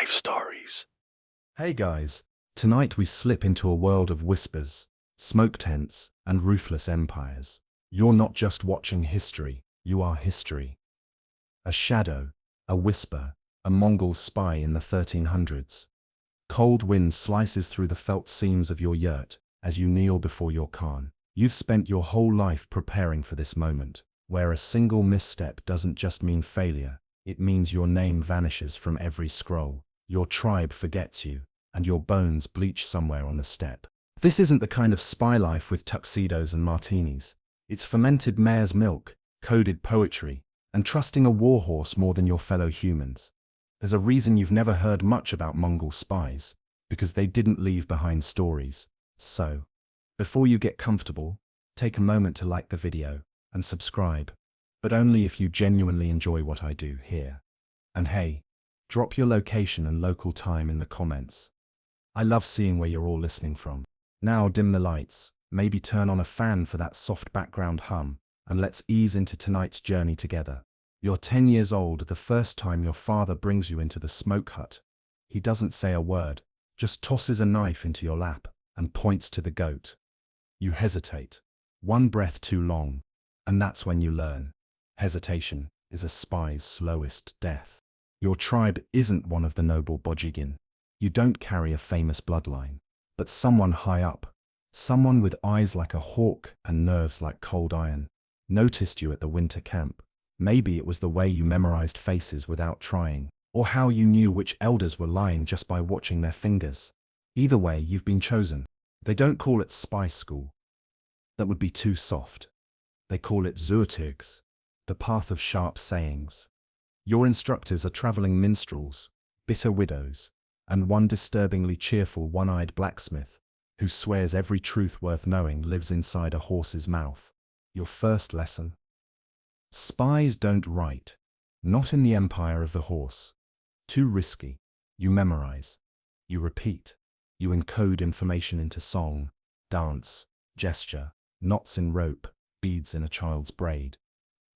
life stories. Hey guys, tonight we slip into a world of whispers, smoke tents, and ruthless empires. You're not just watching history, you are history. A shadow, a whisper, a Mongol spy in the 1300s. Cold wind slices through the felt seams of your yurt as you kneel before your Khan. You've spent your whole life preparing for this moment, where a single misstep doesn't just mean failure, it means your name vanishes from every scroll, your tribe forgets you, and your bones bleach somewhere on the steppe. This isn't the kind of spy life with tuxedos and martinis. It's fermented mare's milk, coded poetry, and trusting a warhorse more than your fellow humans. There's a reason you've never heard much about Mongol spies, because they didn't leave behind stories. So, before you get comfortable, take a moment to like the video and subscribe, but only if you genuinely enjoy what I do here. And hey, drop your location and local time in the comments. I love seeing where you're all listening from. Now dim the lights, maybe turn on a fan for that soft background hum, and let's ease into tonight's journey together. You're 10 years old the first time your father brings you into the smoke hut. He doesn't say a word, just tosses a knife into your lap and points to the goat. You hesitate, one breath too long, and that's when you learn. Hesitation is a spy's slowest death. Your tribe isn't one of the noble Bojigin. You don't carry a famous bloodline, but someone high up, someone with eyes like a hawk and nerves like cold iron, noticed you at the winter camp. Maybe it was the way you memorized faces without trying, or how you knew which elders were lying just by watching their fingers. Either way, you've been chosen. They don't call it spy school. That would be too soft. They call it Zuurtigs, the path of sharp sayings. Your instructors are traveling minstrels, bitter widows, and one disturbingly cheerful one-eyed blacksmith, who swears every truth worth knowing lives inside a horse's mouth. Your first lesson? Spies don't write. Not in the empire of the horse. Too risky. You memorize. You repeat. You encode information into song, dance, gesture, knots in rope, beads in a child's braid.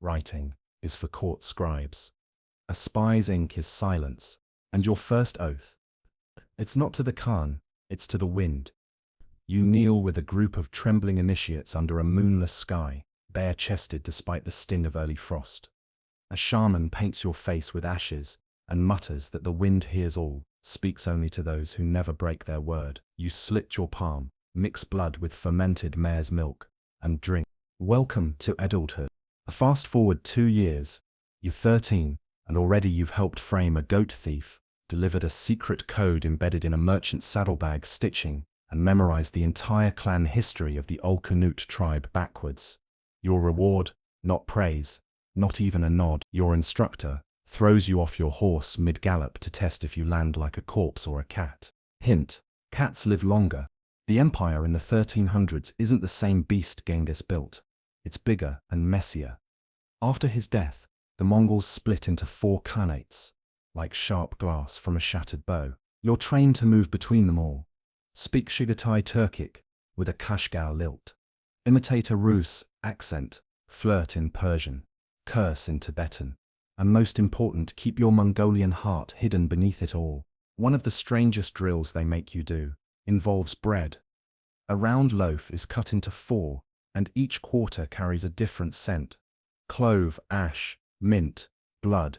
Writing is for court scribes. A spy's ink is silence, and your first oath. It's not to the Khan, it's to the wind. You kneel with a group of trembling initiates under a moonless sky, bare-chested despite the sting of early frost. A shaman paints your face with ashes and mutters that the wind hears all, speaks only to those who never break their word. You slit your palm, mix blood with fermented mare's milk, and drink. Welcome to adulthood. Fast forward 2 years, you're 13, and already you've helped frame a goat thief, delivered a secret code embedded in a merchant's saddlebag stitching, and memorized the entire clan history of the Olkanut tribe backwards. Your reward, not praise, not even a nod. Your instructor throws you off your horse mid-gallop to test if you land like a corpse or a cat. Hint, cats live longer. The empire in the 1300s isn't the same beast Genghis built. It's bigger and messier. After his death, the Mongols split into 4 khanates, like sharp glass from a shattered bow. You're trained to move between them all. Speak Shigatai Turkic with a Kashgar lilt. Imitate a Rus accent, flirt in Persian, curse in Tibetan, and most important, keep your Mongolian heart hidden beneath it all. One of the strangest drills they make you do involves bread. A round loaf is cut into 4, and each quarter carries a different scent. Clove, ash, mint, blood.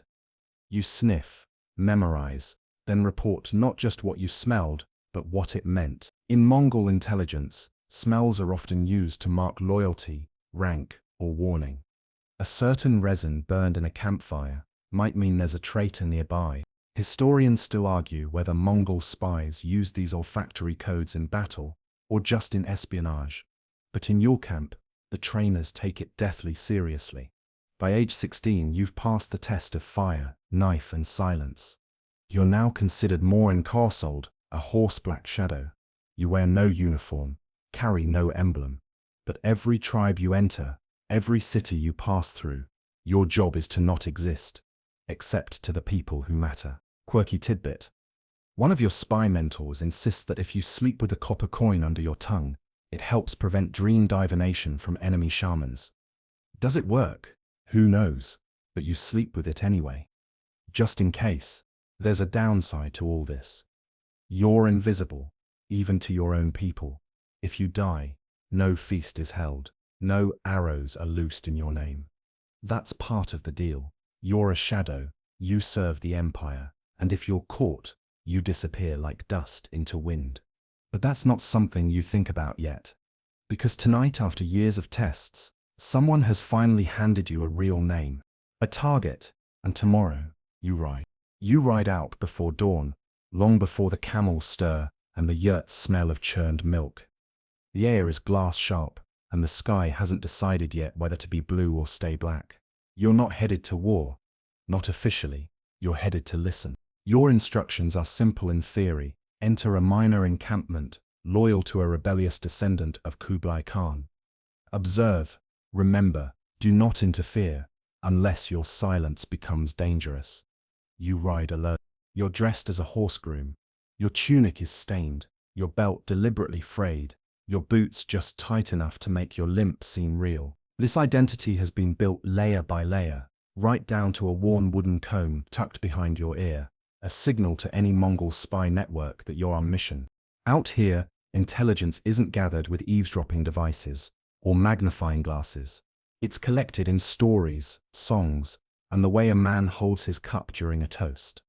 You sniff, memorize, then report not just what you smelled, but what it meant. In Mongol intelligence, smells are often used to mark loyalty, rank, or warning. A certain resin burned in a campfire might mean there's a traitor nearby. Historians still argue whether Mongol spies used these olfactory codes in battle or just in espionage. But in your camp, the trainers take it deathly seriously. By age 16, you've passed the test of fire, knife, and silence. You're now considered more encarceled, a horse-black shadow. You wear no uniform, carry no emblem. But every tribe you enter, every city you pass through, your job is to not exist, except to the people who matter. Quirky tidbit. One of your spy mentors insists that if you sleep with a copper coin under your tongue, it helps prevent dream divination from enemy shamans. Does it work? Who knows? But you sleep with it anyway. Just in case. There's a downside to all this. You're invisible, even to your own people. If you die, no feast is held, no arrows are loosed in your name. That's part of the deal. You're a shadow, you serve the empire, and if you're caught, you disappear like dust into wind. But that's not something you think about yet. Because tonight, after years of tests, someone has finally handed you a real name, a target, and tomorrow, you ride. You ride out before dawn, long before the camels stir and the yurts smell of churned milk. The air is glass sharp, and the sky hasn't decided yet whether to be blue or stay black. You're not headed to war. Not officially. You're headed to listen. Your instructions are simple in theory. Enter a minor encampment, loyal to a rebellious descendant of Kublai Khan. Observe, remember, do not interfere, unless your silence becomes dangerous. You ride alone. You're dressed as a horse groom. Your tunic is stained, your belt deliberately frayed, your boots just tight enough to make your limp seem real. This identity has been built layer by layer, right down to a worn wooden comb tucked behind your ear, a signal to any Mongol spy network that you're on mission. Out here, intelligence isn't gathered with eavesdropping devices or magnifying glasses. It's collected in stories, songs, and the way a man holds his cup during a toast.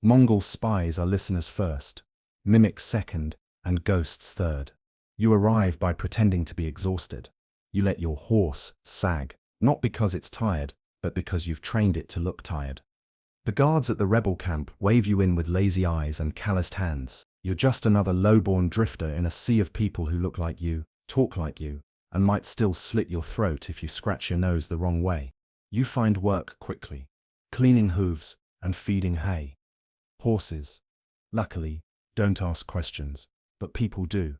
Mongol spies are listeners first, mimics second, and ghosts third. You arrive by pretending to be exhausted. You let your horse sag, not because it's tired, but because you've trained it to look tired. The guards at the rebel camp wave you in with lazy eyes and calloused hands. You're just another low-born drifter in a sea of people who look like you, talk like you, and might still slit your throat if you scratch your nose the wrong way. You find work quickly, cleaning hooves and feeding hay. Horses, luckily, don't ask questions, but people do.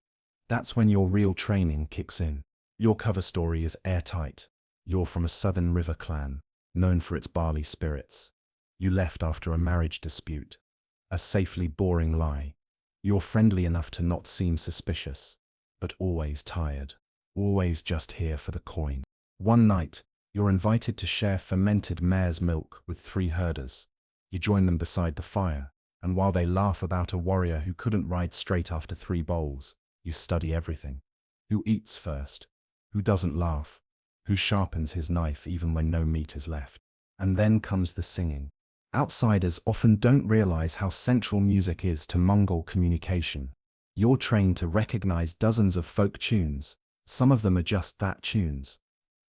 That's when your real training kicks in. Your cover story is airtight. You're from a southern river clan, known for its barley spirits. You left after a marriage dispute. A safely boring lie. You're friendly enough to not seem suspicious, but always tired. Always just here for the coin. One night, you're invited to share fermented mare's milk with 3 herders. You join them beside the fire, and while they laugh about a warrior who couldn't ride straight after 3 bowls, you study everything. Who eats first? Who doesn't laugh? Who sharpens his knife even when no meat is left? And then comes the singing. Outsiders often don't realize how central music is to Mongol communication. You're trained to recognize dozens of folk tunes. Some of them are just that, tunes.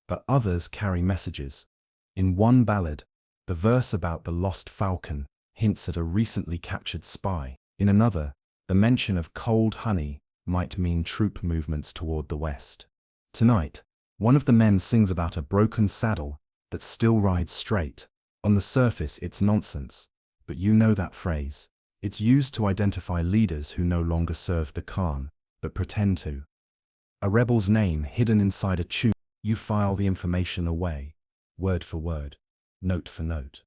But others carry messages. In one ballad, the verse about the lost falcon hints at a recently captured spy. In another, the mention of cold honey might mean troop movements toward the west. Tonight, one of the men sings about a broken saddle that still rides straight. On the surface, it's nonsense, but you know that phrase. It's used to identify leaders who no longer serve the Khan, but pretend to. A rebel's name hidden inside a tune. You file the information away, word for word, note for note.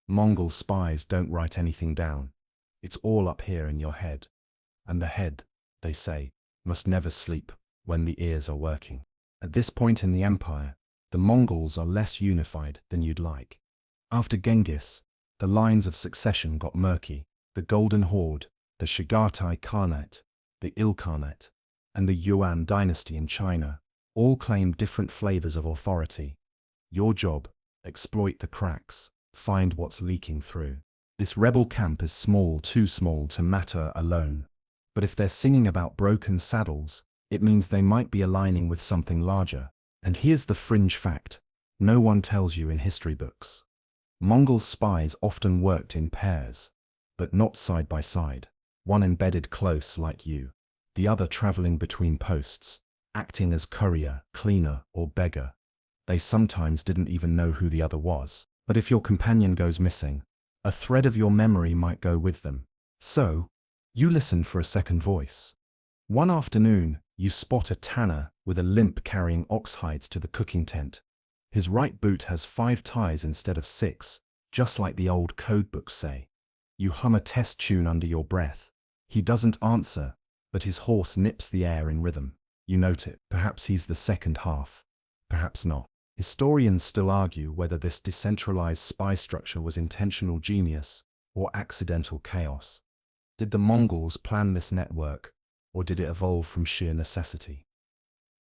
Mongol spies don't write anything down. It's all up here in your head. And the head, they say, must never sleep when the ears are working. At this point in the empire, the Mongols are less unified than you'd like. After Genghis, the lines of succession got murky. The Golden Horde, the Chagatai Khanate, the Ilkhanate, and the Yuan dynasty in China all claimed different flavors of authority. Your job, exploit the cracks, find what's leaking through. This rebel camp is small, too small to matter alone. But if they're singing about broken saddles, it means they might be aligning with something larger. And here's the fringe fact no one tells you in history books. Mongol spies often worked in pairs, but not side by side. One embedded close like you, the other traveling between posts, acting as courier, cleaner, or beggar. They sometimes didn't even know who the other was. But if your companion goes missing, a thread of your memory might go with them. So, you listen for a second voice. One afternoon, you spot a tanner with a limp carrying ox hides to the cooking tent. His right boot has 5 ties instead of 6, just like the old codebooks say. You hum a test tune under your breath. He doesn't answer, but his horse nips the air in rhythm. You note it. Perhaps he's the second half. Perhaps not. Historians still argue whether this decentralized spy structure was intentional genius or accidental chaos? Did the Mongols plan this network, or did it evolve from sheer necessity?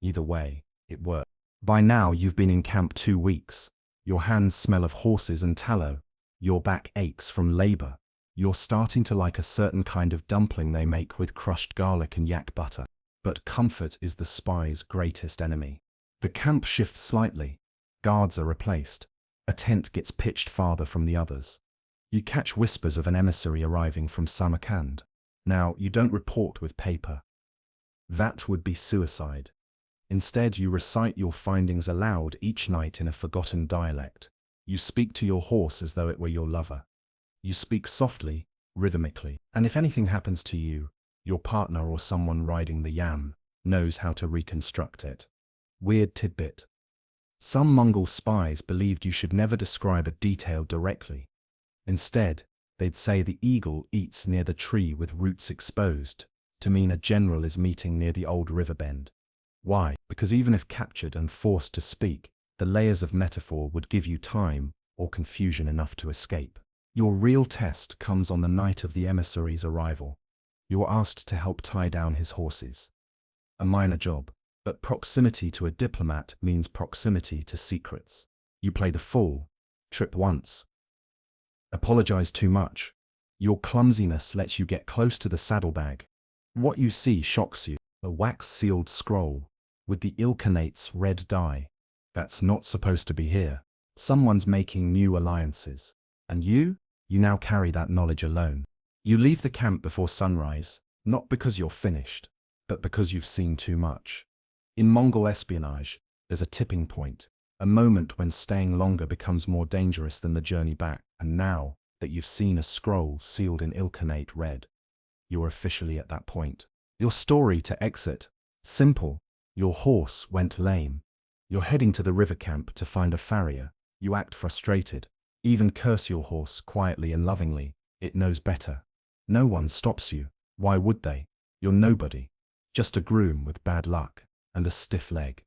Either way, it worked. By now you've been in camp 2 weeks. Your hands smell of horses and tallow. Your back aches from labor. You're starting to like a certain kind of dumpling they make with crushed garlic and yak butter. But comfort is the spy's greatest enemy. The camp shifts slightly. Guards are replaced. A tent gets pitched farther from the others. You catch whispers of an emissary arriving from Samarkand. Now, you don't report with paper. That would be suicide. Instead, you recite your findings aloud each night in a forgotten dialect. You speak to your horse as though it were your lover. You speak softly, rhythmically, and if anything happens to you, your partner or someone riding the yam knows how to reconstruct it. Weird tidbit. Some Mongol spies believed you should never describe a detail directly. Instead, they'd say the eagle eats near the tree with roots exposed, to mean a general is meeting near the old river bend. Why? Because even if captured and forced to speak, the layers of metaphor would give you time or confusion enough to escape. Your real test comes on the night of the emissary's arrival. You're asked to help tie down his horses. A minor job, but proximity to a diplomat means proximity to secrets. You play the fool, trip once, apologize too much. Your clumsiness lets you get close to the saddlebag. What you see shocks you. A wax-sealed scroll with the Ilkhanate's red dye. That's not supposed to be here. Someone's making new alliances. And you now carry that knowledge alone. You leave the camp before sunrise, not because you're finished, but because you've seen too much. In Mongol espionage, there's a tipping point, a moment when staying longer becomes more dangerous than the journey back. And now that you've seen a scroll sealed in Ilkhanate red, you're officially at that point. Your story to exit. Simple. Your horse went lame. You're heading to the river camp to find a farrier. You act frustrated. Even curse your horse quietly and lovingly. It knows better. No one stops you. Why would they? You're nobody. Just a groom with bad luck and a stiff leg.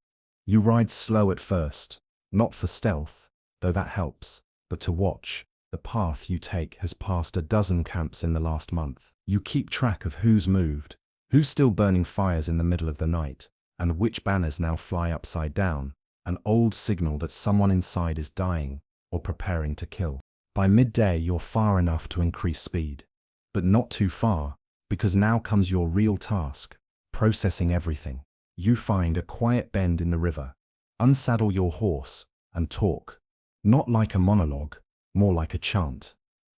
You ride slow at first. Not for stealth, though that helps, but to watch. The path you take has passed a dozen camps in the last month. You keep track of who's moved, who's still burning fires in the middle of the night, and which banners now fly upside down, an old signal that someone inside is dying or preparing to kill. By midday, you're far enough to increase speed, but not too far, because now comes your real task, processing everything. You find a quiet bend in the river, unsaddle your horse, and talk. Not like a monologue, more like a chant.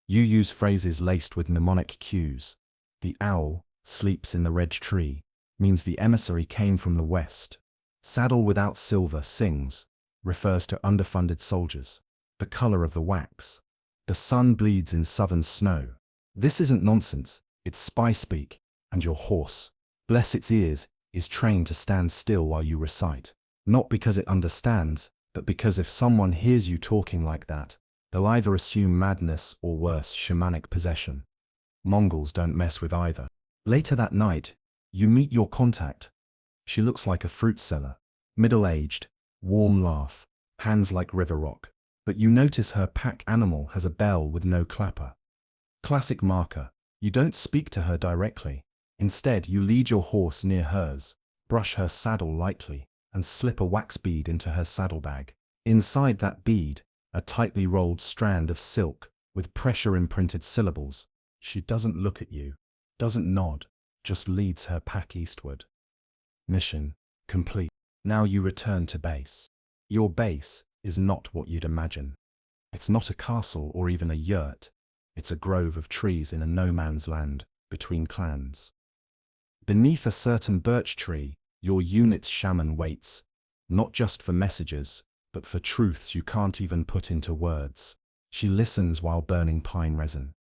You use phrases laced with mnemonic cues. The owl sleeps in the red tree means the emissary came from the west. Saddle without silver sings refers to underfunded soldiers. The color of the wax. The sun bleeds in southern snow. This isn't nonsense, it's spy speak, and your horse, bless its ears, is trained to stand still while you recite. Not because it understands, but because if someone hears you talking like that, they'll either assume madness or worse, shamanic possession. Mongols don't mess with either. Later that night, you meet your contact. She looks like a fruit seller, middle-aged, warm laugh, hands like river rock. But you notice her pack animal has a bell with no clapper. Classic marker. You don't speak to her directly. Instead, you lead your horse near hers, brush her saddle lightly, and slip a wax bead into her saddlebag. Inside that bead, a tightly rolled strand of silk with pressure-imprinted syllables. She doesn't look at you, doesn't nod, just leads her pack eastward. Mission complete. Now you return to base. Your base is not what you'd imagine. It's not a castle or even a yurt. It's a grove of trees in a no-man's land between clans. Beneath a certain birch tree, your unit's shaman waits, not just for messages, but for truths you can't even put into words. She listens while burning pine resin.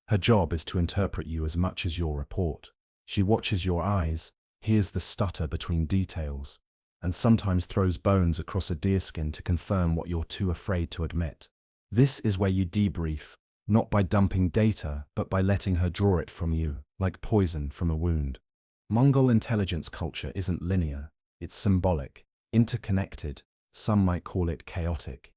Her job is to interpret you as much as your report. She watches your eyes, hears the stutter between details, and sometimes throws bones across a deerskin to confirm what you're too afraid to admit. This is where you debrief, not by dumping data, but by letting her draw it from you, like poison from a wound. Mongol intelligence culture isn't linear, it's symbolic, interconnected, some might call it chaotic.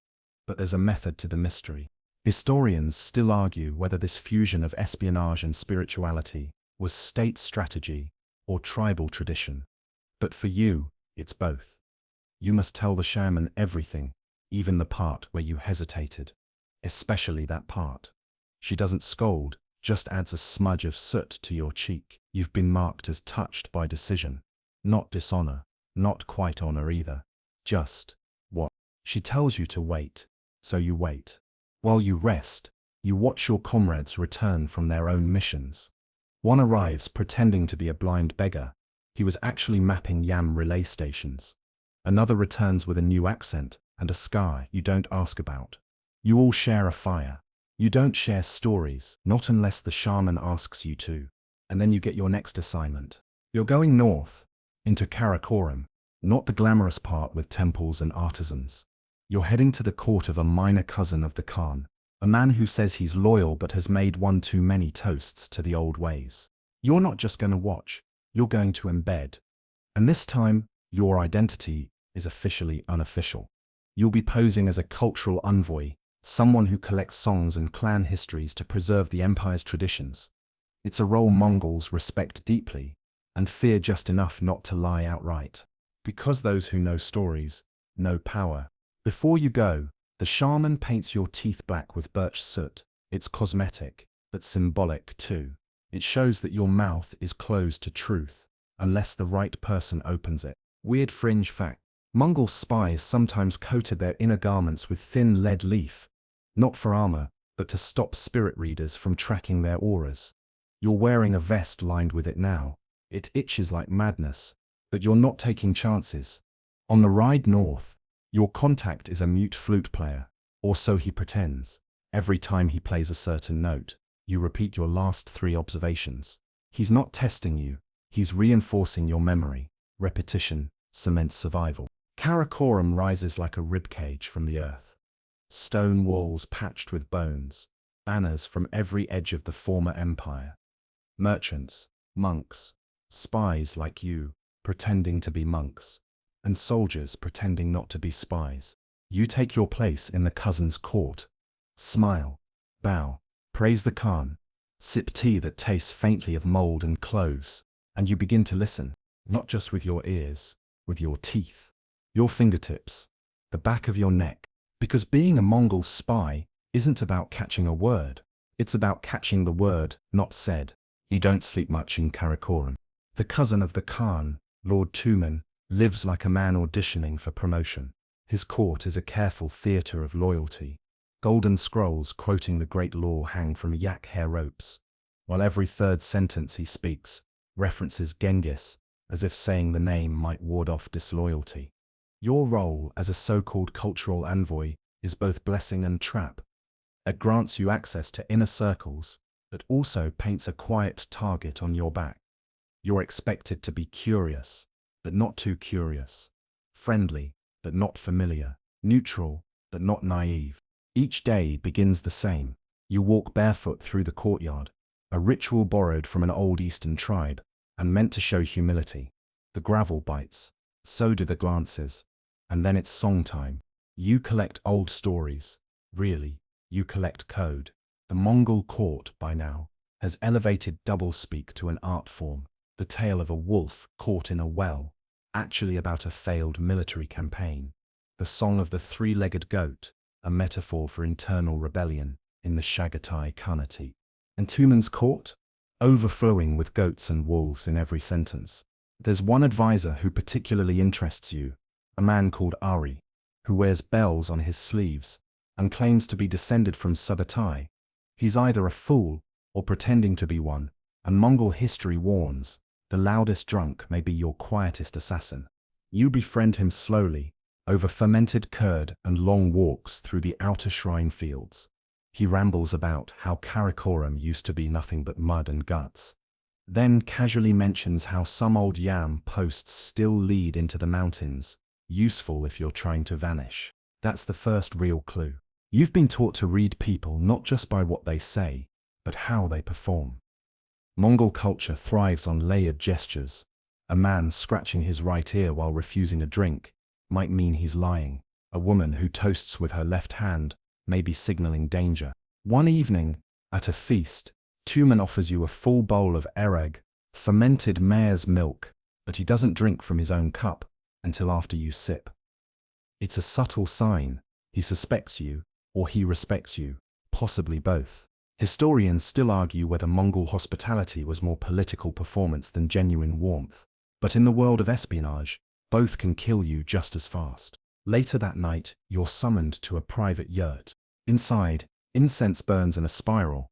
But there's a method to the mystery. Historians still argue whether this fusion of espionage and spirituality was state strategy or tribal tradition. But for you, it's both. You must tell the shaman everything, even the part where you hesitated. Especially that part. She doesn't scold, just adds a smudge of soot to your cheek. You've been marked as touched by decision. Not dishonor, not quite honor either. Just, what? She tells you to wait, so you wait. While you rest, you watch your comrades return from their own missions. One arrives pretending to be a blind beggar. He was actually mapping yam relay stations. Another returns with a new accent and a scar you don't ask about. You all share a fire. You don't share stories, not unless the shaman asks you to. And then you get your next assignment. You're going north, into Karakoram, not the glamorous part with temples and artisans. You're heading to the court of a minor cousin of the Khan, a man who says he's loyal but has made one too many toasts to the old ways. You're not just going to watch, you're going to embed. And this time, your identity is officially unofficial. You'll be posing as a cultural envoy, someone who collects songs and clan histories to preserve the empire's traditions. It's a role Mongols respect deeply and fear just enough not to lie outright. Because those who know stories know power. Before you go, the shaman paints your teeth black with birch soot. It's cosmetic, but symbolic too. It shows that your mouth is closed to truth, unless the right person opens it. Weird fringe fact. Mongol spies sometimes coated their inner garments with thin lead leaf, not for armor, but to stop spirit readers from tracking their auras. You're wearing a vest lined with it now. It itches like madness, but you're not taking chances. On the ride north, your contact is a mute flute player, or so he pretends. Every time he plays a certain note, you repeat your last 3 observations. He's not testing you, he's reinforcing your memory. Repetition cements survival. Karakoram rises like a ribcage from the earth. Stone walls patched with bones, banners from every edge of the former empire. Merchants, monks, spies like you, pretending to be monks, and soldiers pretending not to be spies. You take your place in the cousin's court. Smile, bow, praise the Khan, sip tea that tastes faintly of mold and cloves, and you begin to listen, not just with your ears, with your teeth, your fingertips, the back of your neck. Because being a Mongol spy isn't about catching a word, it's about catching the word not said. You don't sleep much in Karakoram. The cousin of the Khan, Lord Tumen, lives like a man auditioning for promotion. His court is a careful theatre of loyalty. Golden scrolls quoting the great law hang from yak hair ropes, while every 3rd sentence he speaks references Genghis, as if saying the name might ward off disloyalty. Your role as a so-called cultural envoy is both blessing and trap. It grants you access to inner circles, but also paints a quiet target on your back. You're expected to be curious, but not too curious. Friendly, but not familiar. Neutral, but not naive. Each day begins the same. You walk barefoot through the courtyard, a ritual borrowed from an old Eastern tribe, and meant to show humility. The gravel bites, so do the glances. And then it's song time. You collect old stories. Really, you collect code. The Mongol court, by now, has elevated doublespeak to an art form. The tale of a wolf caught in a well, actually about a failed military campaign. The song of the 3-legged goat, a metaphor for internal rebellion in the Chagatai Khanate. And Tumen's court? Overflowing with goats and wolves in every sentence. There's one advisor who particularly interests you, a man called Ari, who wears bells on his sleeves and claims to be descended from Subutai. He's either a fool or pretending to be one, and Mongol history warns, the loudest drunk may be your quietest assassin. You befriend him slowly, over fermented curd and long walks through the outer shrine fields. He rambles about how Karakoram used to be nothing but mud and guts, then casually mentions how some old yam posts still lead into the mountains, useful if you're trying to vanish. That's the first real clue. You've been taught to read people not just by what they say, but how they perform. Mongol culture thrives on layered gestures. A man scratching his right ear while refusing a drink might mean he's lying. A woman who toasts with her left hand may be signaling danger. One evening, at a feast, Tumen offers you a full bowl of ereg, fermented mare's milk, but he doesn't drink from his own cup until after you sip. It's a subtle sign. He suspects you, or he respects you, possibly both. Historians still argue whether Mongol hospitality was more political performance than genuine warmth. But in the world of espionage, both can kill you just as fast. Later that night, you're summoned to a private yurt. Inside, incense burns in a spiral,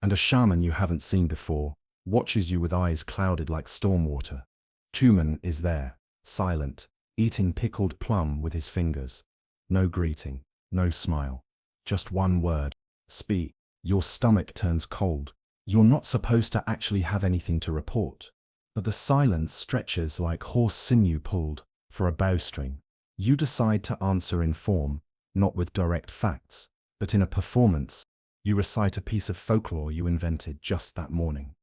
and a shaman you haven't seen before watches you with eyes clouded like stormwater. Tumen is there, silent, eating pickled plum with his fingers. No greeting, no smile. Just one word. Speak. Your stomach turns cold. You're not supposed to actually have anything to report. But the silence stretches like horse sinew pulled for a bowstring. You decide to answer in form, not with direct facts, but in a performance. You recite a piece of folklore you invented just that morning.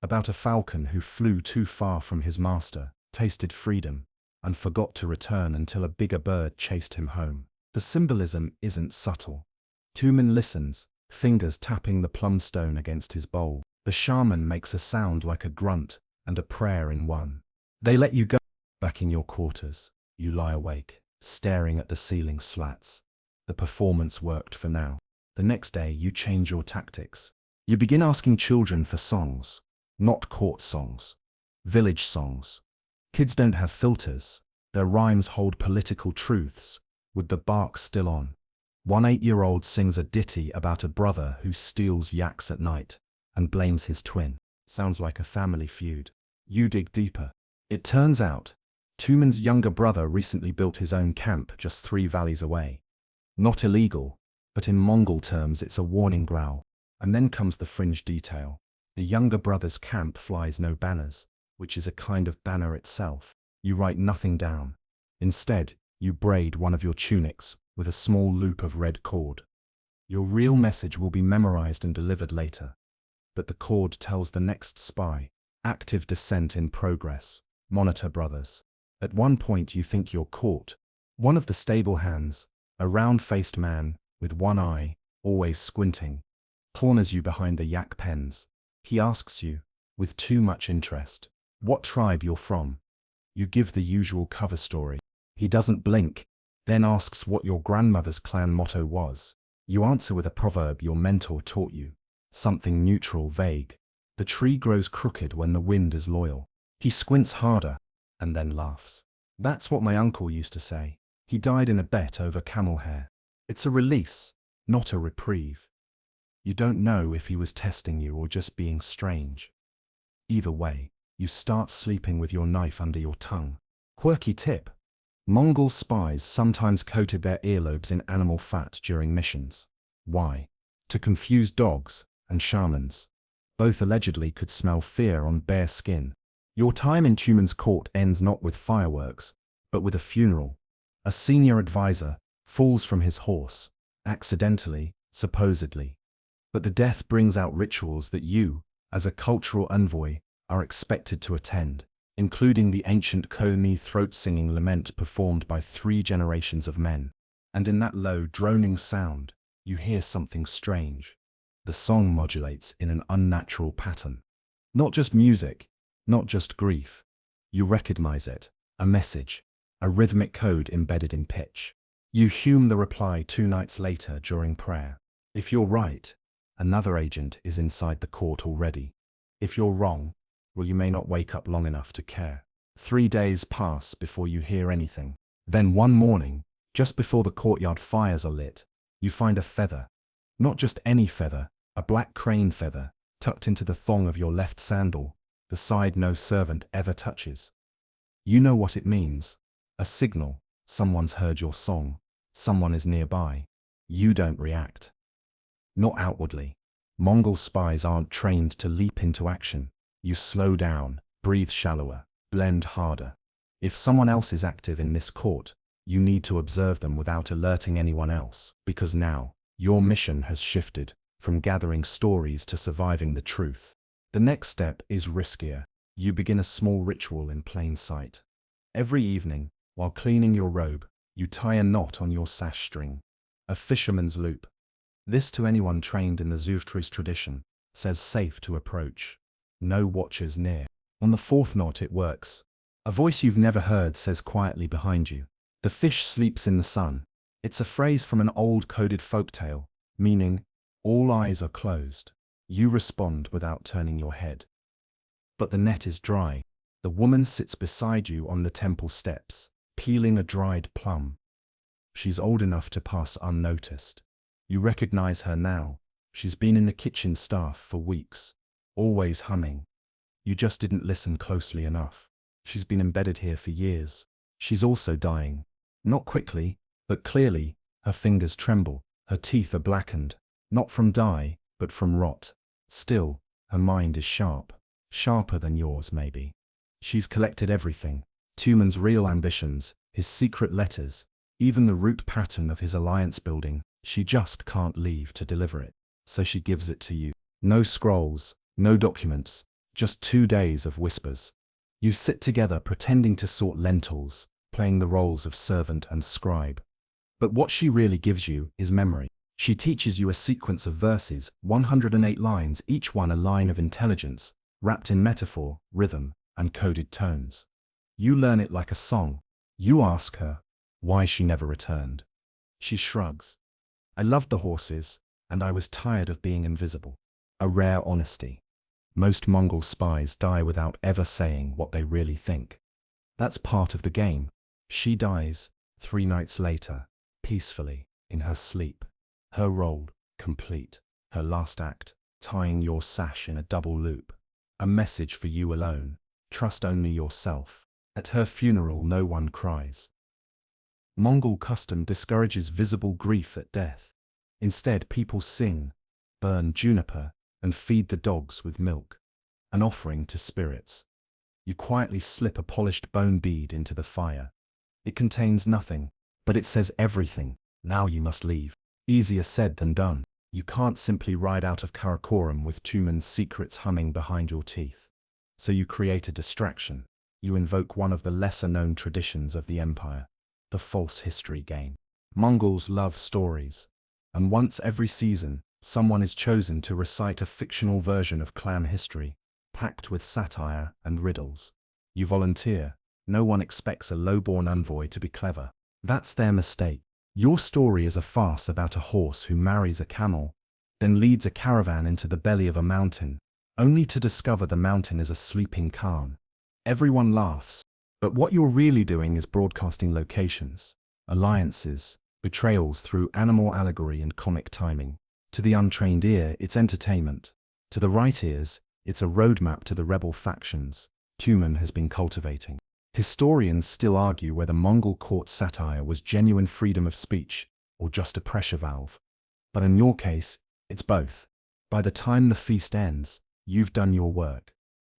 About a falcon who flew too far from his master, tasted freedom, and forgot to return until a bigger bird chased him home. The symbolism isn't subtle. Tumen listens, fingers tapping the plumstone against his bowl. The shaman makes a sound like a grunt and a prayer in one. They let you go. Back in your quarters, you lie awake, staring at the ceiling slats. The performance worked for now. The next day, you change your tactics. You begin asking children for songs, not court songs, village songs. Kids don't have filters. Their rhymes hold political truths, with the bark still on. One 8-year-old sings a ditty about a brother who steals yaks at night and blames his twin. Sounds like a family feud. You dig deeper. It turns out, Tumen's younger brother recently built his own camp just 3 valleys away. Not illegal, but in Mongol terms it's a warning growl. And then comes the fringe detail. The younger brother's camp flies no banners, which is a kind of banner itself. You write nothing down. Instead, you braid one of your tunics with a small loop of red cord. Your real message will be memorized and delivered later. But the cord tells the next spy, active descent in progress, monitor brothers. At one point you think you're caught. One of the stable hands, a round-faced man with one eye, always squinting, corners you behind the yak pens. He asks you, with too much interest, what tribe you're from. You give the usual cover story. He doesn't blink, then asks what your grandmother's clan motto was. You answer with a proverb your mentor taught you. Something neutral, vague. The tree grows crooked when the wind is loyal. He squints harder, and then laughs. That's what my uncle used to say. He died in a bet over camel hair. It's a release, not a reprieve. You don't know if he was testing you or just being strange. Either way, you start sleeping with your knife under your tongue. Quirky tip. Mongol spies sometimes coated their earlobes in animal fat during missions. Why? To confuse dogs and shamans. Both allegedly could smell fear on bare skin. Your time in Tumen's court ends not with fireworks, but with a funeral. A senior advisor falls from his horse, accidentally, supposedly. But the death brings out rituals that you, as a cultural envoy, are expected to attend, including the ancient Komi throat-singing lament performed by 3 generations of men. And in that low, droning sound, you hear something strange. The song modulates in an unnatural pattern. Not just music, not just grief. You recognize it, a message, a rhythmic code embedded in pitch. You hum the reply 2 nights later during prayer. If you're right, another agent is inside the court already. If you're wrong, well, you may not wake up long enough to care. 3 days pass before you hear anything. Then one morning, just before the courtyard fires are lit, you find a feather. Not just any feather, a black crane feather, tucked into the thong of your left sandal, the side no servant ever touches. You know what it means. A signal. Someone's heard your song. Someone is nearby. You don't react. Not outwardly. Mongol spies aren't trained to leap into action. You slow down, breathe shallower, blend harder. If someone else is active in this court, you need to observe them without alerting anyone else, because now, your mission has shifted from gathering stories to surviving the truth. The next step is riskier. You begin a small ritual in plain sight. Every evening, while cleaning your robe, you tie a knot on your sash string. A fisherman's loop. This to anyone trained in the Zooftries tradition, says safe to approach. No watchers near. On the fourth knot it works. A voice you've never heard says quietly behind you, "The fish sleeps in the sun." It's a phrase from an old coded folktale, meaning, all eyes are closed. You respond without turning your head. But the net is dry. The woman sits beside you on the temple steps, peeling a dried plum. She's old enough to pass unnoticed. You recognize her now. She's been in the kitchen staff for weeks, always humming. You just didn't listen closely enough. She's been embedded here for years. She's also dying. Not quickly, but clearly. Her fingers tremble. Her teeth are blackened. Not from dye, but from rot. Still, her mind is sharp. Sharper than yours, maybe. She's collected everything. Tumen's real ambitions, his secret letters, even the route pattern of his alliance building. She just can't leave to deliver it. So she gives it to you. No scrolls, no documents, just 2 days of whispers. You sit together pretending to sort lentils, playing the roles of servant and scribe. But what she really gives you is memory. She teaches you a sequence of verses, 108 lines, each one a line of intelligence, wrapped in metaphor, rhythm, and coded tones. You learn it like a song. You ask her why she never returned. She shrugs. I loved the horses, and I was tired of being invisible. A rare honesty. Most Mongol spies die without ever saying what they really think. That's part of the game. She dies, 3 nights later, peacefully, in her sleep. Her role, complete. Her last act, tying your sash in a double loop. A message for you alone. Trust only yourself. At her funeral no one cries. Mongol custom discourages visible grief at death. Instead, people sing, burn juniper, and feed the dogs with milk. An offering to spirits. You quietly slip a polished bone bead into the fire. It contains nothing, but it says everything. Now you must leave. Easier said than done. You can't simply ride out of Karakoram with Tumen's secrets humming behind your teeth. So you create a distraction. You invoke one of the lesser-known traditions of the empire, the false history game. Mongols love stories, and once every season, someone is chosen to recite a fictional version of clan history, packed with satire and riddles. You volunteer. No one expects a low-born envoy to be clever. That's their mistake. Your story is a farce about a horse who marries a camel, then leads a caravan into the belly of a mountain, only to discover the mountain is a sleeping Khan. Everyone laughs, but what you're really doing is broadcasting locations, alliances, betrayals through animal allegory and comic timing. To the untrained ear, it's entertainment. To the right ears, it's a roadmap to the rebel factions Tumen has been cultivating. Historians still argue whether Mongol court satire was genuine freedom of speech or just a pressure valve. But in your case, it's both. By the time the feast ends, you've done your work.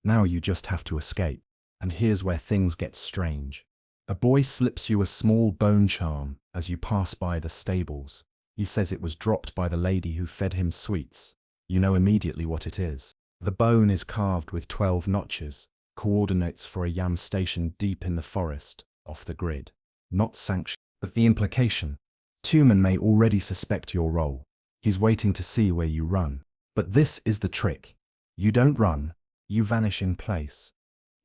Now you just have to escape. And here's where things get strange. A boy slips you a small bone charm as you pass by the stables. He says it was dropped by the lady who fed him sweets. You know immediately what it is. The bone is carved with 12 notches, coordinates for a yam station deep in the forest, off the grid. Not sanctioned, but the implication. Tumen may already suspect your role. He's waiting to see where you run. But this is the trick. You don't run, you vanish in place.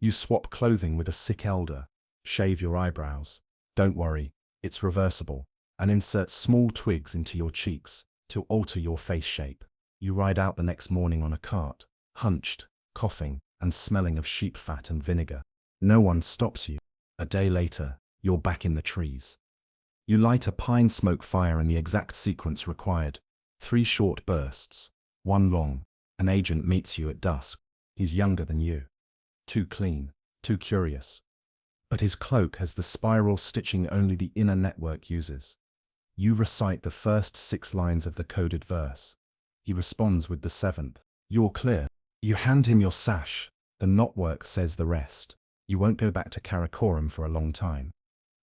You swap clothing with a sick elder, shave your eyebrows. Don't worry, it's reversible, and insert small twigs into your cheeks to alter your face shape. You ride out the next morning on a cart, hunched, coughing, and smelling of sheep fat and vinegar. No one stops you. A day later, you're back in the trees. You light a pine smoke fire in the exact sequence required. 3 short bursts, 1 long. An agent meets you at dusk. He's younger than you. Too clean, too curious. But his cloak has the spiral stitching only the inner network uses. You recite the first 6 lines of the coded verse. He responds with the 7th. You're clear. You hand him your sash. The knotwork says the rest. You won't go back to Karakoram for a long time.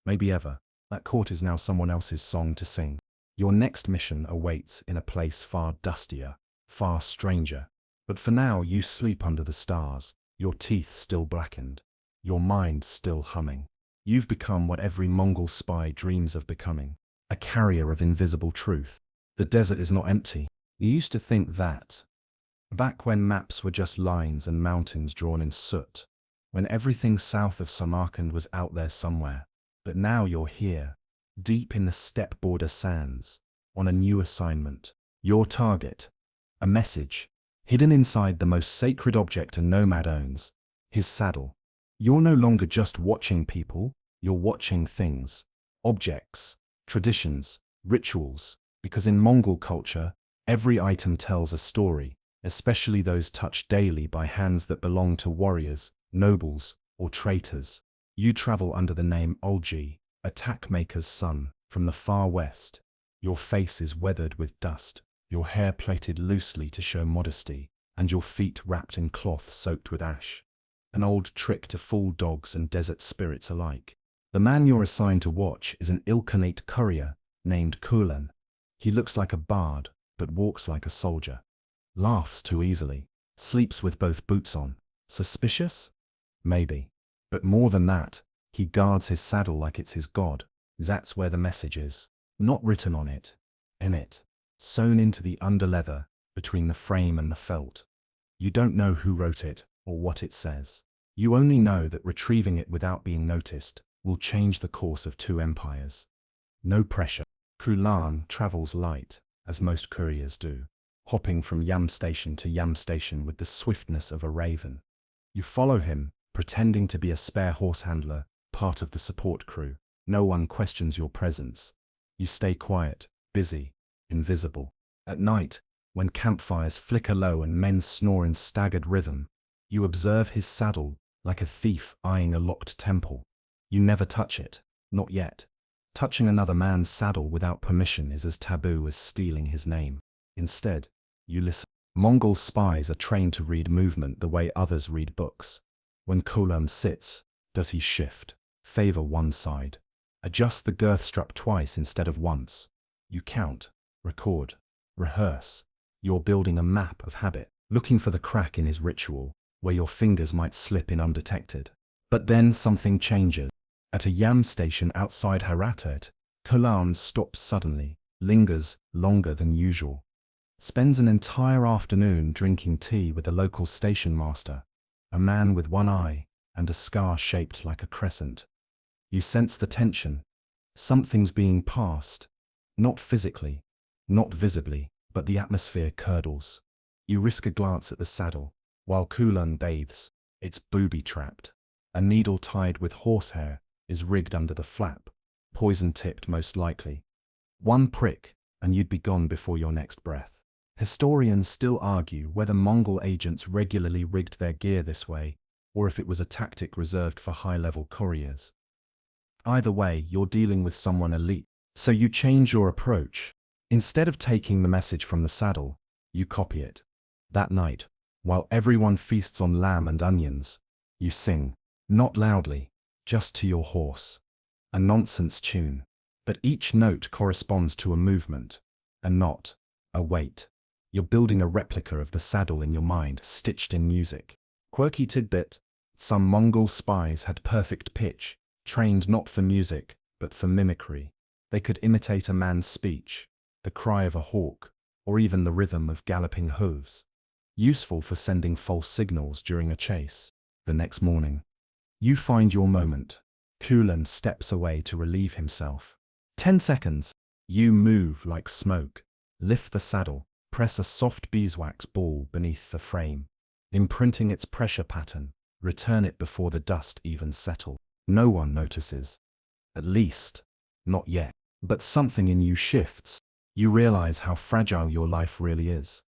Maybe ever. That court is now someone else's song to sing. Your next mission awaits in a place far dustier, far stranger. But for now you sleep under the stars, your teeth still blackened, your mind still humming. You've become what every Mongol spy dreams of becoming, a carrier of invisible truth. The desert is not empty. You used to think that. Back when maps were just lines and mountains drawn in soot. When everything south of Samarkand was out there somewhere. But now you're here, deep in the steppe border sands, on a new assignment. Your target. A message, hidden inside the most sacred object a nomad owns, his saddle. You're no longer just watching people, you're watching things, objects, traditions, rituals, because in Mongol culture, every item tells a story, especially those touched daily by hands that belong to warriors, nobles, or traitors. You travel under the name Olgi, attack maker's son, from the far west. Your face is weathered with dust, your hair plaited loosely to show modesty, and your feet wrapped in cloth soaked with ash. An old trick to fool dogs and desert spirits alike. The man you're assigned to watch is an ill-connate courier named Kulan. He looks like a bard, but walks like a soldier. Laughs too easily. Sleeps with both boots on. Suspicious? Maybe. But more than that, he guards his saddle like it's his god. That's where the message is. Not written on it. In it. Sewn into the underleather, between the frame and the felt. You don't know who wrote it, or what it says. You only know that retrieving it without being noticed will change the course of two empires. No pressure. Kulan travels light, as most couriers do, hopping from yam station to yam station with the swiftness of a raven. You follow him, pretending to be a spare horse handler, part of the support crew. No one questions your presence. You stay quiet, busy, invisible. At night, when campfires flicker low and men snore in staggered rhythm, you observe his saddle, like a thief eyeing a locked temple. You never touch it, not yet. Touching another man's saddle without permission is as taboo as stealing his name. Instead, you listen. Mongol spies are trained to read movement the way others read books. When Kulan sits, does he shift, favor one side, adjust the girth strap twice instead of once? You count, record, rehearse. You're building a map of habit, looking for the crack in his ritual, where your fingers might slip in undetected. But then something changes. At a yam station outside Haratet, Kulan stops suddenly, lingers longer than usual. Spends an entire afternoon drinking tea with the local station master, a man with one eye and a scar shaped like a crescent. You sense the tension. Something's being passed. Not physically, not visibly, but the atmosphere curdles. You risk a glance at the saddle, while Kulan bathes. It's booby-trapped. A needle tied with horsehair is rigged under the flap, poison-tipped most likely. One prick, and you'd be gone before your next breath. Historians still argue whether Mongol agents regularly rigged their gear this way, or if it was a tactic reserved for high-level couriers. Either way, you're dealing with someone elite, so you change your approach. Instead of taking the message from the saddle, you copy it. That night, while everyone feasts on lamb and onions, you sing, not loudly, just to your horse. A nonsense tune, but each note corresponds to a movement, a knot, a weight. You're building a replica of the saddle in your mind, stitched in music. Quirky tidbit: some Mongol spies had perfect pitch, trained not for music, but for mimicry. They could imitate a man's speech, the cry of a hawk, or even the rhythm of galloping hooves. Useful for sending false signals during a chase. The next morning, you find your moment. Kulan steps away to relieve himself. 10 seconds. You move like smoke. Lift the saddle. Press a soft beeswax ball beneath the frame, imprinting its pressure pattern. Return it before the dust even settles. No one notices. At least, not yet. But something in you shifts. You realize how fragile your life really is.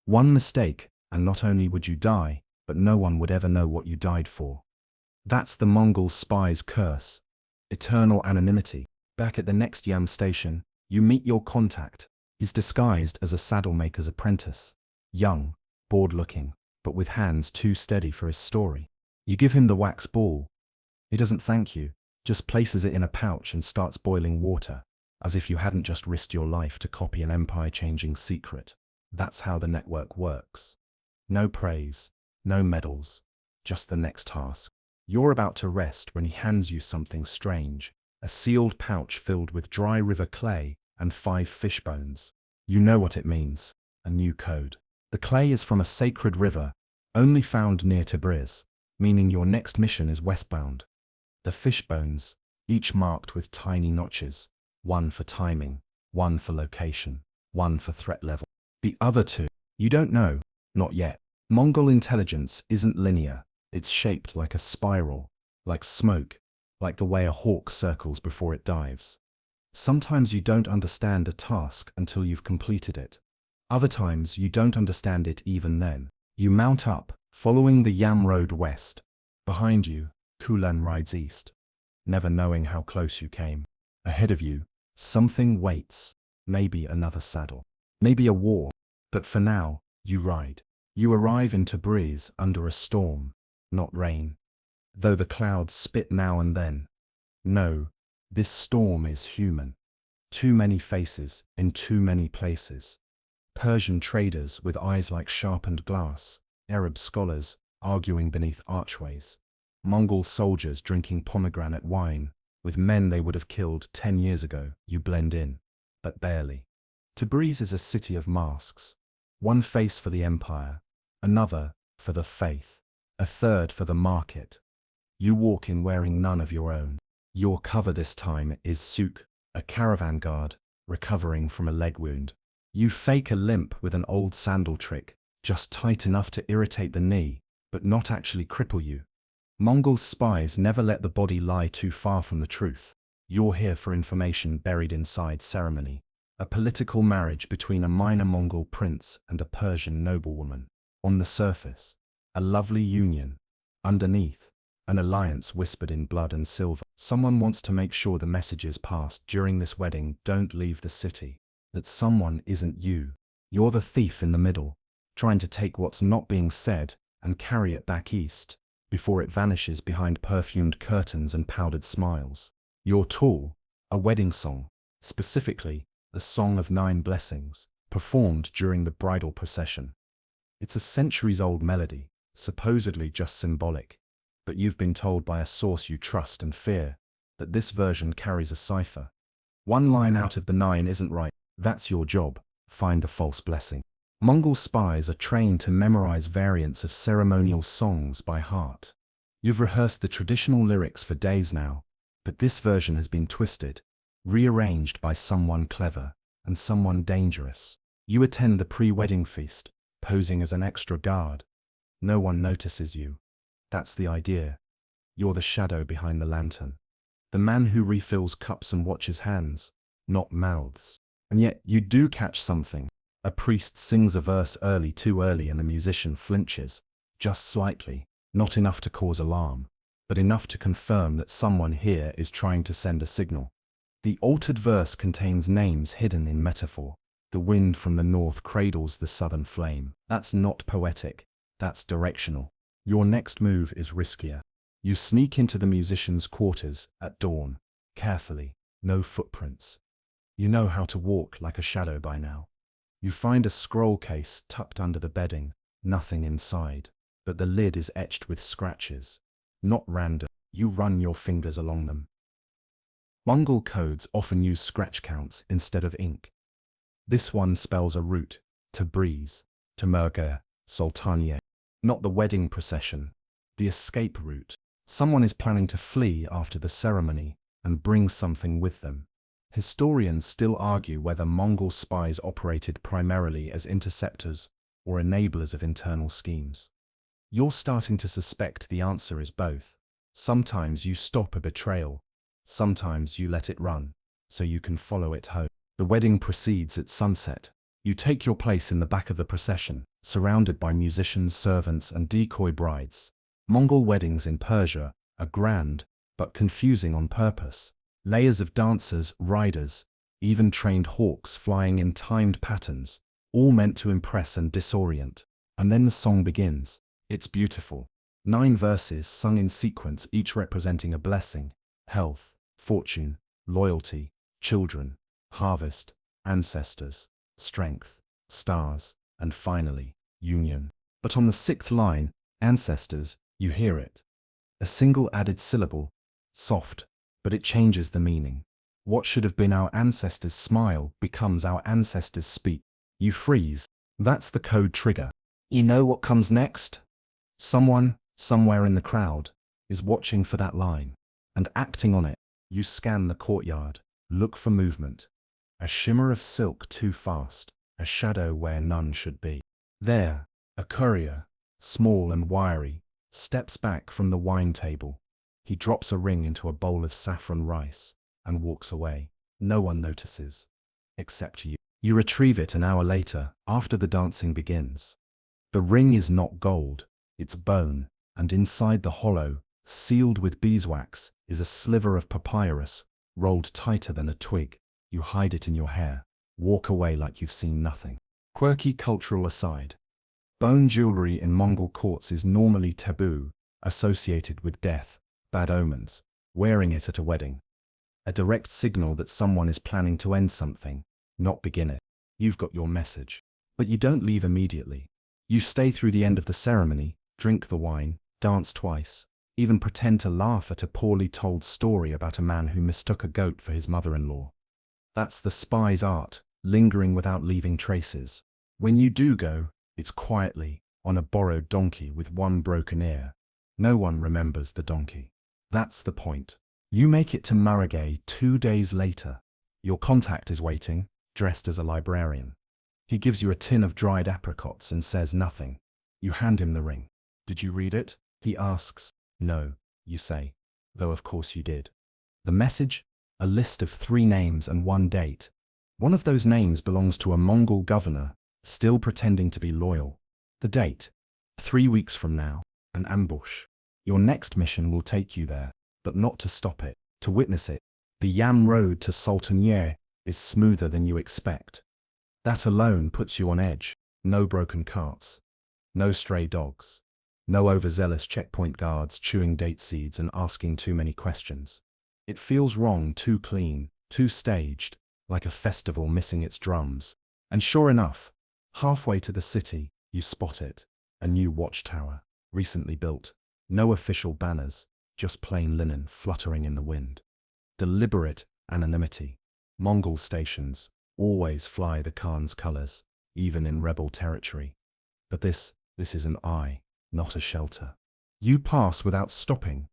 One mistake, and not only would you die, but no one would ever know what you died for. That's the Mongol spy's curse. Eternal anonymity. Back at the next yam station, you meet your contact. He's disguised as a saddle maker's apprentice. Young, bored-looking, but with hands too steady for his story. You give him the wax ball. He doesn't thank you, just places it in a pouch and starts boiling water, as if you hadn't just risked your life to copy an empire-changing secret. That's how the network works. No praise, no medals, just the next task. You're about to rest when he hands you something strange, a sealed pouch filled with dry river clay and 5 fish bones. You know what it means. A new code. The clay is from a sacred river, only found near Tabriz, meaning your next mission is westbound. The fish bones, each marked with tiny notches, one for timing, one for location, one for threat level. The other two, you don't know, not yet. Mongol intelligence isn't linear. It's shaped like a spiral, like smoke, like the way a hawk circles before it dives. Sometimes you don't understand a task until you've completed it. Other times you don't understand it even then. You mount up, following the Yam road west. Behind you, Kulan rides east, never knowing how close you came. Ahead of you, something waits, maybe another saddle, maybe a war. But for now, you ride. You arrive in Tabriz under a storm, not rain. Though the clouds spit now and then. No, this storm is human. Too many faces in too many places. Persian traders with eyes like sharpened glass, Arab scholars arguing beneath archways, Mongol soldiers drinking pomegranate wine, with men they would have killed 10 years ago. You blend in, but barely. Tabriz is a city of masks. One face for the empire, another for the faith, a third for the market. You walk in wearing none of your own. Your cover this time is souk, a caravan guard, recovering from a leg wound. You fake a limp with an old sandal trick, just tight enough to irritate the knee, but not actually cripple you. Mongol spies never let the body lie too far from the truth. You're here for information buried inside ceremony. A political marriage between a minor Mongol prince and a Persian noblewoman. On the surface, a lovely union. Underneath, an alliance whispered in blood and silver. Someone wants to make sure the messages passed during this wedding don't leave the city. That someone isn't you. You're the thief in the middle, trying to take what's not being said and carry it back east, before it vanishes behind perfumed curtains and powdered smiles. You're Tool, a wedding song, specifically, the Song of Nine Blessings, performed during the bridal procession. It's a centuries-old melody, supposedly just symbolic, but you've been told by a source you trust and fear that this version carries a cipher. One line out of the 9 isn't right. That's your job, find the false blessing. Mongol spies are trained to memorize variants of ceremonial songs by heart. You've rehearsed the traditional lyrics for days now, but this version has been twisted, rearranged by someone clever and someone dangerous. You attend the pre-wedding feast, posing as an extra guard. No one notices you. That's the idea. You're the shadow behind the lantern. The man who refills cups and watches hands, not mouths. And yet you do catch something. A priest sings a verse too early and a musician flinches, just slightly, not enough to cause alarm, but enough to confirm that someone here is trying to send a signal. The altered verse contains names hidden in metaphor. The wind from the north cradles the southern flame. That's not poetic, that's directional. Your next move is riskier. You sneak into the musician's quarters at dawn, carefully, no footprints. You know how to walk like a shadow by now. You find a scroll case tucked under the bedding, nothing inside, but the lid is etched with scratches. Not random, you run your fingers along them. Mongol codes often use scratch counts instead of ink. This one spells a route, Tabriz, Temurga, Sultaniye. Not the wedding procession, the escape route. Someone is planning to flee after the ceremony and bring something with them. Historians still argue whether Mongol spies operated primarily as interceptors or enablers of internal schemes. You're starting to suspect the answer is both. Sometimes you stop a betrayal, sometimes you let it run, so you can follow it home. The wedding proceeds at sunset. You take your place in the back of the procession, surrounded by musicians, servants, and decoy brides. Mongol weddings in Persia are grand, but confusing on purpose. Layers of dancers, riders, even trained hawks flying in timed patterns, all meant to impress and disorient. And then the song begins. It's beautiful. 9 verses sung in sequence, each representing a blessing: health, fortune, loyalty, children, harvest, ancestors, strength, stars, and finally, union. But on the 6th line, ancestors, you hear it. A single added syllable, soft, but it changes the meaning. What should have been our ancestors' smile becomes our ancestors' speak. You freeze. That's the code trigger. You know what comes next? Someone, somewhere in the crowd, is watching for that line and acting on it. You scan the courtyard, look for movement. A shimmer of silk too fast, a shadow where none should be. There, a courier, small and wiry, steps back from the wine table. He drops a ring into a bowl of saffron rice and walks away. No one notices, except you. You retrieve it an hour later, after the dancing begins. The ring is not gold, it's bone, and inside the hollow, sealed with beeswax, is a sliver of papyrus, rolled tighter than a twig. You hide it in your hair, walk away like you've seen nothing. Quirky cultural aside. Bone jewelry in Mongol courts is normally taboo, associated with death, bad omens, wearing it at a wedding. A direct signal that someone is planning to end something, not begin it. You've got your message. But you don't leave immediately. You stay through the end of the ceremony, drink the wine, dance twice, even pretend to laugh at a poorly told story about a man who mistook a goat for his mother-in-law. That's the spy's art, lingering without leaving traces. When you do go, it's quietly, on a borrowed donkey with one broken ear. No one remembers the donkey. That's the point. You make it to Maragay 2 days later. Your contact is waiting, dressed as a librarian. He gives you a tin of dried apricots and says nothing. You hand him the ring. Did you read it? He asks. No, you say, though of course you did. The message? A list of 3 names and 1 date. One of those names belongs to a Mongol governor, still pretending to be loyal. The date? 3 weeks from now. An ambush. Your next mission will take you there, but not to stop it, to witness it. The Yam road to Sultaniye is smoother than you expect. That alone puts you on edge. No broken carts. No stray dogs. No overzealous checkpoint guards chewing date seeds and asking too many questions. It feels wrong, too clean, too staged, like a festival missing its drums. And sure enough, halfway to the city, you spot it. A new watchtower, recently built. No official banners, just plain linen fluttering in the wind. Deliberate anonymity. Mongol stations always fly the Khan's colors, even in rebel territory. But this is an eye, not a shelter. You pass without stopping.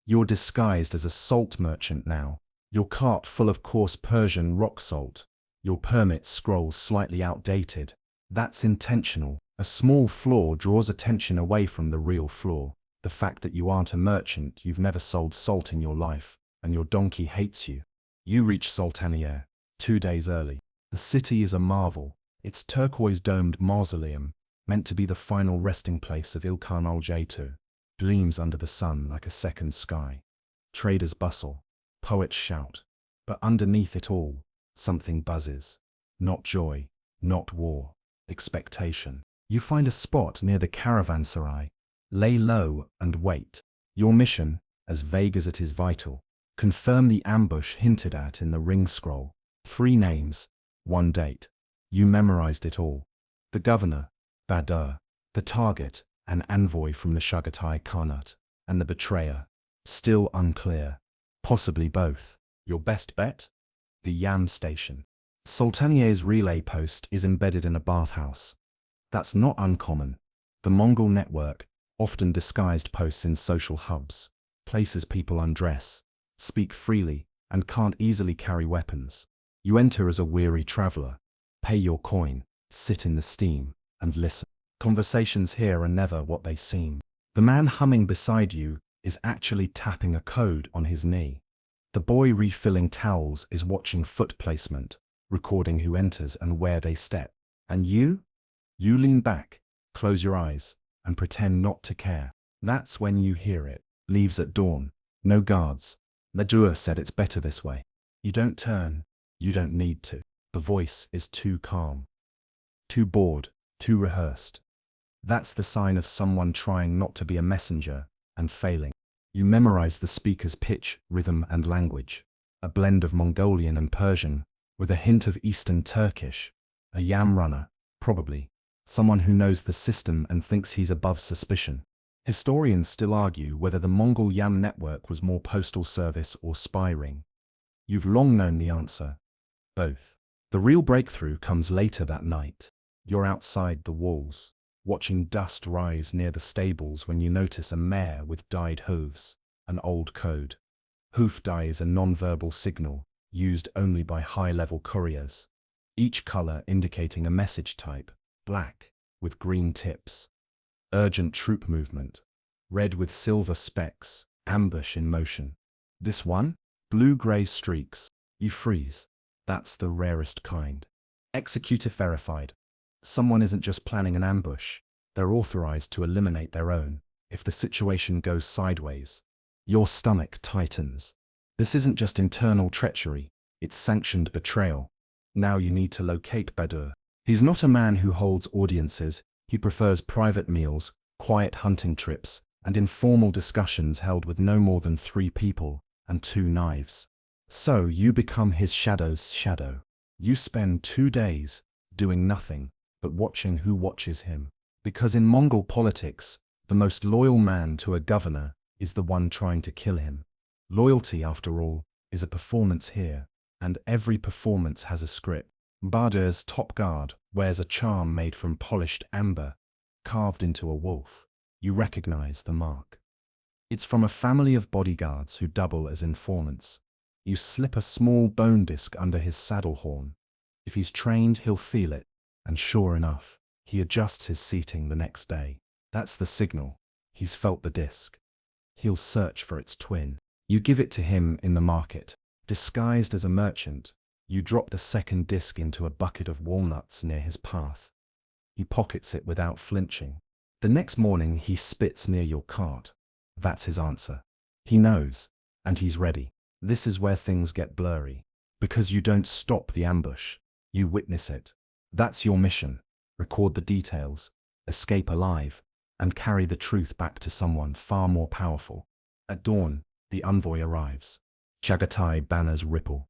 You're disguised as a salt merchant now, your cart full of coarse Persian rock salt. Your permit scrolls slightly outdated. That's intentional. A small flaw draws attention away from the real flaw. The fact that you aren't a merchant, you've never sold salt in your life, and your donkey hates you. You reach Sultaniye 2 days early. The city is a marvel. Its turquoise-domed mausoleum, meant to be the final resting place of Ilkhan al-Jaitu, gleams under the sun like a second sky. Traders bustle, poets shout, but underneath it all, something buzzes. Not joy, not war, expectation. You find a spot near the caravanserai, lay low and wait. Your mission, as vague as it is vital, confirm the ambush hinted at in the ring scroll. 3 names, 1 date. You memorized it all. The governor, Badur, the target, an envoy from the Chagatai Khanate, and the betrayer, still unclear. Possibly both. Your best bet? The Yam station. Sultaniye's relay post is embedded in a bathhouse. That's not uncommon. The Mongol network, often disguised posts in social hubs, places people undress, speak freely, and can't easily carry weapons. You enter as a weary traveler, pay your coin, sit in the steam, and listen. Conversations here are never what they seem. The man humming beside you is actually tapping a code on his knee. The boy refilling towels is watching foot placement, recording who enters and where they step. And you? You lean back, close your eyes, and pretend not to care. That's when you hear it. Leaves at dawn. No guards. Badur said it's better this way. You don't turn. You don't need to. The voice is too calm. Too bored. Too rehearsed. That's the sign of someone trying not to be a messenger and failing. You memorize the speaker's pitch, rhythm, and language. A blend of Mongolian and Persian, with a hint of Eastern Turkish. A Yam runner, probably. Someone who knows the system and thinks he's above suspicion. Historians still argue whether the Mongol Yam network was more postal service or spy ring. You've long known the answer. Both. The real breakthrough comes later that night. You're outside the walls, watching dust rise near the stables when you notice a mare with dyed hooves, an old code. Hoof dye is a non-verbal signal, used only by high-level couriers. Each color indicating a message type: black, with green tips. Urgent troop movement. Red with silver specks, ambush in motion. This one? Blue-gray streaks. You freeze. That's the rarest kind. Executive verified. Someone isn't just planning an ambush, they're authorized to eliminate their own, if the situation goes sideways. Your stomach tightens. This isn't just internal treachery, it's sanctioned betrayal. Now you need to locate Badur. He's not a man who holds audiences, he prefers private meals, quiet hunting trips, and informal discussions held with no more than 3 people and 2 knives. So you become his shadow's shadow. You spend 2 days doing nothing but watching who watches him. Because in Mongol politics, the most loyal man to a governor is the one trying to kill him. Loyalty, after all, is a performance here, and every performance has a script. Badur's top guard wears a charm made from polished amber, carved into a wolf. You recognize the mark. It's from a family of bodyguards who double as informants. You slip a small bone disc under his saddle horn. If he's trained, he'll feel it, and sure enough, he adjusts his seating the next day. That's the signal. He's felt the disc. He'll search for its twin. You give it to him in the market. Disguised as a merchant, you drop the second disc into a bucket of walnuts near his path. He pockets it without flinching. The next morning he spits near your cart. That's his answer. He knows, and he's ready. This is where things get blurry. Because you don't stop the ambush, you witness it. That's your mission. Record the details, escape alive, and carry the truth back to someone far more powerful. At dawn, the envoy arrives. Chagatai banners ripple.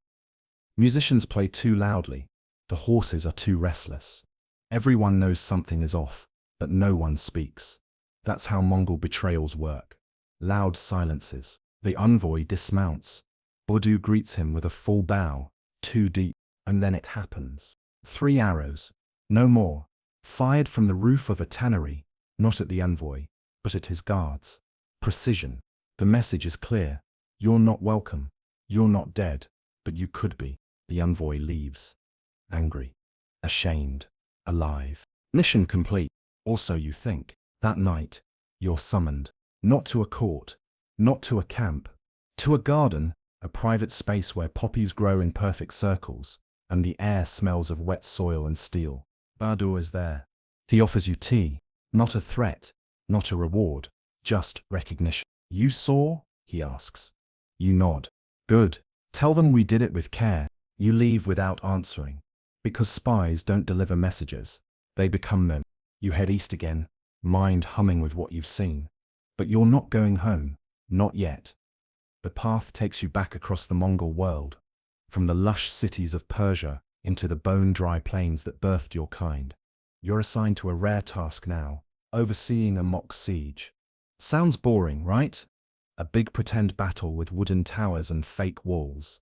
Musicians play too loudly. The horses are too restless. Everyone knows something is off, but no one speaks. That's how Mongol betrayals work. Loud silences. The envoy dismounts. Badur greets him with a full bow, too deep, and then it happens. 3 arrows, no more, fired from the roof of a tannery, not at the envoy, but at his guards. Precision. The message is clear. You're not welcome. You're not dead, but you could be. The envoy leaves. Angry. Ashamed. Alive. Mission complete. Also you think. That night, you're summoned. Not to a court. Not to a camp. To a garden, a private space where poppies grow in perfect circles, and the air smells of wet soil and steel. Badur is there. He offers you tea. Not a threat. Not a reward. Just recognition. You saw? He asks. You nod. Good. Tell them we did it with care. You leave without answering. Because spies don't deliver messages. They become them. You head east again, mind humming with what you've seen. But you're not going home. Not yet. The path takes you back across the Mongol world, from the lush cities of Persia into the bone-dry plains that birthed your kind. You're assigned to a rare task now, overseeing a mock siege. Sounds boring, right? A big pretend battle with wooden towers and fake walls.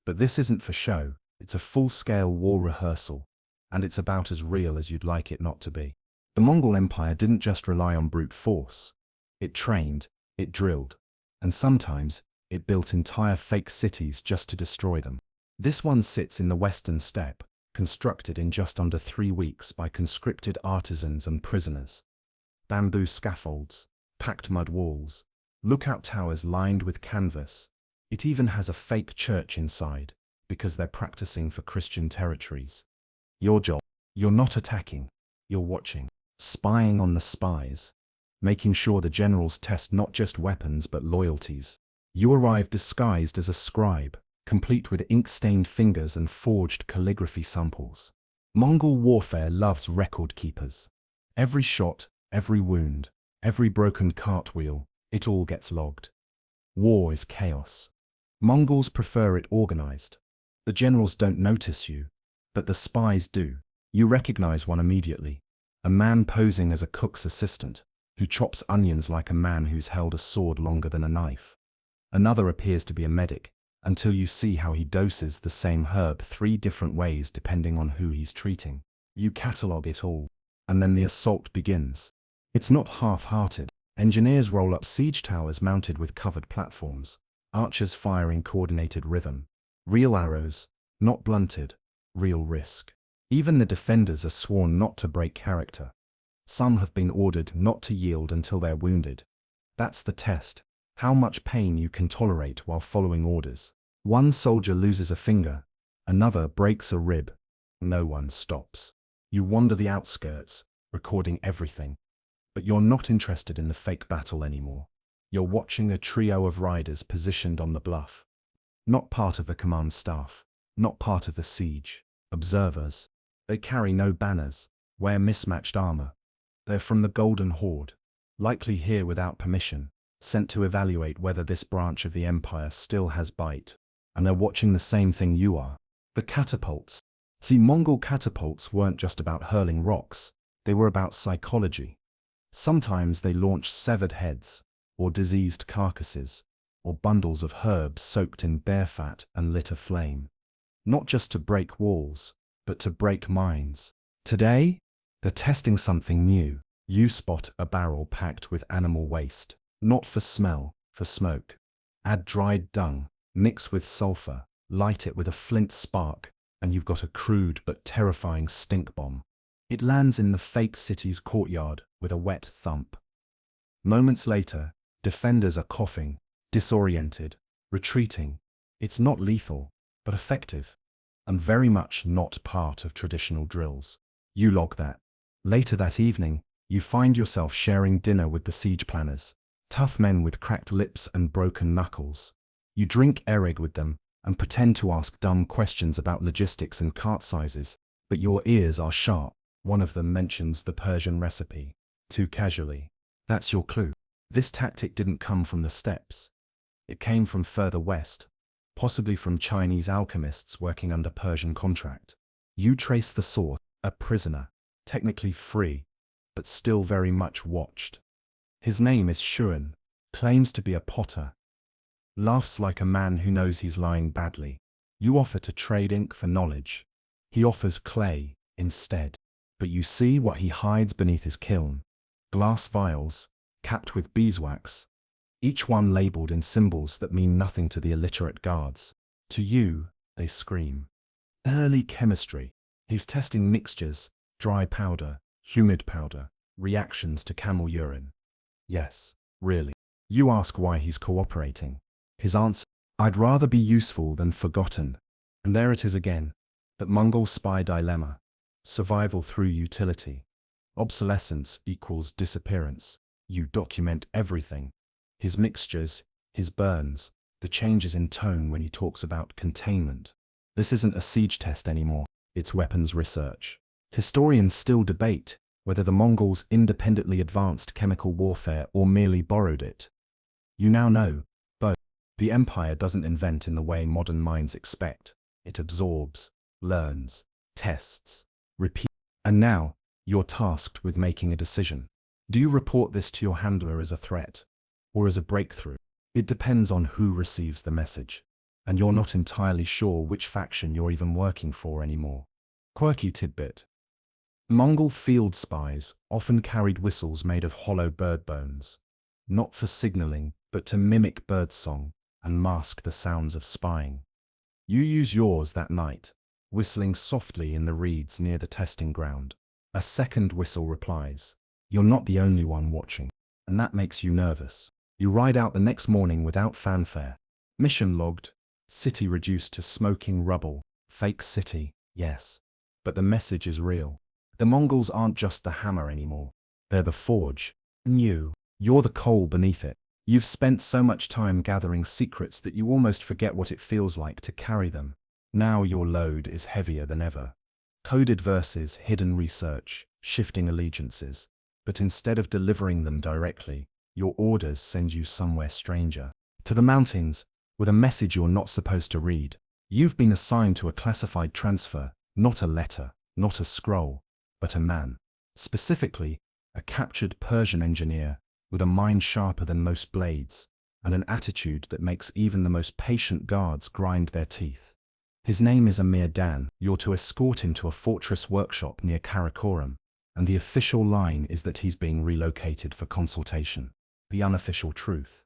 But this isn't for show, it's a full-scale war rehearsal, and it's about as real as you'd like it not to be. The Mongol Empire didn't just rely on brute force. It trained, it drilled, and sometimes it built entire fake cities just to destroy them. This one sits in the western steppe, constructed in just under 3 weeks by conscripted artisans and prisoners. Bamboo scaffolds, packed mud walls, lookout towers lined with canvas. It even has a fake church inside, because they're practicing for Christian territories. Your job, you're not attacking, you're watching, spying on the spies, making sure the generals test not just weapons but loyalties. You arrive disguised as a scribe, complete with ink-stained fingers and forged calligraphy samples. Mongol warfare loves record keepers. Every shot, every wound, every broken cartwheel, it all gets logged. War is chaos. Mongols prefer it organized. The generals don't notice you, but the spies do. You recognize one immediately. A man posing as a cook's assistant, who chops onions like a man who's held a sword longer than a knife. Another appears to be a medic, until you see how he doses the same herb 3 different ways depending on who he's treating. You catalogue it all, and then the assault begins. It's not half-hearted. Engineers roll up siege towers mounted with covered platforms, archers fire in coordinated rhythm. Real arrows, not blunted, real risk. Even the defenders are sworn not to break character. Some have been ordered not to yield until they're wounded. That's the test, how much pain you can tolerate while following orders. One soldier loses a finger, another breaks a rib. No one stops. You wander the outskirts, recording everything. But you're not interested in the fake battle anymore. You're watching a trio of riders positioned on the bluff. Not part of the command staff, not part of the siege. Observers. They carry no banners, wear mismatched armor. They're from the Golden Horde, likely here without permission, sent to evaluate whether this branch of the empire still has bite. And they're watching the same thing you are. The catapults. See, Mongol catapults weren't just about hurling rocks, they were about psychology. Sometimes they launched severed heads, or diseased carcasses, or bundles of herbs soaked in bear fat and lit aflame. Not just to break walls, but to break minds. Today, they're testing something new. You spot a barrel packed with animal waste, not for smell, for smoke. Add dried dung, mix with sulfur, light it with a flint spark, and you've got a crude but terrifying stink bomb. It lands in the fake city's courtyard with a wet thump. Moments later, defenders are coughing, disoriented, retreating. It's not lethal, but effective, and very much not part of traditional drills. You log that. Later that evening, you find yourself sharing dinner with the siege planners, tough men with cracked lips and broken knuckles. You drink Erig with them and pretend to ask dumb questions about logistics and cart sizes, but your ears are sharp. One of them mentions the Persian recipe, too casually. That's your clue. This tactic didn't come from the steppes. It came from further west, possibly from Chinese alchemists working under Persian contract. You trace the source, a prisoner, technically free, but still very much watched. His name is Shuan, claims to be a potter. Laughs like a man who knows he's lying badly. You offer to trade ink for knowledge. He offers clay instead. But you see what he hides beneath his kiln. Glass vials, capped with beeswax, each one labeled in symbols that mean nothing to the illiterate guards. To you, they scream. Early chemistry. He's testing mixtures, dry powder, humid powder, reactions to camel urine. Yes, really. You ask why he's cooperating. His answer, I'd rather be useful than forgotten. And there it is again, that Mongol spy dilemma. Survival through utility. Obsolescence equals disappearance. You document everything. His mixtures, his burns, the changes in tone when he talks about containment. This isn't a siege test anymore, it's weapons research. Historians still debate whether the Mongols independently advanced chemical warfare or merely borrowed it. You now know, both. The empire doesn't invent in the way modern minds expect. It absorbs, learns, tests, repeat. And now, you're tasked with making a decision. Do you report this to your handler as a threat, or as a breakthrough? It depends on who receives the message, and you're not entirely sure which faction you're even working for anymore. Quirky tidbit. Mongol field spies often carried whistles made of hollow bird bones, not for signaling, but to mimic birdsong and mask the sounds of spying. You use yours that night, whistling softly in the reeds near the testing ground. A second whistle replies. You're not the only one watching, and that makes you nervous. You ride out the next morning without fanfare. Mission logged. City reduced to smoking rubble. Fake city, yes. But the message is real. The Mongols aren't just the hammer anymore. They're the forge. And you're the coal beneath it. You've spent so much time gathering secrets that you almost forget what it feels like to carry them. Now your load is heavier than ever. Coded verses, hidden research, shifting allegiances. But instead of delivering them directly, your orders send you somewhere stranger. To the mountains, with a message you're not supposed to read. You've been assigned to a classified transfer, not a letter, not a scroll, but a man. Specifically, a captured Persian engineer, with a mind sharper than most blades, and an attitude that makes even the most patient guards grind their teeth. His name is Amir Dan. You're to escort him to a fortress workshop near Karakoram, and the official line is that he's being relocated for consultation. The unofficial truth: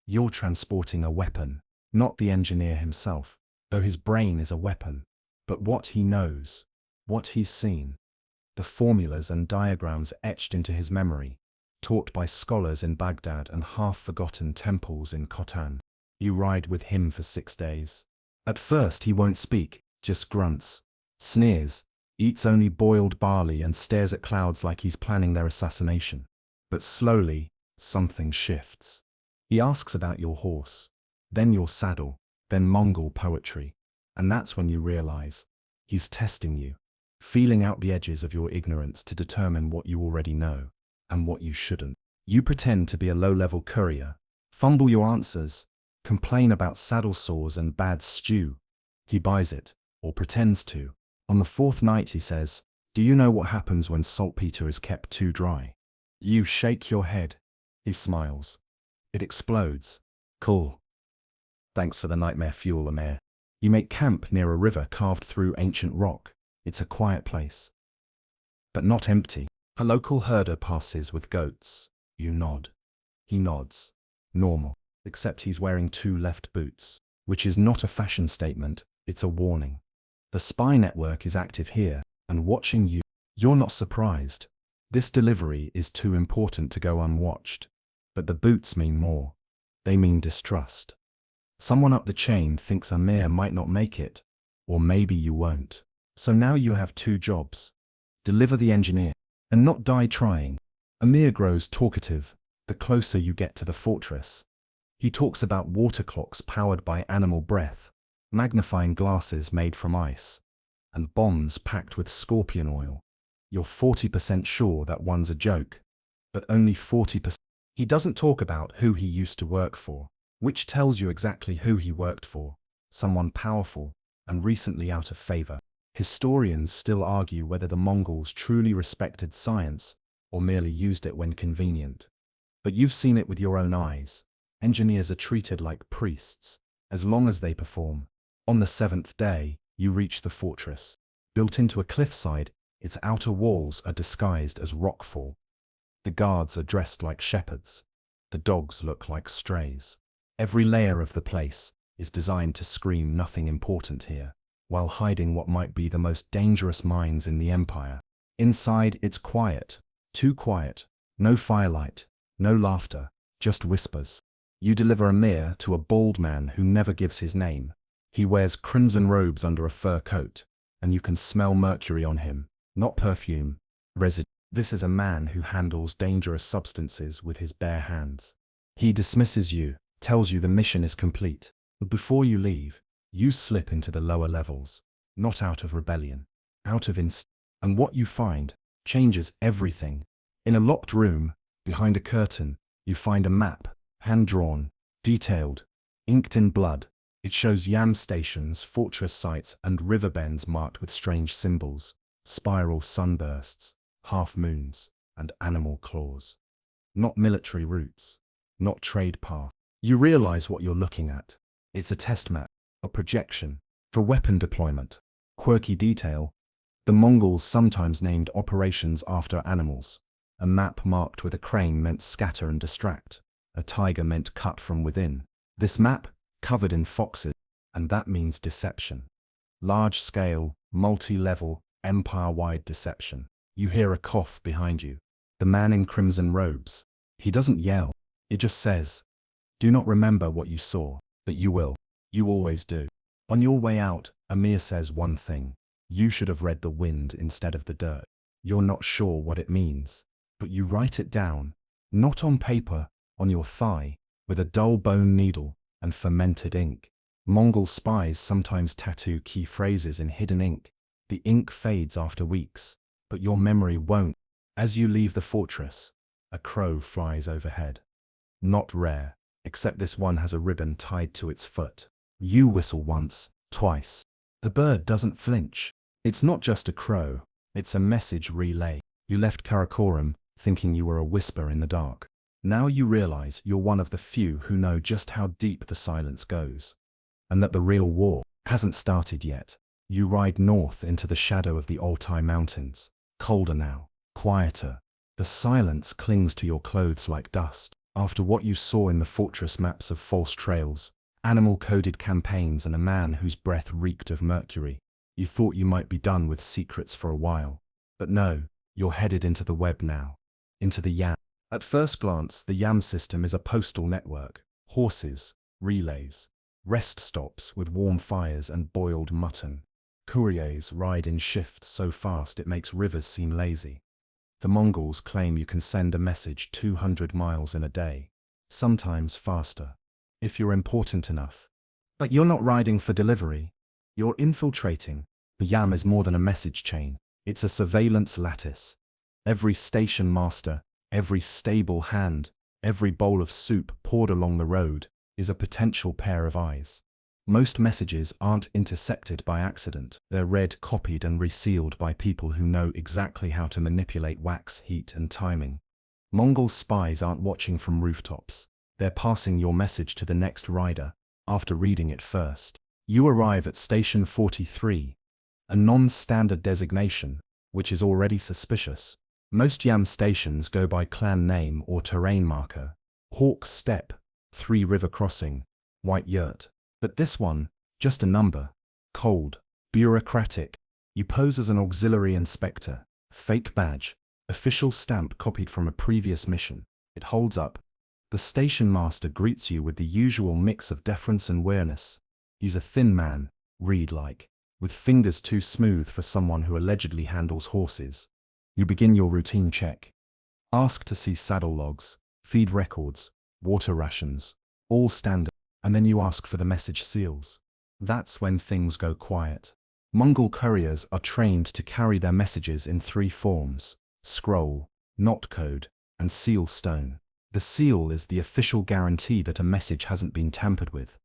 you're transporting a weapon, not the engineer himself, though his brain is a weapon, but what he knows, what he's seen, the formulas and diagrams etched into his memory, taught by scholars in Baghdad and half-forgotten temples in Khotan. You ride with him for 6 days. At first he won't speak, just grunts, sneers, eats only boiled barley and stares at clouds like he's planning their assassination. But slowly, something shifts. He asks about your horse, then your saddle, then Mongol poetry, and that's when you realize he's testing you, feeling out the edges of your ignorance to determine what you already know and what you shouldn't. You pretend to be a low-level courier, fumble your answers, complain about saddle sores and bad stew. He buys it, or pretends to. On the 4th night he says, "Do you know what happens when saltpeter is kept too dry?" You shake your head. He smiles. It explodes. Cool. Thanks for the nightmare fuel, Amir. You make camp near a river carved through ancient rock. It's a quiet place, but not empty. A local herder passes with goats. You nod. He nods. Normal. Except he's wearing 2 left boots, which is not a fashion statement, it's a warning. The spy network is active here, and watching you. You're not surprised. This delivery is too important to go unwatched. But the boots mean more. They mean distrust. Someone up the chain thinks Amir might not make it, or maybe you won't. So now you have 2 jobs. Deliver the engineer, and not die trying. Amir grows talkative the closer you get to the fortress. He talks about water clocks powered by animal breath, magnifying glasses made from ice, and bombs packed with scorpion oil. You're 40% sure that one's a joke, but only 40%. He doesn't talk about who he used to work for, which tells you exactly who he worked for: someone powerful and recently out of favor. Historians still argue whether the Mongols truly respected science or merely used it when convenient. But you've seen it with your own eyes. Engineers are treated like priests, as long as they perform. On the 7th day, you reach the fortress. Built into a cliffside, its outer walls are disguised as rockfall. The guards are dressed like shepherds. The dogs look like strays. Every layer of the place is designed to scream nothing important here, while hiding what might be the most dangerous mines in the empire. Inside, it's quiet. Too quiet. No firelight, no laughter, just whispers. You deliver Amir to a bald man who never gives his name. He wears crimson robes under a fur coat, and you can smell mercury on him, not perfume, residue. This is a man who handles dangerous substances with his bare hands. He dismisses you, tells you the mission is complete. But before you leave, you slip into the lower levels, not out of rebellion, out of instinct. And what you find changes everything. In a locked room, behind a curtain, you find a map, hand-drawn, detailed, inked in blood. It shows yam stations, fortress sites, and river bends marked with strange symbols, spiral sunbursts, half-moons, and animal claws. Not military routes, not trade paths. You realize what you're looking at. It's a test map, a projection, for weapon deployment. Quirky detail: the Mongols sometimes named operations after animals. A map marked with a crane meant scatter and distract. A tiger meant cut from within. This map, covered in foxes, and that means deception. Large-scale, multi-level, empire-wide deception. You hear a cough behind you. The man in crimson robes. He doesn't yell. It just says, "Do not remember what you saw, but you will. You always do." On your way out, Amir says one thing: you should have read the wind instead of the dirt. You're not sure what it means, but you write it down, not on paper, on your thigh, with a dull bone needle and fermented ink. Mongol spies sometimes tattoo key phrases in hidden ink. The ink fades after weeks, but your memory won't. As you leave the fortress, a crow flies overhead. Not rare, except this one has a ribbon tied to its foot. You whistle once, twice. The bird doesn't flinch. It's not just a crow, it's a message relay. You left Karakoram thinking you were a whisper in the dark. Now you realize you're one of the few who know just how deep the silence goes, and that the real war hasn't started yet. You ride north into the shadow of the Altai Mountains. Colder now, quieter. The silence clings to your clothes like dust. After what you saw in the fortress maps of false trails, animal-coded campaigns, and a man whose breath reeked of mercury, you thought you might be done with secrets for a while. But no, you're headed into the web now. Into the YAM. At first glance, the YAM system is a postal network. Horses, relays, rest stops with warm fires and boiled mutton. Couriers ride in shifts so fast it makes rivers seem lazy. The Mongols claim you can send a message 200 miles in a day, sometimes faster, if you're important enough. But you're not riding for delivery. You're infiltrating. The YAM is more than a message chain. It's a surveillance lattice. Every station master, every stable hand, every bowl of soup poured along the road is a potential pair of eyes. Most messages aren't intercepted by accident. They're read, copied, and resealed by people who know exactly how to manipulate wax, heat, and timing. Mongol spies aren't watching from rooftops. They're passing your message to the next rider after reading it first. You arrive at Station 43, a non-standard designation, which is already suspicious. Most YAM stations go by clan name or terrain marker. Hawk Steppe, 3 River Crossing, White Yurt. But this one, just a number. Cold, bureaucratic. You pose as an auxiliary inspector. Fake badge, official stamp copied from a previous mission. It holds up. The station master greets you with the usual mix of deference and weariness. He's a thin man, reed-like, with fingers too smooth for someone who allegedly handles horses. You begin your routine check. Ask to see saddle logs, feed records, water rations, all standard. And then you ask for the message seals. That's when things go quiet. Mongol couriers are trained to carry their messages in 3 forms: scroll, knot code, and seal stone. The seal is the official guarantee that a message hasn't been tampered with.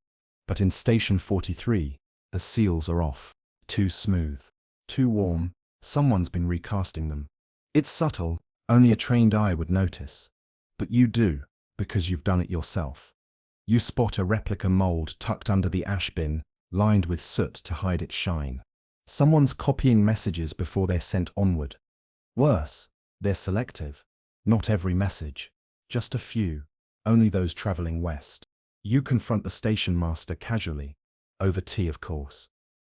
But in Station 43, the seals are off. Too smooth, too warm, someone's been recasting them. It's subtle, only a trained eye would notice. But you do, because you've done it yourself. You spot a replica mold tucked under the ash bin, lined with soot to hide its shine. Someone's copying messages before they're sent onward. Worse, they're selective. Not every message, just a few, only those traveling west. You confront the station master casually, over tea of course.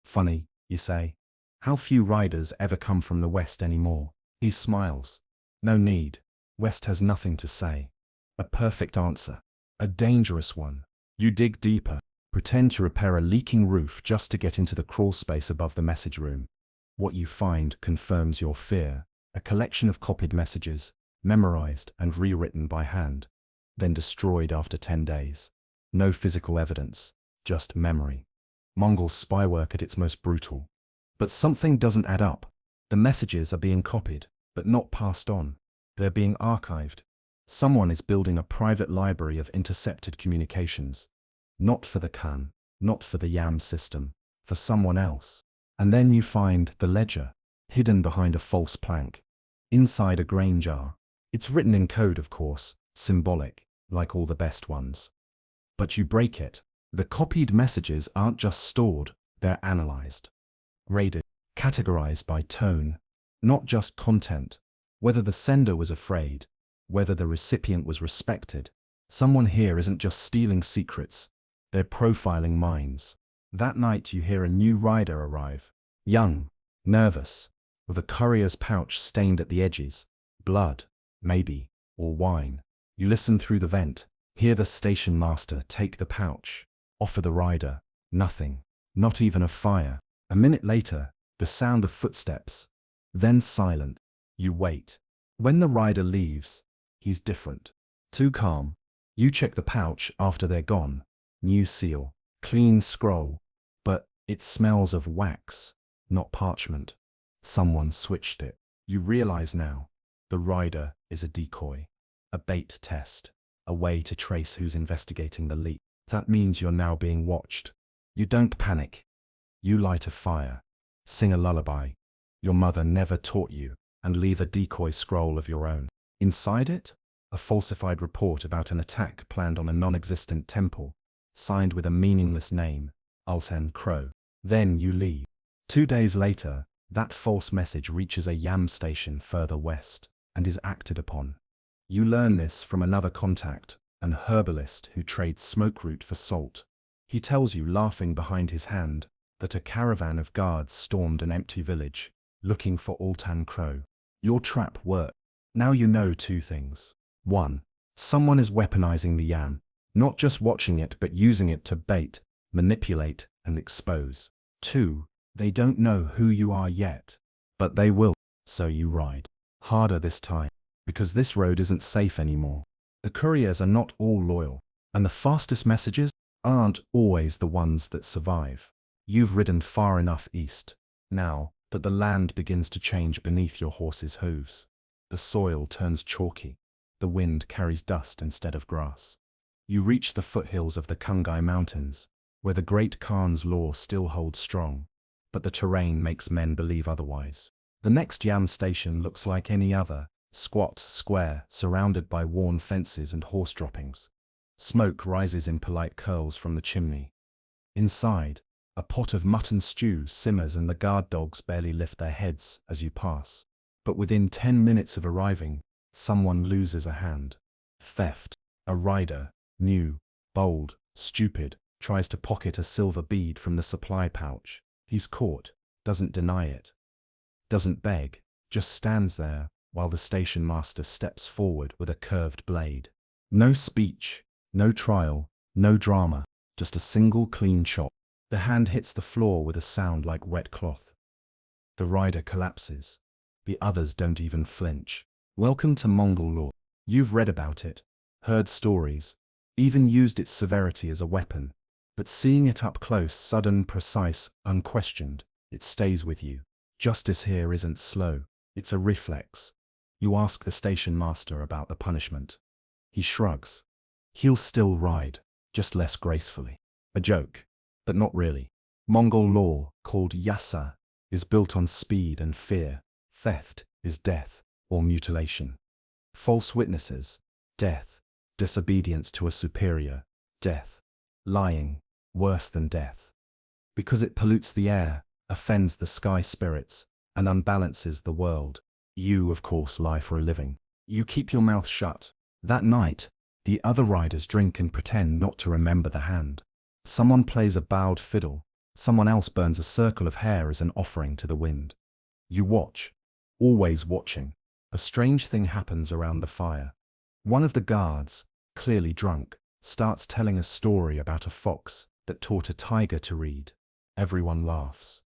Funny, you say. How few riders ever come from the west anymore. He smiles. No need. West has nothing to say. A perfect answer. A dangerous one. You dig deeper, pretend to repair a leaking roof just to get into the crawl space above the message room. What you find confirms your fear. A collection of copied messages, memorized and rewritten by hand, then destroyed after 10 days. No physical evidence, just memory. Mongol spy work at its most brutal. But something doesn't add up. The messages are being copied, but not passed on. They're being archived. Someone is building a private library of intercepted communications. Not for the Khan, not for the YAM system, for someone else. And then you find the ledger, hidden behind a false plank. Inside a grain jar. It's written in code, of course, symbolic, like all the best ones. But you break it. The copied messages aren't just stored, they're analyzed. Graded, categorized by tone. Not just content. Whether the sender was afraid, whether the recipient was respected. Someone here isn't just stealing secrets, they're profiling minds. That night you hear a new rider arrive. Young, nervous, with a courier's pouch stained at the edges. Blood, maybe, or wine. You listen through the vent, hear the station master take the pouch, offer the rider. Nothing, not even a fire. A minute later, the sound of footsteps. Then silent. You wait. When the rider leaves, he's different. Too calm. You check the pouch after they're gone. New seal. Clean scroll. But it smells of wax, not parchment. Someone switched it. You realize now. The rider is a decoy. A bait test. A way to trace who's investigating the leak. That means you're now being watched. You don't panic. You light a fire. Sing a lullaby your mother never taught you, and leave a decoy scroll of your own. Inside it, A falsified report about an attack planned on a non-existent temple, signed with a meaningless name, Altan Crow. Then you leave. 2 days later, that false message reaches a yam station further west and is acted upon. You learn this from another contact, an herbalist who trades smoke root for salt. He tells you, laughing behind his hand, that a caravan of guards stormed an empty village, looking for Altan Crow. Your trap worked. Now you know 2 things. 1. Someone is weaponizing the yam, not just watching it but using it to bait, manipulate, and expose. 2. They don't know who you are yet, but they will. So you ride harder this time, because this road isn't safe anymore. The couriers are not all loyal, and the fastest messages aren't always the ones that survive. You've ridden far enough east now that the land begins to change beneath your horse's hooves. The soil turns chalky. The wind carries dust instead of grass. You reach the foothills of the Kungai Mountains, where the Great Khan's law still holds strong, but the terrain makes men believe otherwise. The next yam station looks like any other, squat, square, surrounded by worn fences and horse droppings. Smoke rises in polite curls from the chimney. Inside, a pot of mutton stew simmers and the guard dogs barely lift their heads as you pass. But within 10 minutes of arriving, someone loses a hand. Theft. A rider, new, bold, stupid, tries to pocket a silver bead from the supply pouch. He's caught, doesn't deny it, doesn't beg, just stands there while the station master steps forward with a curved blade. No speech, no trial, no drama, just a single clean chop. The hand hits the floor with a sound like wet cloth. The rider collapses. The others don't even flinch. Welcome to Mongol law. You've read about it, heard stories, even used its severity as a weapon. But seeing it up close, sudden, precise, unquestioned, it stays with you. Justice here isn't slow, it's a reflex. You ask the station master about the punishment. He shrugs. He'll still ride, just less gracefully. A joke, but not really. Mongol law, called yasa, is built on speed and fear. Theft is death or mutilation. False witnesses, death. Disobedience to a superior, death. Lying, worse than death. Because it pollutes the air, offends the sky spirits, and unbalances the world. You, of course, lie for a living. You keep your mouth shut. That night, the other riders drink and pretend not to remember the hand. Someone plays a bowed fiddle. Someone else burns a circle of hair as an offering to the wind. You watch, always watching. A strange thing happens around the fire. One of the guards, clearly drunk, starts telling a story about a fox that taught a tiger to read. Everyone laughs.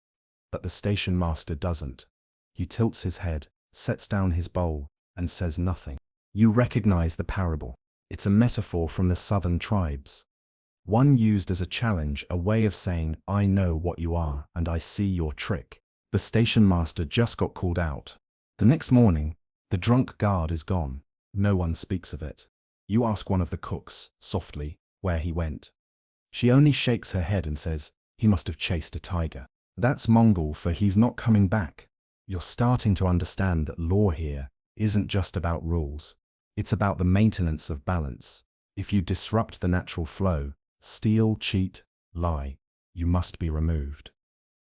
But the station master doesn't. He tilts his head, sets down his bowl, and says nothing. You recognize the parable. It's a metaphor from the southern tribes. One used as a challenge, a way of saying, I know what you are and I see your trick. The station master just got called out. The next morning, the drunk guard is gone. No one speaks of it. You ask one of the cooks, softly, where he went. She only shakes her head and says, he must have chased a tiger. That's Mongol for he's not coming back. You're starting to understand that law here isn't just about rules. It's about the maintenance of balance. If you disrupt the natural flow, steal, cheat, lie, you must be removed.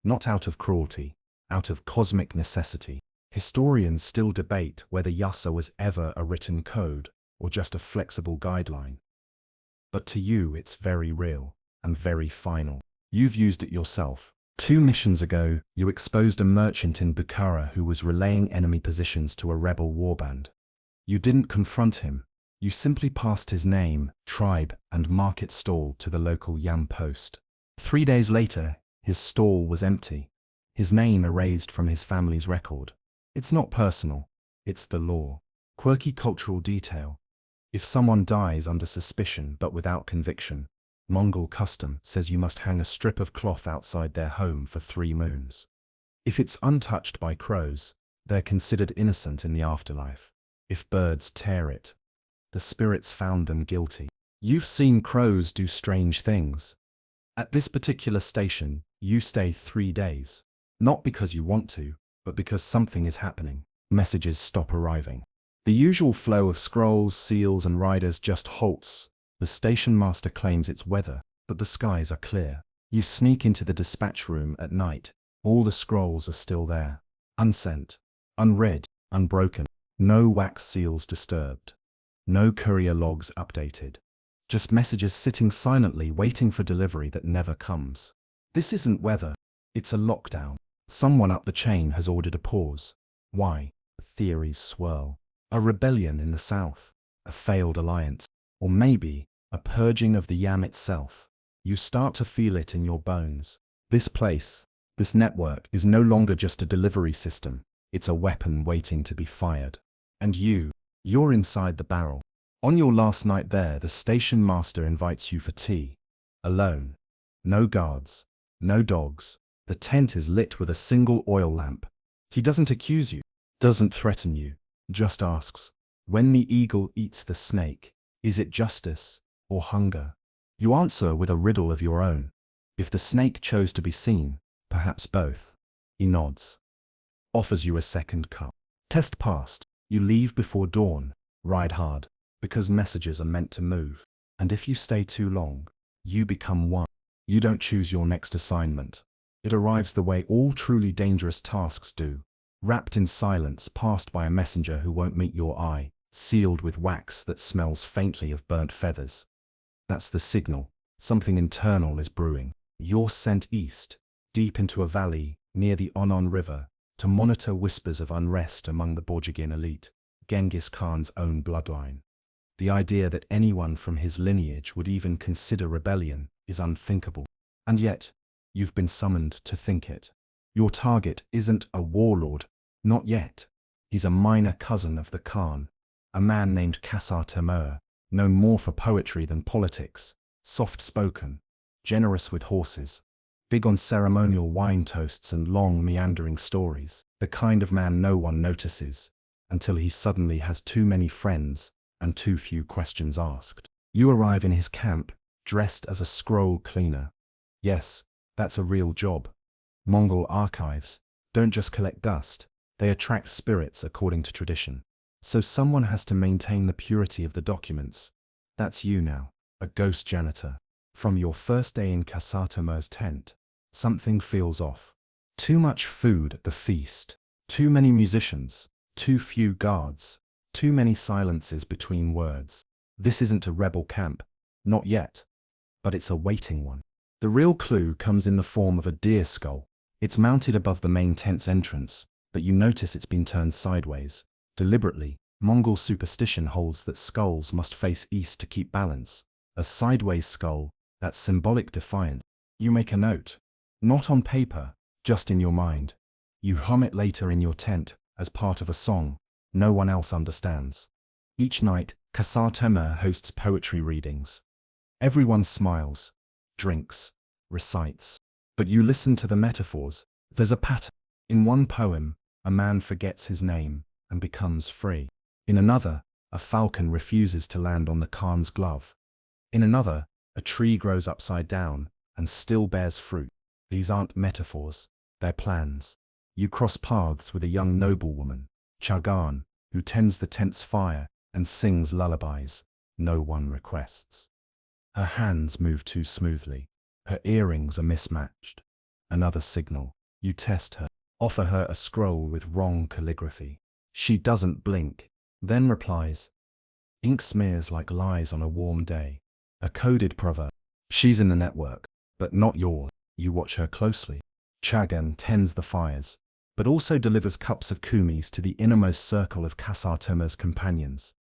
Not out of cruelty, out of cosmic necessity. Historians still debate whether yasa was ever a written code or just a flexible guideline. But to you it's very real and very final. You've used it yourself. 2 missions ago, you exposed a merchant in Bukhara who was relaying enemy positions to a rebel warband. You didn't confront him. You simply passed his name, tribe, and market stall to the local yam post. 3 days later, his stall was empty. His name erased from his family's record. It's not personal. It's the law. Quirky cultural detail. If someone dies under suspicion but without conviction, Mongol custom says you must hang a strip of cloth outside their home for 3 moons. If it's untouched by crows, they're considered innocent in the afterlife. If birds tear it, the spirits found them guilty. You've seen crows do strange things. At this particular station, you stay 3 days. Not because you want to, but because something is happening. Messages stop arriving. The usual flow of scrolls, seals, and riders just halts. The station master claims it's weather, but the skies are clear. You sneak into the dispatch room at night. All the scrolls are still there. Unsent, unread, unbroken. No wax seals disturbed. No courier logs updated. Just messages sitting silently waiting for delivery that never comes. This isn't weather. It's a lockdown. Someone up the chain has ordered a pause. Why? Theories swirl. A rebellion in the south. A failed alliance. Or maybe a purging of the yam itself. You start to feel it in your bones. This place, this network, is no longer just a delivery system. It's a weapon waiting to be fired. And you're inside the barrel. On your last night there, the station master invites you for tea. Alone. No guards. No dogs. The tent is lit with a single oil lamp. He doesn't accuse you. Doesn't threaten you. Just asks, when the eagle eats the snake, is it justice or hunger? You answer with a riddle of your own. If the snake chose to be seen, perhaps both. He nods. Offers you a second cup. Test passed. You leave before dawn. Ride hard. Because messages are meant to move. And if you stay too long, you become one. You don't choose your next assignment. It arrives the way all truly dangerous tasks do. Wrapped in silence, passed by a messenger who won't meet your eye, sealed with wax that smells faintly of burnt feathers. That's the signal. Something internal is brewing. You're sent east, deep into a valley, near the Onon River, to monitor whispers of unrest among the Borjigin elite, Genghis Khan's own bloodline. The idea that anyone from his lineage would even consider rebellion is unthinkable. And yet, you've been summoned to think it. Your target isn't a warlord, not yet. He's a minor cousin of the Khan, a man named Kassar Temur, known more for poetry than politics, soft-spoken, generous with horses, big on ceremonial wine toasts and long meandering stories, the kind of man no one notices, until he suddenly has too many friends and too few questions asked. You arrive in his camp, dressed as a scroll cleaner. Yes, that's a real job. Mongol archives don't just collect dust, they attract spirits according to tradition. So someone has to maintain the purity of the documents. That's you now, a ghost janitor. From your first day in Kassar Temur's tent, something feels off. Too much food at the feast, too many musicians, too few guards, too many silences between words. This isn't a rebel camp, not yet, but it's a waiting one. The real clue comes in the form of a deer skull. It's mounted above the main tent's entrance, but you notice it's been turned sideways. Deliberately, Mongol superstition holds that skulls must face east to keep balance. A sideways skull, that's symbolic defiance. You make a note. Not on paper, just in your mind. You hum it later in your tent, as part of a song no one else understands. Each night, Kassar Temur hosts poetry readings. Everyone smiles, drinks, recites. But you listen to the metaphors. There's a pattern. In one poem, a man forgets his name and becomes free. In another, a falcon refuses to land on the Khan's glove. In another, a tree grows upside down and still bears fruit. These aren't metaphors, they're plans. You cross paths with a young noblewoman, Chagan, who tends the tent's fire and sings lullabies no one requests. Her hands move too smoothly. Her earrings are mismatched. Another signal. You test her. Offer her a scroll with wrong calligraphy. She doesn't blink, then replies. Ink smears like lies on a warm day. A coded proverb. She's in the network, but not yours. You watch her closely. Chagan tends the fires, but also delivers cups of kumis to the innermost circle of Kassar Temur's companions.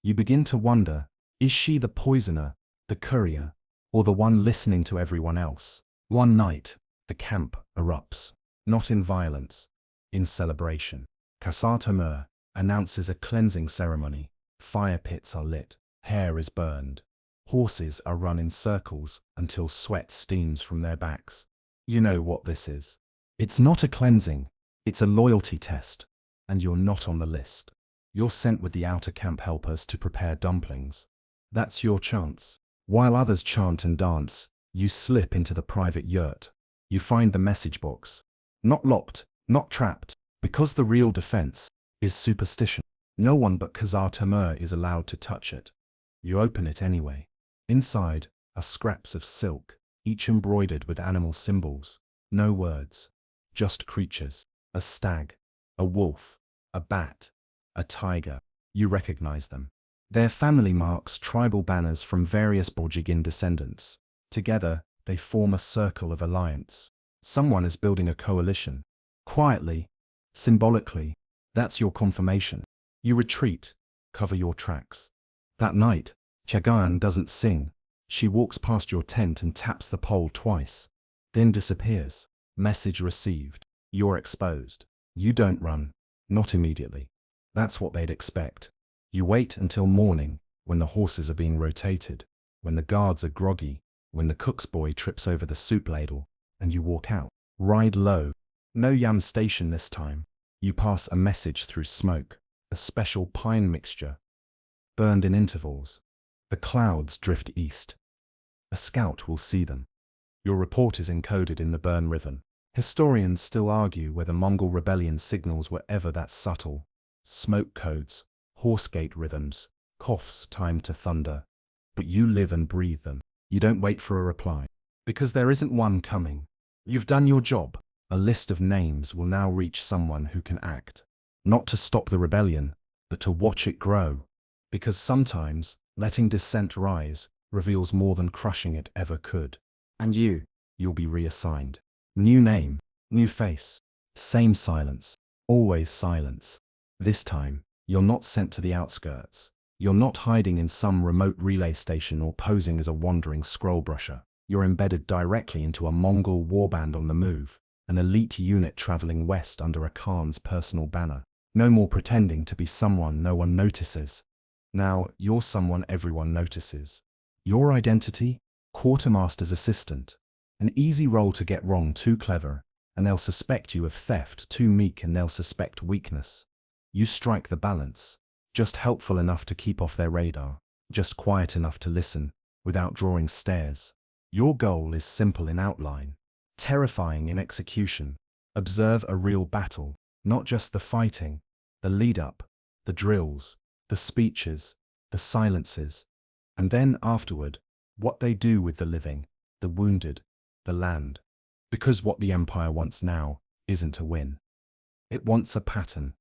You begin to wonder, is she the poisoner, the courier, or the one listening to everyone else? One night, the camp erupts, not in violence, in celebration. Kassar Temur announces a cleansing ceremony. Fire pits are lit, hair is burned. Horses are run in circles until sweat steams from their backs. You know what this is. It's not a cleansing, it's a loyalty test, and you're not on the list. You're sent with the outer camp helpers to prepare dumplings. That's your chance. While others chant and dance, you slip into the private yurt. You find the message box. Not locked, not trapped, because the real defense is superstition. No one but Khazar Temur is allowed to touch it. You open it anyway. Inside are scraps of silk, each embroidered with animal symbols. No words, just creatures. A stag, a wolf, a bat, a tiger. You recognize them. Their family marks, tribal banners from various Borjigin descendants. Together, they form a circle of alliance. Someone is building a coalition. Quietly, symbolically, that's your confirmation. You retreat, cover your tracks. That night, Chagayan doesn't sing. She walks past your tent and taps the pole twice, then disappears. Message received. You're exposed. You don't run. Not immediately. That's what they'd expect. You wait until morning, when the horses are being rotated, when the guards are groggy, when the cook's boy trips over the soup ladle, and you walk out. Ride low. No yam station this time. You pass a message through smoke, a special pine mixture, burned in intervals. The clouds drift east. A scout will see them. Your report is encoded in the burn ribbon. Historians still argue whether Mongol rebellion signals were ever that subtle. Smoke codes, horse gait rhythms, coughs timed to thunder. But you live and breathe them. You don't wait for a reply, because there isn't one coming. You've done your job. A list of names will now reach someone who can act. Not to stop the rebellion, but to watch it grow. Because sometimes, letting dissent rise reveals more than crushing it ever could. And you'll be reassigned. New name, new face, same silence, always silence. This time, you're not sent to the outskirts. You're not hiding in some remote relay station or posing as a wandering scrollbrusher. You're embedded directly into a Mongol warband on the move, an elite unit traveling west under a Khan's personal banner. No more pretending to be someone no one notices. Now, you're someone everyone notices. Your identity? Quartermaster's assistant. An easy role to get wrong, too clever, and they'll suspect you of theft, too meek and they'll suspect weakness. You strike the balance, just helpful enough to keep off their radar, just quiet enough to listen, without drawing stares. Your goal is simple in outline, terrifying in execution. Observe a real battle, not just the fighting, the lead-up, the drills, the speeches, the silences, and then afterward, what they do with the living, the wounded, the land. Because what the Empire wants now isn't a win. It wants a pattern.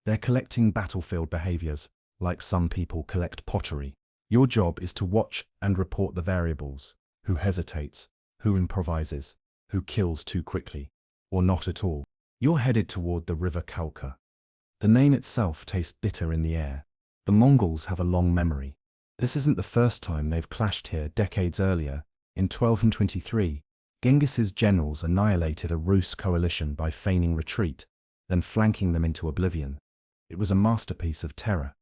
They're collecting battlefield behaviors, like some people collect pottery. Your job is to watch and report the variables. Who hesitates, who improvises, who kills too quickly, or not at all. You're headed toward the river Kalka. The name itself tastes bitter in the air. The Mongols have a long memory. This isn't the first time they've clashed here. Decades earlier, in 1223, Genghis's generals annihilated a Rus coalition by feigning retreat, then flanking them into oblivion. It was a masterpiece of terror.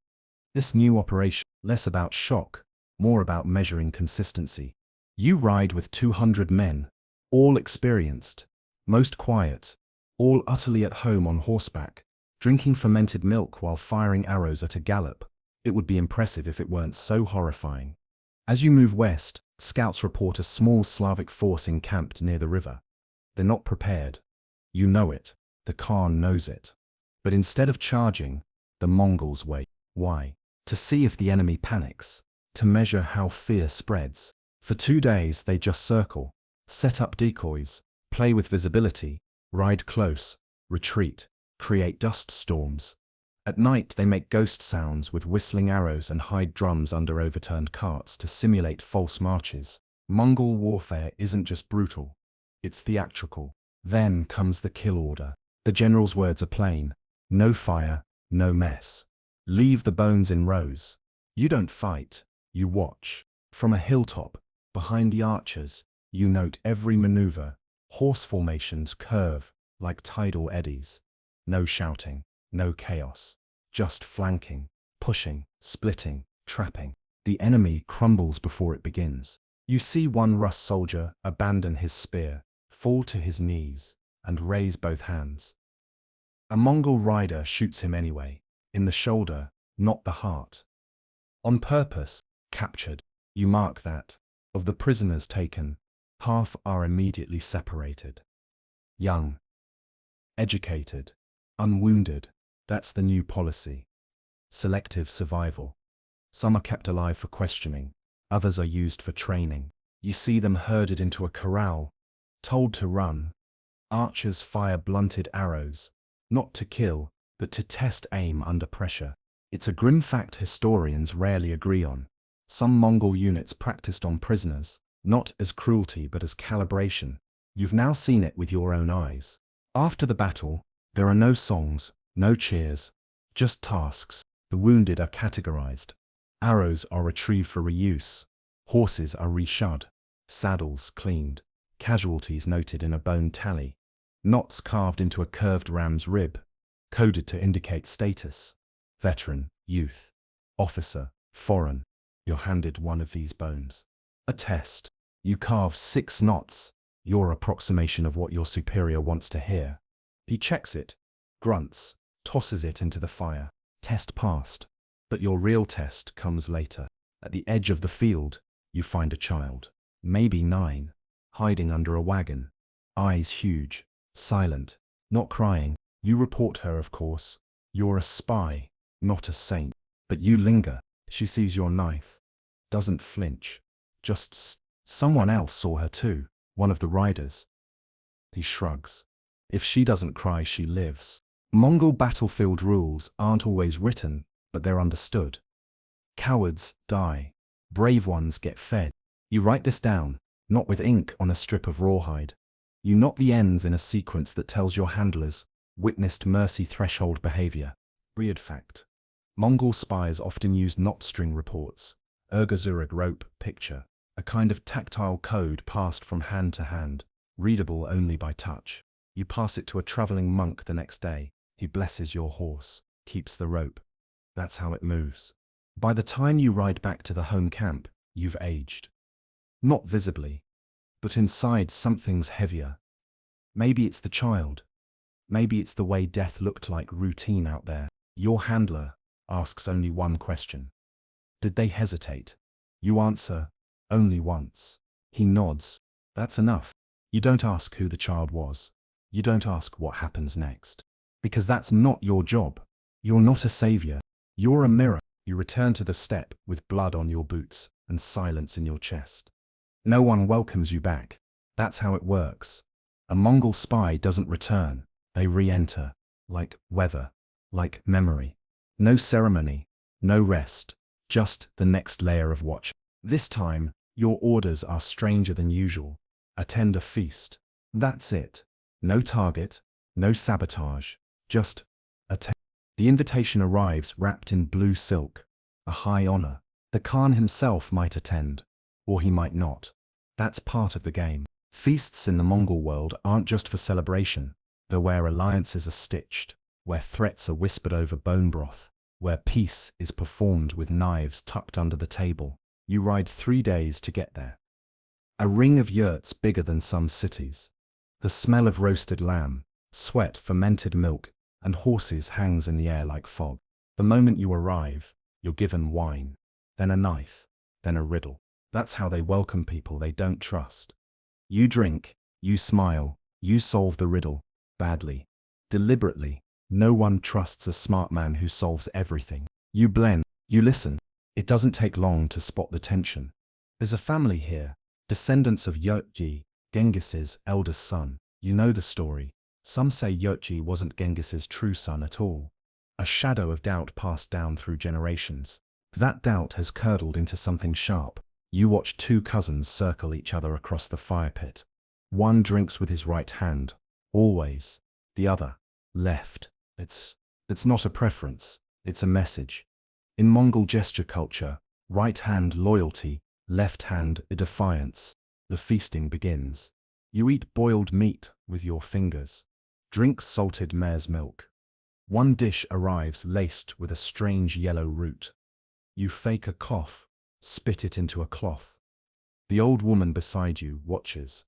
This new operation, less about shock, more about measuring consistency. You ride with 200 men, all experienced, most quiet, all utterly at home on horseback, drinking fermented milk while firing arrows at a gallop. It would be impressive if it weren't so horrifying. As you move west, scouts report a small Slavic force encamped near the river. They're not prepared. You know it. The Khan knows it. But instead of charging, the Mongols wait. Why? To see if the enemy panics. To measure how fear spreads. For 2 days they just circle, set up decoys, play with visibility, ride close, retreat, create dust storms. At night they make ghost sounds with whistling arrows and hide drums under overturned carts to simulate false marches. Mongol warfare isn't just brutal, it's theatrical. Then comes the kill order. The general's words are plain. No fire, no mess. Leave the bones in rows. You don't fight, you watch. From a hilltop, behind the archers, you note every maneuver. Horse formations curve like tidal eddies. No shouting, no chaos. Just flanking, pushing, splitting, trapping. The enemy crumbles before it begins. You see one Rus soldier abandon his spear, fall to his knees, and raise both hands. A Mongol rider shoots him anyway, in the shoulder, not the heart. On purpose, captured. You mark that. Of the prisoners taken, half are immediately separated. Young, educated, unwounded, that's the new policy. selective survival. Some are kept alive for questioning, others are used for training. You see them herded into a corral, told to run. Archers fire blunted arrows, not to kill, but to test aim under pressure. It's a grim fact historians rarely agree on. Some Mongol units practiced on prisoners, not as cruelty but as calibration. You've now seen it with your own eyes. After the battle, there are no songs, no cheers, just tasks. The wounded are categorized. Arrows are retrieved for reuse. Horses are reshod. Saddles cleaned. Casualties noted in a bone tally. Knots carved into a curved ram's rib, coded to indicate status. Veteran, youth, officer, foreign. You're handed one of these bones. A test. You carve 6 knots, your approximation of what your superior wants to hear. He checks it, grunts, tosses it into the fire. Test passed. But your real test comes later. At the edge of the field, you find a child, maybe 9, hiding under a wagon. Eyes huge, silent, not crying. You report her, of course. You're a spy, not a saint. But you linger. She sees your knife. Doesn't flinch. Just someone else saw her too, one of the riders. He shrugs. If she doesn't cry, she lives. Mongol battlefield rules aren't always written, but they're understood. Cowards die. Brave ones get fed. You write this down, not with ink on a strip of rawhide. You knot the ends in a sequence that tells your handlers, witnessed mercy threshold behavior. Weird fact. Mongol spies often used knot string reports, ergozurug rope picture, a kind of tactile code passed from hand to hand, readable only by touch. You pass it to a traveling monk the next day. He blesses your horse, keeps the rope. That's how it moves. By the time you ride back to the home camp, you've aged. Not visibly, but inside something's heavier. Maybe it's the child. Maybe it's the way death looked like routine out there. Your handler asks only one question. Did they hesitate? You answer, only once. He nods. That's enough. You don't ask who the child was. You don't ask what happens next. Because that's not your job. You're not a savior. You're a mirror. You return to the steppe with blood on your boots and silence in your chest. No one welcomes you back. That's how it works. A Mongol spy doesn't return. They re-enter, like weather, like memory. No ceremony, no rest, just the next layer of watch. This time, your orders are stranger than usual. Attend a feast. That's it. No target, no sabotage, just attend. The invitation arrives wrapped in blue silk, a high honor. The Khan himself might attend, or he might not. That's part of the game. Feasts in the Mongol world aren't just for celebration. They're where alliances are stitched, where threats are whispered over bone broth, where peace is performed with knives tucked under the table. You ride 3 days to get there. A ring of yurts bigger than some cities. The smell of roasted lamb, sweat, fermented milk, and horses hangs in the air like fog. The moment you arrive, you're given wine, then a knife, then a riddle. That's how they welcome people they don't trust. You drink, you smile, you solve the riddle, badly, deliberately. No one trusts a smart man who solves everything. You blend, you listen. It doesn't take long to spot the tension. There's a family here, descendants of Yotji, Genghis's eldest son. You know the story. Some say Yotji wasn't Genghis's true son at all. A shadow of doubt passed down through generations. That doubt has curdled into something sharp. You watch 2 cousins circle each other across the fire pit. One drinks with his right hand, always. The other, left. It's not a preference, it's a message. In Mongol gesture culture, right hand loyalty, left hand defiance. The feasting begins. You eat boiled meat with your fingers. Drink salted mare's milk. One dish arrives laced with a strange yellow root. You fake a cough, spit it into a cloth. The old woman beside you watches,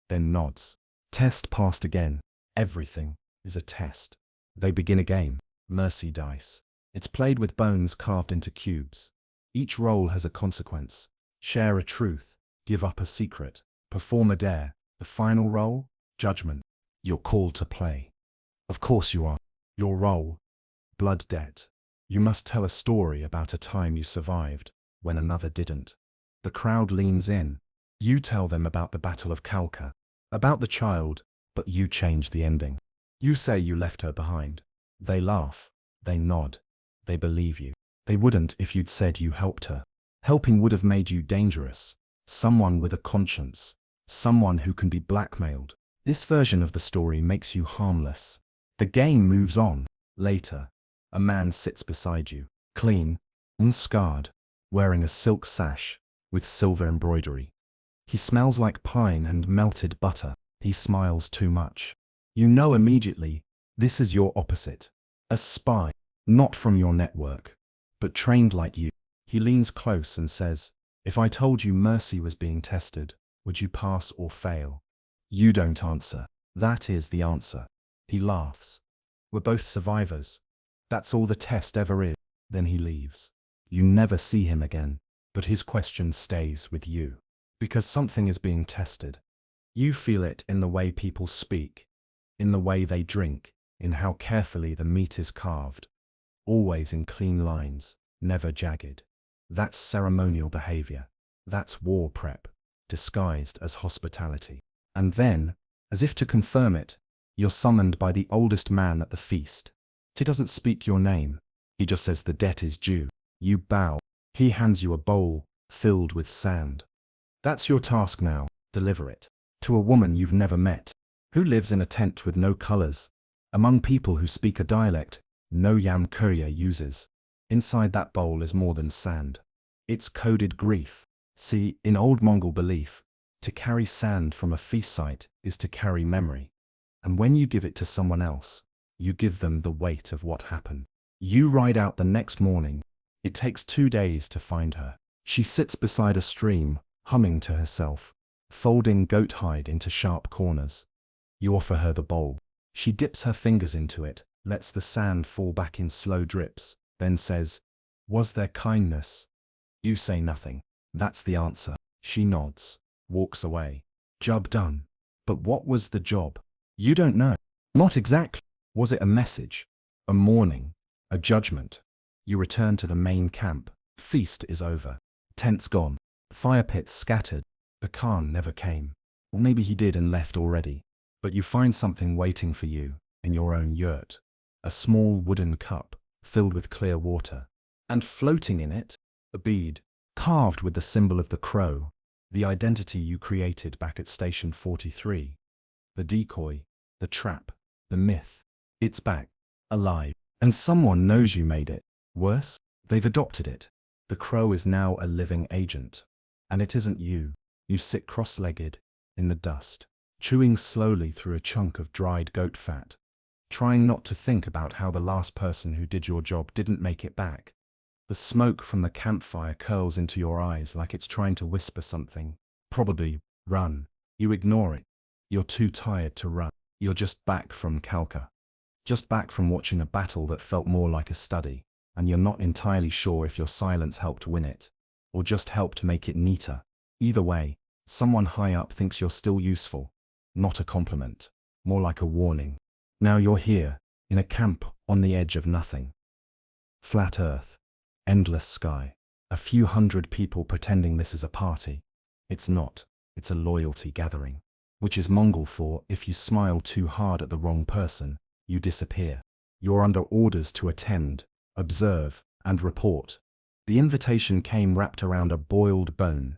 then nods. Test passed again. Everything is a test. They begin a game, mercy dice. It's played with bones carved into cubes. Each roll has a consequence. Share a truth, give up a secret, perform a dare. The final roll, judgment. You're called to play. Of course you are. Your role, blood debt. You must tell a story about a time you survived, when another didn't. The crowd leans in. You tell them about the Battle of Kalka, about the child, but you change the ending. You say you left her behind. They laugh. They nod. They believe you. They wouldn't if you'd said you helped her. Helping would have made you dangerous. Someone with a conscience. Someone who can be blackmailed. This version of the story makes you harmless. The game moves on. Later, a man sits beside you, clean, unscarred, wearing a silk sash with silver embroidery. He smells like pine and melted butter. He smiles too much. You know immediately, this is your opposite. A spy, not from your network, but trained like you. He leans close and says, "If I told you mercy was being tested, would you pass or fail?" You don't answer. That is the answer. He laughs. We're both survivors. That's all the test ever is. Then he leaves. You never see him again, but his question stays with you. Because something is being tested. You feel it in the way people speak, in the way they drink, in how carefully the meat is carved. Always in clean lines, never jagged. That's ceremonial behavior. That's war prep, disguised as hospitality. And then, as if to confirm it, you're summoned by the oldest man at the feast. He doesn't speak your name. He just says the debt is due. You bow. He hands you a bowl filled with sand. That's your task now. Deliver it. To a woman you've never met, who lives in a tent with no colors, among people who speak a dialect no Yam courier uses. Inside that bowl is more than sand. It's coded grief. See, in old Mongol belief, to carry sand from a feast site is to carry memory. And when you give it to someone else, you give them the weight of what happened. You ride out the next morning. It takes 2 days to find her. She sits beside a stream, humming to herself, folding goat hide into sharp corners. You offer her the bowl. She dips her fingers into it, lets the sand fall back in slow drips, then says, "Was there kindness?" You say nothing. That's the answer. She nods, walks away. Job done. But what was the job? You don't know. Not exactly. Was it a message? A warning? A judgment? You return to the main camp. Feast is over. Tents gone. Fire pits scattered. The Khan never came. Or maybe he did and left already. But you find something waiting for you in your own yurt. A small wooden cup filled with clear water. And floating in it, a bead, carved with the symbol of the crow, the identity you created back at Station 43. The decoy, the trap, the myth. It's back, alive. And someone knows you made it. Worse, they've adopted it. The crow is now a living agent. And it isn't you. You sit cross-legged, in the dust, chewing slowly through a chunk of dried goat fat, trying not to think about how the last person who did your job didn't make it back. The smoke from the campfire curls into your eyes like it's trying to whisper something. Probably, run. You ignore it. You're too tired to run. You're just back from Kalka. Just back from watching a battle that felt more like a study, and you're not entirely sure if your silence helped win it, or just helped make it neater. Either way, someone high up thinks you're still useful. Not a compliment, more like a warning. Now you're here, in a camp on the edge of nothing. Flat earth, endless sky, a few hundred people pretending this is a party. It's not, it's a loyalty gathering, which is Mongol for if you smile too hard at the wrong person, you disappear. You're under orders to attend, observe, and report. The invitation came wrapped around a boiled bone.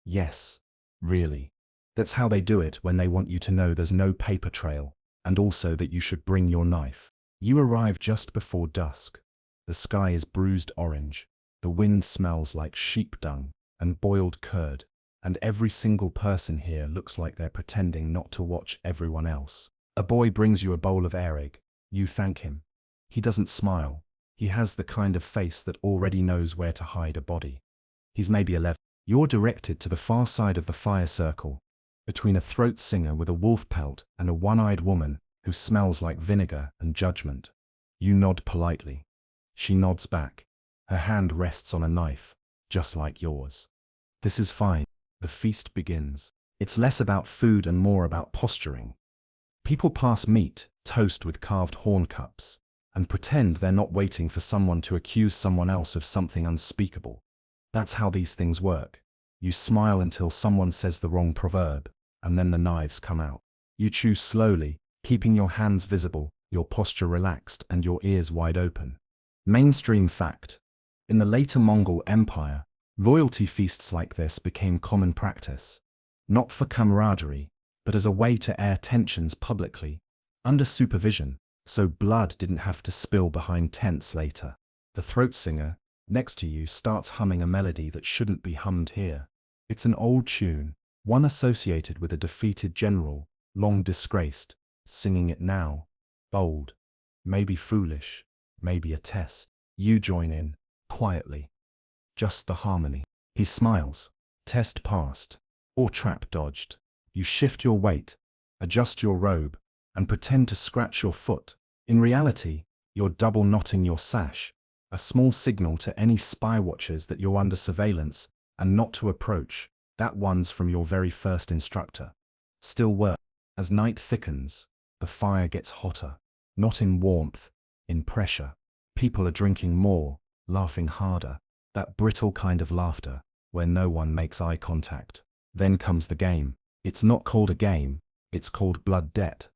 Yes, really. That's how they do it when they want you to know there's no paper trail, and also that you should bring your knife. You arrive just before dusk. The sky is bruised orange. The wind smells like sheep dung and boiled curd, and every single person here looks like they're pretending not to watch everyone else. A boy brings you a bowl of erig. You thank him. He doesn't smile. He has the kind of face that already knows where to hide a body. He's maybe 11. You're directed to the far side of the fire circle, between a throat singer with a wolf pelt and a one-eyed woman who smells like vinegar and judgment. You nod politely. She nods back. Her hand rests on a knife, just like yours. This is fine. The feast begins. It's less about food and more about posturing. People pass meat, toast with carved horn cups. and pretend they're not waiting for someone to accuse someone else of something unspeakable. That's how these things work. You smile until someone says the wrong proverb, and then the knives come out. You chew slowly, keeping your hands visible, your posture relaxed, and your ears wide open. Mainstream fact. In the later Mongol Empire, royalty feasts like this became common practice. Not for camaraderie, but as a way to air tensions publicly, under supervision, so blood didn't have to spill behind tents later. The throat singer, next to you, starts humming a melody that shouldn't be hummed here. It's an old tune, one associated with a defeated general, long disgraced. Singing it now, bold, maybe foolish, maybe a test. You join in, quietly. Just the harmony. He smiles. Test passed. Or trap dodged. You shift your weight, adjust your robe, and pretend to scratch your foot. In reality, you're double knotting your sash, a small signal to any spy watchers that you're under surveillance and not to approach. That one's from your very first instructor. Still worse. As night thickens, the fire gets hotter, not in warmth, in pressure. People are drinking more, laughing harder, that brittle kind of laughter, where no one makes eye contact. Then comes the game. It's not called a game, it's called blood debt.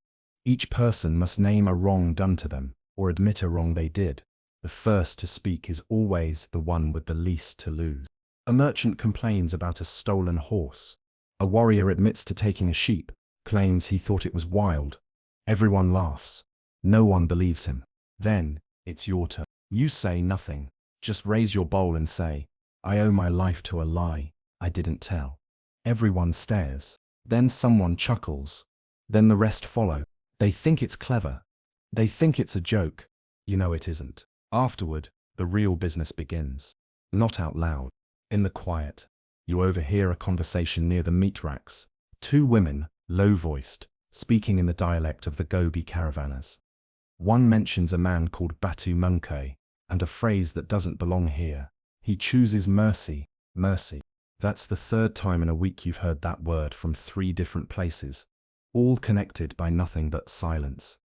Each person must name a wrong done to them, or admit a wrong they did. The first to speak is always the one with the least to lose. A merchant complains about a stolen horse. A warrior admits to taking a sheep, claims he thought it was wild. Everyone laughs. No one believes him. Then, it's your turn. You say nothing. Just raise your bowl and say, I owe my life to a lie I didn't tell. Everyone stares. Then someone chuckles. Then the rest follow. They think it's clever. They think it's a joke. You know it isn't. Afterward, the real business begins. Not out loud. In the quiet. You overhear a conversation near the meat racks. Two women, low-voiced, speaking in the dialect of the Gobi caravanners. One mentions a man called Batu Munke, and a phrase that doesn't belong here. He chooses mercy, mercy. That's the third time in a week you've heard that word from 3 different places, all connected by nothing but silence.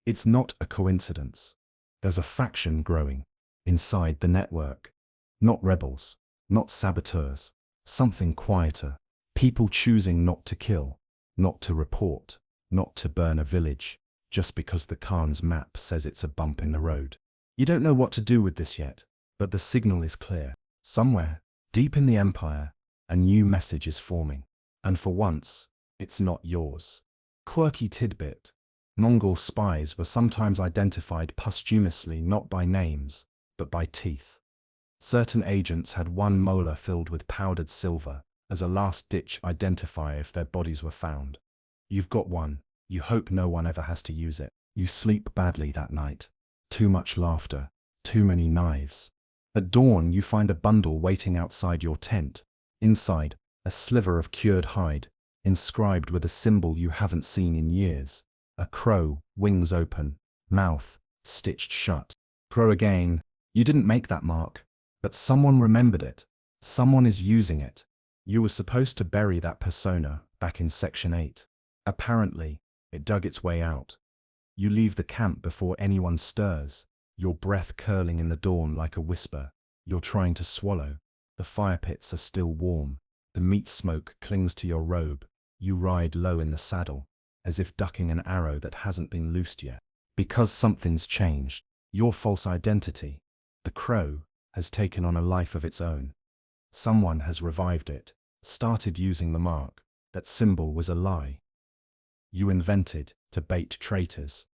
It's not a coincidence. There's a faction growing inside the network. Not rebels, not saboteurs, something quieter. People choosing not to kill, not to report, not to burn a village, just because the Khan's map says it's a bump in the road. You don't know what to do with this yet, but the signal is clear. Somewhere, deep in the empire, a new message is forming. And for once, it's not yours. Quirky tidbit. Mongol spies were sometimes identified posthumously not by names, but by teeth. Certain agents had one molar filled with powdered silver, as a last-ditch identifier if their bodies were found. You've got one. You hope no one ever has to use it. You sleep badly that night. Too much laughter. Too many knives. At dawn, you find a bundle waiting outside your tent. Inside, a sliver of cured hide, inscribed with a symbol you haven't seen in years. A crow, wings open, mouth stitched shut. Crow again. You didn't make that mark, but someone remembered it. Someone is using it. You were supposed to bury that persona back in Section 8. Apparently, it dug its way out. You leave the camp before anyone stirs, your breath curling in the dawn like a whisper. You're trying to swallow. The fire pits are still warm. The meat smoke clings to your robe. You ride low in the saddle, as if ducking an arrow that hasn't been loosed yet. Because something's changed. Your false identity, the crow, has taken on a life of its own. Someone has revived it, started using the mark. That symbol was a lie. You invented to bait traitors.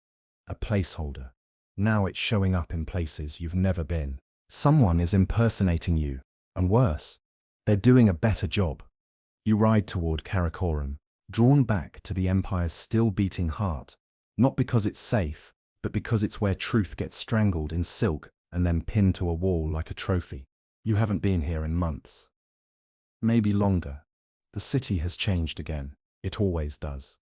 A placeholder. Now it's showing up in places you've never been. Someone is impersonating you, and worse, they're doing a better job. You ride toward Karakoram, drawn back to the Empire's still beating heart, not because it's safe, but because it's where truth gets strangled in silk and then pinned to a wall like a trophy. You haven't been here in months. Maybe longer. The city has changed again. It always does.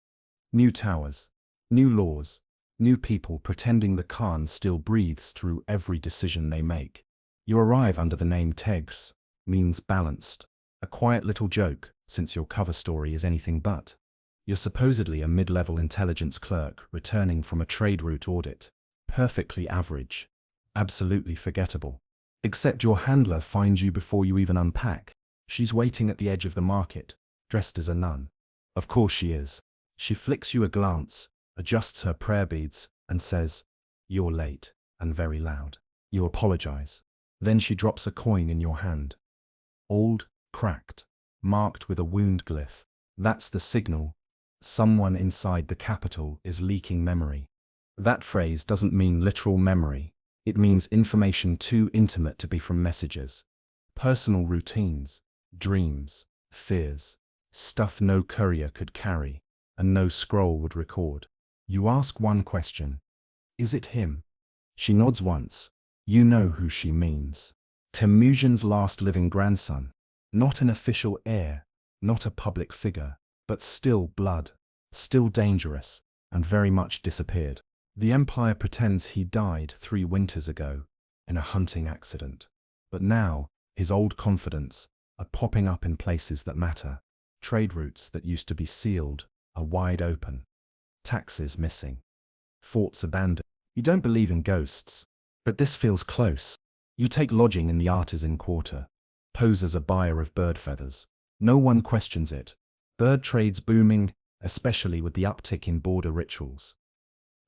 New towers, new laws, new people pretending the Khan still breathes through every decision they make. You arrive under the name Tegs, means balanced. A quiet little joke, since your cover story is anything but. You're supposedly a mid-level intelligence clerk returning from a trade route audit. Perfectly average. Absolutely forgettable. Except your handler finds you before you even unpack. She's waiting at the edge of the market, dressed as a nun. Of course she is. She flicks you a glance, adjusts her prayer beads, and says, "You're late," and very loud. You apologize. Then she drops a coin in your hand. Old, cracked, marked with a wound glyph. That's the signal. Someone inside the capital is leaking memory. That phrase doesn't mean literal memory. It means information too intimate to be from messages. Personal routines, dreams, fears, stuff no courier could carry, and no scroll would record. You ask one question. Is it him? She nods once. You know who she means. Temujin's last living grandson. Not an official heir, not a public figure, but still blood, still dangerous, and very much disappeared. The Empire pretends he died 3 winters ago, in a hunting accident. But now, his old confidants are popping up in places that matter. Trade routes that used to be sealed are wide open. Taxes missing. Forts abandoned. You don't believe in ghosts, but this feels close. You take lodging in the artisan quarter. Pose as a buyer of bird feathers. No one questions it. Bird trade's booming, especially with the uptick in border rituals.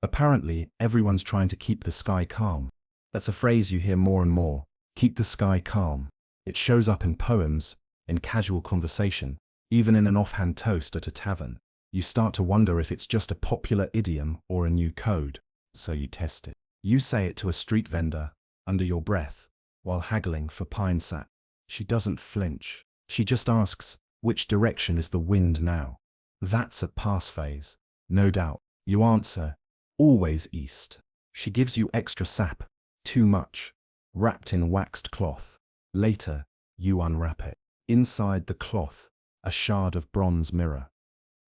Apparently, everyone's trying to keep the sky calm. That's a phrase you hear more and more. Keep the sky calm. It shows up in poems, in casual conversation, even in an offhand toast at a tavern. You start to wonder if it's just a popular idiom or a new code. So you test it. You say it to a street vendor, under your breath, while haggling for pine sap. She doesn't flinch. She just asks, which direction is the wind now? That's a pass phase. No doubt. You answer, always east. She gives you extra sap. Too much. Wrapped in waxed cloth. Later, you unwrap it. Inside the cloth, a shard of bronze mirror.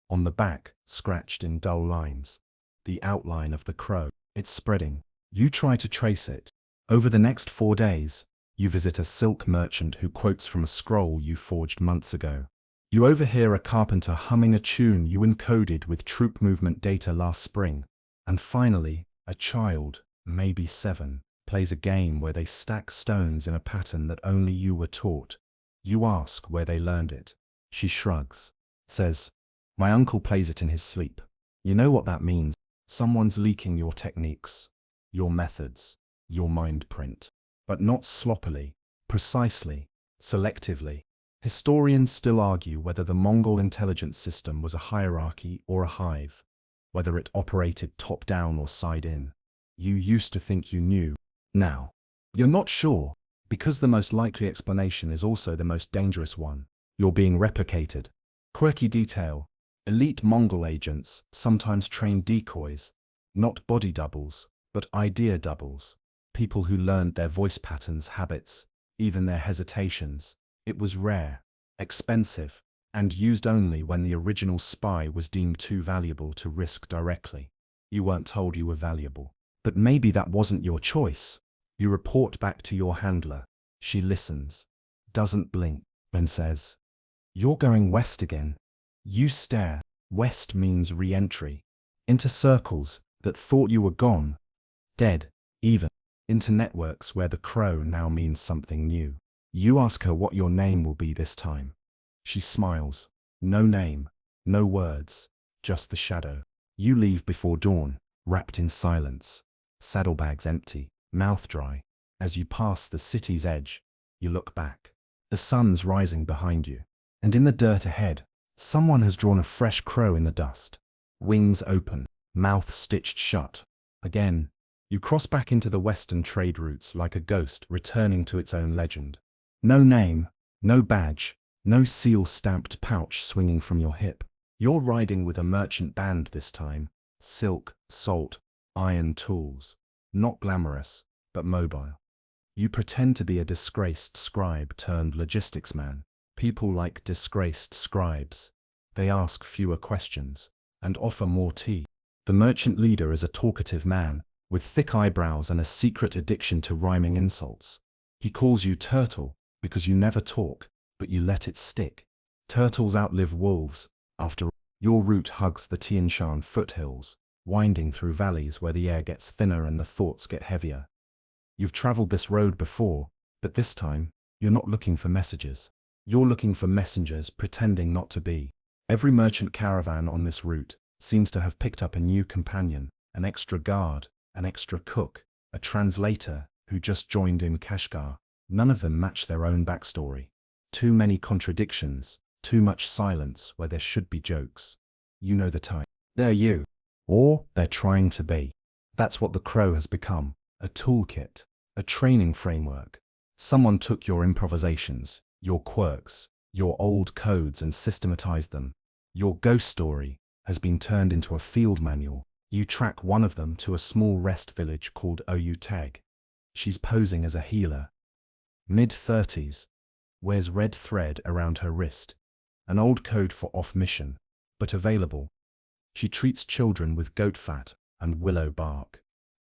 On the back, scratched in dull lines, the outline of the crow. It's spreading. You try to trace it. Over the next 4 days, you visit a silk merchant who quotes from a scroll you forged months ago. You overhear a carpenter humming a tune you encoded with troop movement data last spring. And finally, a child, maybe 7, plays a game where they stack stones in a pattern that only you were taught. You ask where they learned it. She shrugs, says, "My uncle plays it in his sleep." You know what that means. Someone's leaking your techniques, your methods, your mind print. But not sloppily, precisely, selectively. Historians still argue whether the Mongol intelligence system was a hierarchy or a hive, whether it operated top-down or side-in. You used to think you knew. Now, you're not sure, because the most likely explanation is also the most dangerous one. You're being replicated. Quirky detail. Elite Mongol agents sometimes train decoys, not body doubles, but idea doubles. People who learned their voice patterns, habits, even their hesitations. It was rare, expensive, and used only when the original spy was deemed too valuable to risk directly. You weren't told you were valuable. But maybe that wasn't your choice. You report back to your handler. She listens, doesn't blink, then says, "You're going west again." You stare. West means re-entry. Into circles that thought you were gone. Dead, even. Into networks where the crow now means something new. You ask her what your name will be this time. She smiles. No name, no words, just the shadow. You leave before dawn, wrapped in silence. Saddlebags empty, mouth dry. As you pass the city's edge, you look back. The sun's rising behind you. And in the dirt ahead, someone has drawn a fresh crow in the dust. Wings open, mouth stitched shut. Again, you cross back into the western trade routes like a ghost returning to its own legend. No name, no badge, no seal-stamped pouch swinging from your hip. You're riding with a merchant band this time. Silk, salt, iron tools. Not glamorous, but mobile. You pretend to be a disgraced scribe turned logistics man. People like disgraced scribes. They ask fewer questions and offer more tea. The merchant leader is a talkative man with thick eyebrows and a secret addiction to rhyming insults. He calls you turtle because you never talk, but you let it stick. Turtles outlive wolves. After all, your route hugs the Tian Shan foothills, winding through valleys where the air gets thinner and the thoughts get heavier. You've traveled this road before, but this time, you're not looking for messages. You're looking for messengers pretending not to be. Every merchant caravan on this route seems to have picked up a new companion, an extra guard, an extra cook, a translator who just joined in Kashgar. None of them match their own backstory. Too many contradictions, too much silence where there should be jokes. You know the type. They're you. Or they're trying to be. That's what the Crow has become. A toolkit, a training framework. Someone took your improvisations, your quirks, your old codes and systematized them. Your ghost story has been turned into a field manual. You track one of them to a small rest village called Oyuteg. She's posing as a healer. Mid-30s, wears red thread around her wrist. An old code for off-mission, but available. She treats children with goat fat and willow bark.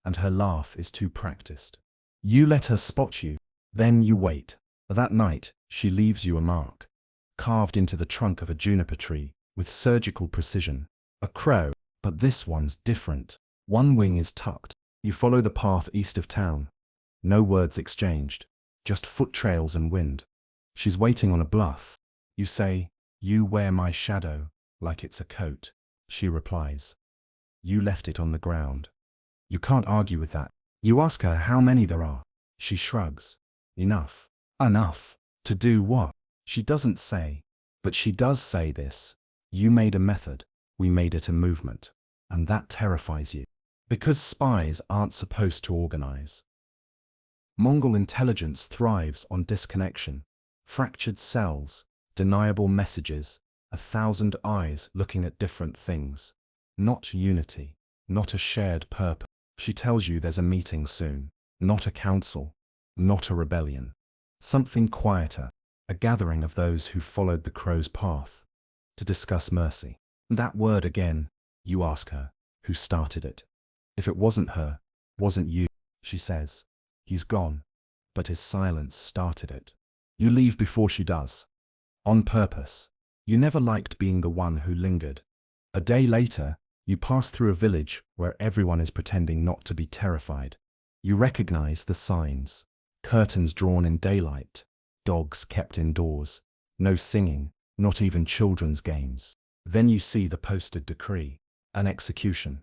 And her laugh is too practiced. You let her spot you, then you wait. That night, she leaves you a mark, carved into the trunk of a juniper tree with surgical precision. A crow, but this one's different. One wing is tucked. You follow the path east of town. No words exchanged, just foot trails and wind. She's waiting on a bluff. You say, "You wear my shadow like it's a coat." She replies, "You left it on the ground." You can't argue with that. You ask her how many there are. She shrugs. Enough. Enough. To do what? She doesn't say. But she does say this. You made a method. We made it a movement. And that terrifies you. Because spies aren't supposed to organize. Mongol intelligence thrives on disconnection. Fractured cells, deniable messages, 1,000 eyes looking at different things. Not unity. Not a shared purpose. She tells you there's a meeting soon. Not a council. Not a rebellion. Something quieter. A gathering of those who followed the crow's path. To discuss mercy. That word again. You ask her, who started it? If it wasn't her, wasn't you, she says. He's gone. But his silence started it. You leave before she does. On purpose. You never liked being the one who lingered. A day later, you pass through a village where everyone is pretending not to be terrified. You recognize the signs. Curtains drawn in daylight. Dogs kept indoors. No singing, not even children's games. Then you see the posted decree. An execution.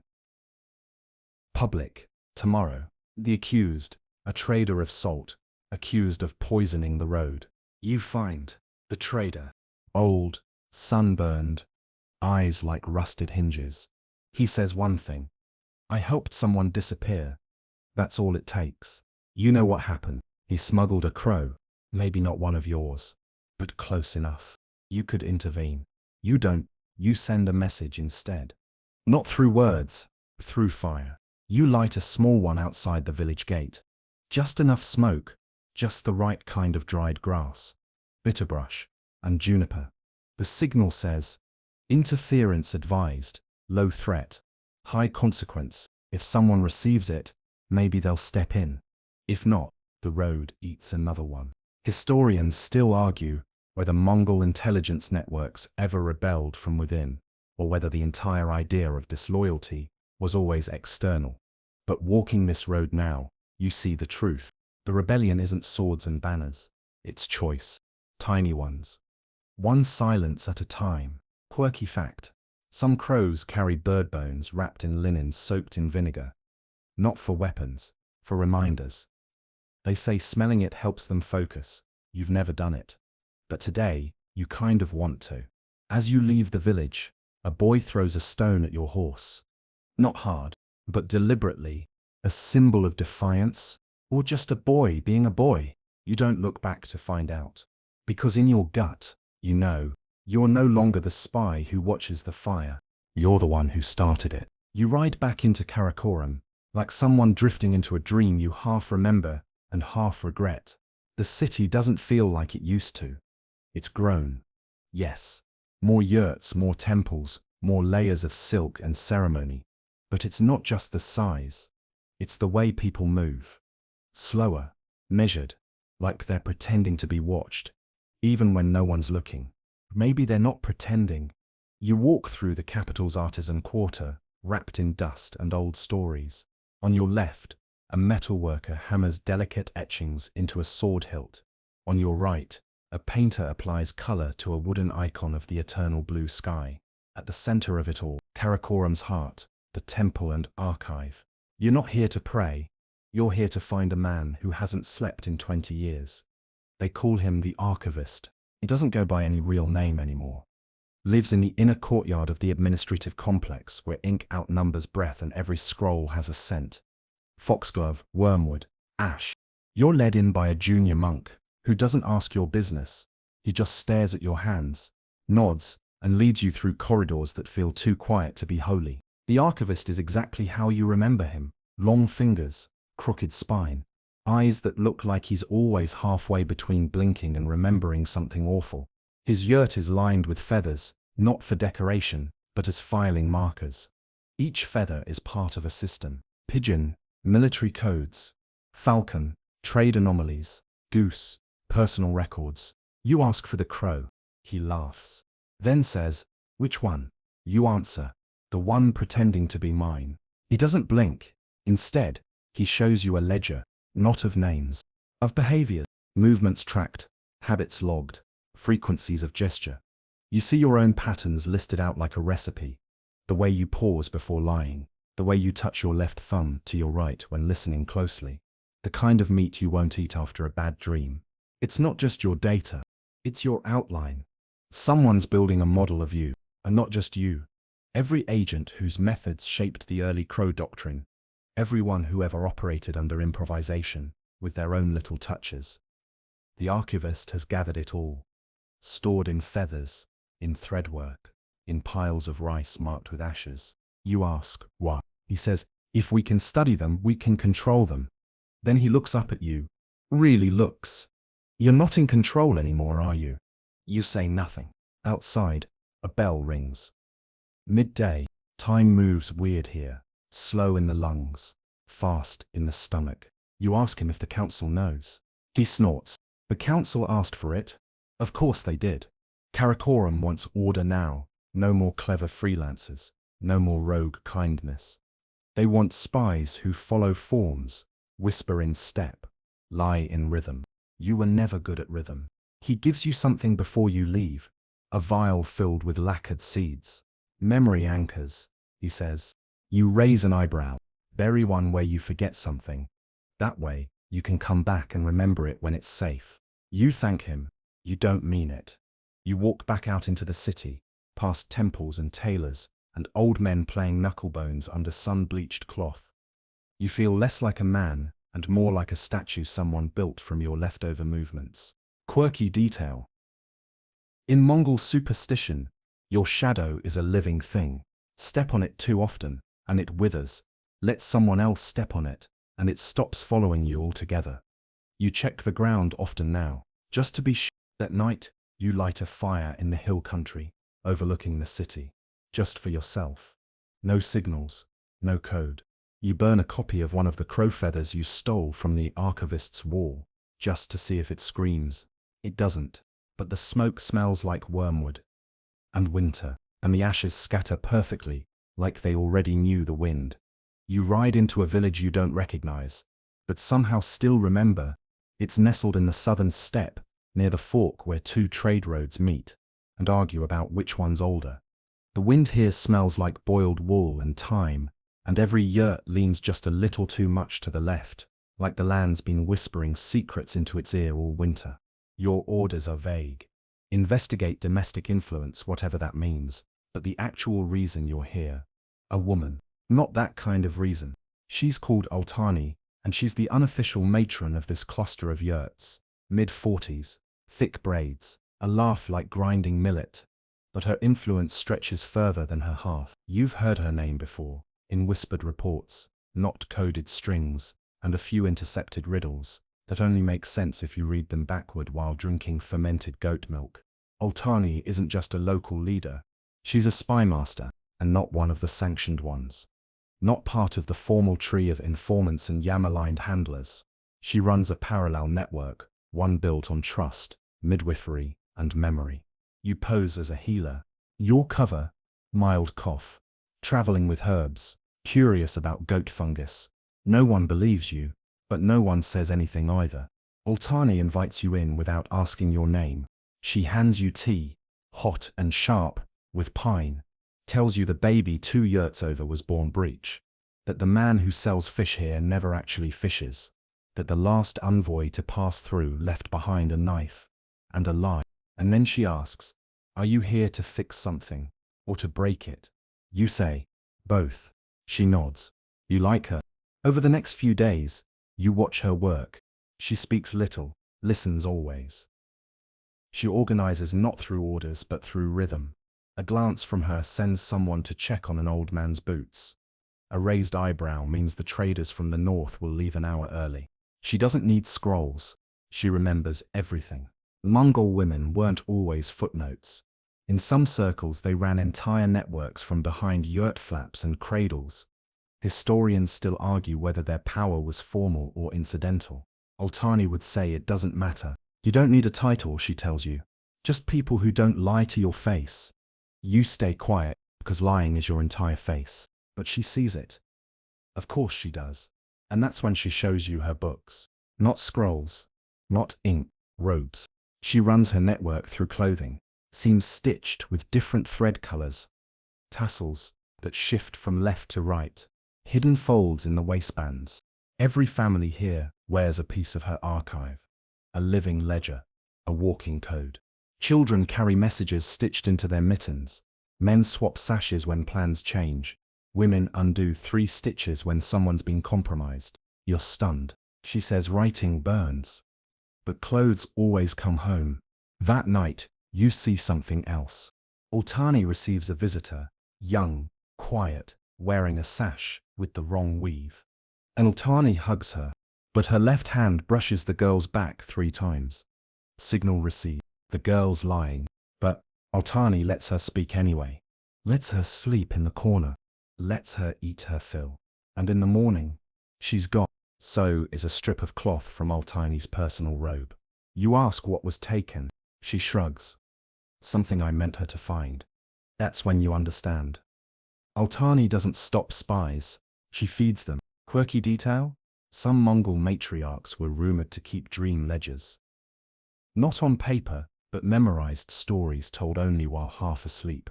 Public. Tomorrow. The accused. A trader of salt. Accused of poisoning the road. You find the trader. Old. Sunburned. Eyes like rusted hinges. He says one thing. I helped someone disappear. That's all it takes. You know what happened. He smuggled a crow. Maybe not one of yours. But close enough. You could intervene. You don't. You send a message instead. Not through words. Through fire. You light a small one outside the village gate. Just enough smoke. Just the right kind of dried grass. Bitterbrush. And juniper. The signal says, interference advised. Low threat. High consequence. If someone receives it, maybe they'll step in. If not, the road eats another one. Historians still argue whether Mongol intelligence networks ever rebelled from within, or whether the entire idea of disloyalty was always external. But walking this road now, you see the truth. The rebellion isn't swords and banners. It's choice. Tiny ones. One silence at a time. Quirky fact. Some crows carry bird bones wrapped in linen soaked in vinegar. Not for weapons, for reminders. They say smelling it helps them focus. You've never done it. But today, you kind of want to. As you leave the village, a boy throws a stone at your horse. Not hard, but deliberately. A symbol of defiance, or just a boy being a boy. You don't look back to find out. Because in your gut, you know, you're no longer the spy who watches the fire. You're the one who started it. You ride back into Karakoram, like someone drifting into a dream you half remember and half regret. The city doesn't feel like it used to. It's grown. Yes. More yurts, more temples, more layers of silk and ceremony. But it's not just the size. It's the way people move. Slower, measured, like they're pretending to be watched, even when no one's looking. Maybe they're not pretending. You walk through the capital's artisan quarter, wrapped in dust and old stories. On your left, a metalworker hammers delicate etchings into a sword hilt. On your right, a painter applies color to a wooden icon of the eternal blue sky. At the center of it all, Karakoram's heart, the temple and archive. You're not here to pray. You're here to find a man who hasn't slept in 20 years. They call him the archivist. He doesn't go by any real name anymore. Lives in the inner courtyard of the administrative complex where ink outnumbers breath and every scroll has a scent. Foxglove, wormwood, ash. You're led in by a junior monk who doesn't ask your business. He just stares at your hands, nods, and leads you through corridors that feel too quiet to be holy. The archivist is exactly how you remember him. Long fingers, crooked spine, eyes that look like he's always halfway between blinking and remembering something awful. His yurt is lined with feathers, not for decoration, but as filing markers. Each feather is part of a system. Pigeon, military codes. Falcon, trade anomalies. Goose, personal records. You ask for the crow. He laughs. Then says, "Which one?" You answer, "The one pretending to be mine." He doesn't blink. Instead, he shows you a ledger, not of names, of behaviors, movements tracked, habits logged, frequencies of gesture. You see your own patterns listed out like a recipe. The way you pause before lying, the way you touch your left thumb to your right when listening closely, the kind of meat you won't eat after a bad dream. It's not just your data, it's your outline. Someone's building a model of you, and not just you. Every agent whose methods shaped the early Crow doctrine, everyone who ever operated under improvisation, with their own little touches. The archivist has gathered it all, stored in feathers, in threadwork, in piles of rice marked with ashes. You ask, why? He says, if we can study them, we can control them. Then he looks up at you, really looks. You're not in control anymore, are you? You say nothing. Outside, a bell rings. Midday, time moves weird here, slow in the lungs, fast in the stomach. You ask him if the council knows. He snorts. The council asked for it. Of course they did. Karakoram wants order now. No more clever freelancers. No more rogue kindness. They want spies who follow forms, whisper in step, lie in rhythm. You were never good at rhythm. He gives you something before you leave, a vial filled with lacquered seeds. Memory anchors, he says. You raise an eyebrow, bury one where you forget something. That way, you can come back and remember it when it's safe. You thank him. You don't mean it. You walk back out into the city, past temples and tailors, and old men playing knucklebones under sun-bleached cloth. You feel less like a man and more like a statue someone built from your leftover movements. Quirky detail. In Mongol superstition, your shadow is a living thing. Step on it too often, and it withers. Let someone else step on it, and it stops following you altogether. You check the ground often now, just to be sure. At night, you light a fire in the hill country, overlooking the city. Just for yourself. No signals, no code. You burn a copy of one of the crow feathers you stole from the archivist's wall, just to see if it screams. It doesn't, but the smoke smells like wormwood and winter, and the ashes scatter perfectly, like they already knew the wind. You ride into a village you don't recognize, but somehow still remember. It's nestled in the southern steppe, near the fork where two trade roads meet, and argue about which one's older. The wind here smells like boiled wool and thyme, and every yurt leans just a little too much to the left, like the land's been whispering secrets into its ear all winter. Your orders are vague. Investigate domestic influence, whatever that means, but the actual reason you're here. A woman. Not that kind of reason. She's called Altani, and she's the unofficial matron of this cluster of yurts. Mid-40s, thick braids, a laugh like grinding millet. But her influence stretches further than her hearth. You've heard her name before, in whispered reports, not coded strings, and a few intercepted riddles that only make sense if you read them backward while drinking fermented goat milk. Altani isn't just a local leader. She's a spy master, and not one of the sanctioned ones. Not part of the formal tree of informants and yam-aligned handlers. She runs a parallel network, one built on trust, midwifery, and memory. You pose as a healer. Your cover, mild cough. traveling with herbs, curious about goat fungus. No one believes you, but no one says anything either. Altani invites you in without asking your name. She hands you tea, hot and sharp, with pine. Tells you the baby 2 yurts over was born breech. That the man who sells fish here never actually fishes. That the last envoy to pass through left behind a knife and a lie. And then she asks, "Are you here to fix something, or to break it?" You say, "Both." She nods. You like her. Over the next few days, you watch her work. She speaks little, listens always. She organizes not through orders but through rhythm. A glance from her sends someone to check on an old man's boots. A raised eyebrow means the traders from the north will leave an hour early. She doesn't need scrolls. She remembers everything. Mongol women weren't always footnotes. In some circles they ran entire networks from behind yurt flaps and cradles. Historians still argue whether their power was formal or incidental. Altani would say it doesn't matter. You don't need a title, she tells you. Just people who don't lie to your face. You stay quiet, because lying is your entire face. But she sees it. Of course she does. And that's when she shows you her books. Not scrolls. Not ink. Robes. She runs her network through clothing. Seams stitched with different thread colors. Tassels that shift from left to right. Hidden folds in the waistbands. Every family here wears a piece of her archive. A living ledger. A walking code. Children carry messages stitched into their mittens. Men swap sashes when plans change. Women undo 3 stitches when someone's been compromised. You're stunned. She says writing burns. But clothes always come home. That night, you see something else. Altani receives a visitor, young, quiet, wearing a sash with the wrong weave. And Altani hugs her, but her left hand brushes the girl's back 3 times. Signal received. The girl's lying, but Altani lets her speak anyway. Lets her sleep in the corner. Lets her eat her fill. And in the morning, she's gone. So is a strip of cloth from Altani's personal robe. You ask what was taken. She shrugs. Something I meant her to find. That's when you understand. Altani doesn't stop spies. She feeds them. Quirky detail? Some Mongol matriarchs were rumored to keep dream ledgers. Not on paper, but memorized stories told only while half asleep.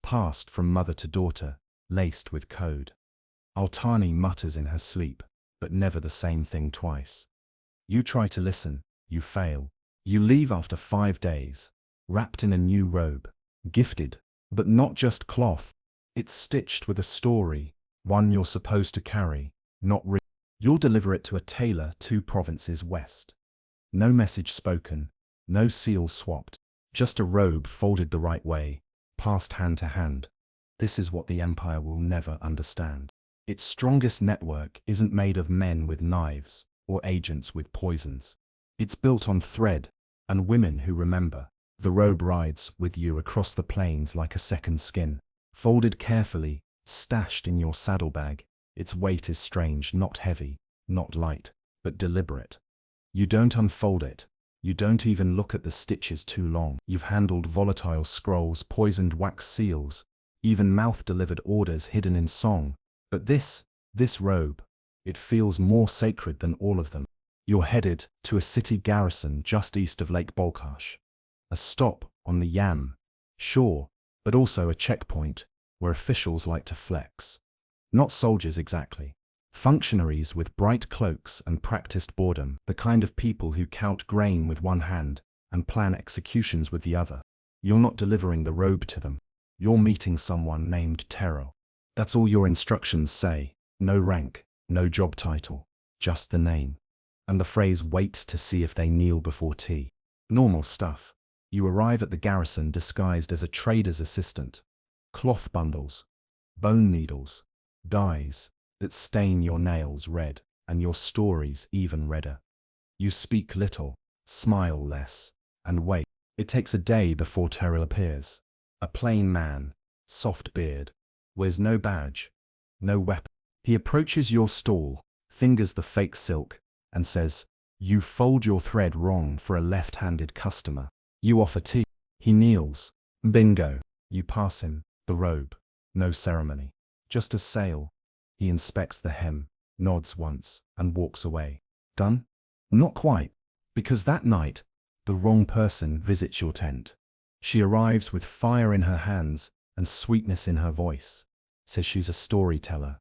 Passed from mother to daughter, laced with code. Altani mutters in her sleep, but never the same thing twice. You try to listen, you fail. You leave after 5 days, wrapped in a new robe, gifted, but not just cloth. It's stitched with a story, one you're supposed to carry, not read. You'll deliver it to a tailor 2 provinces west. No message spoken, no seal swapped, just a robe folded the right way, passed hand to hand. This is what the empire will never understand. Its strongest network isn't made of men with knives or agents with poisons. It's built on thread and women who remember. The robe rides with you across the plains like a second skin, folded carefully, stashed in your saddlebag. Its weight is strange, not heavy, not light, but deliberate. You don't unfold it. You don't even look at the stitches too long. You've handled volatile scrolls, poisoned wax seals, even mouth-delivered orders hidden in song. But this robe, it feels more sacred than all of them. You're headed to a city garrison just east of Lake Balkash. A stop on the Yam, sure, but also a checkpoint where officials like to flex. Not soldiers exactly. Functionaries with bright cloaks and practiced boredom, the kind of people who count grain with one hand and plan executions with the other. You're not delivering the robe to them. You're meeting someone named Terrell. That's all your instructions say. No rank, no job title, just the name. And the phrase, wait to see if they kneel before tea. Normal stuff. You arrive at the garrison disguised as a trader's assistant. Cloth bundles, bone needles, dyes that stain your nails red and your stories even redder. You speak little, smile less, and wait. It takes a day before Terrell appears. A plain man, soft beard, wears no badge, no weapon. He approaches your stall, fingers the fake silk, and says, "You fold your thread wrong for a left-handed customer." You offer tea. He kneels. Bingo. You pass him the robe. No ceremony. Just a sail. He inspects the hem, nods once, and walks away. Done? Not quite. Because that night, the wrong person visits your tent. She arrives with fire in her hands and sweetness in her voice. Says she's a storyteller.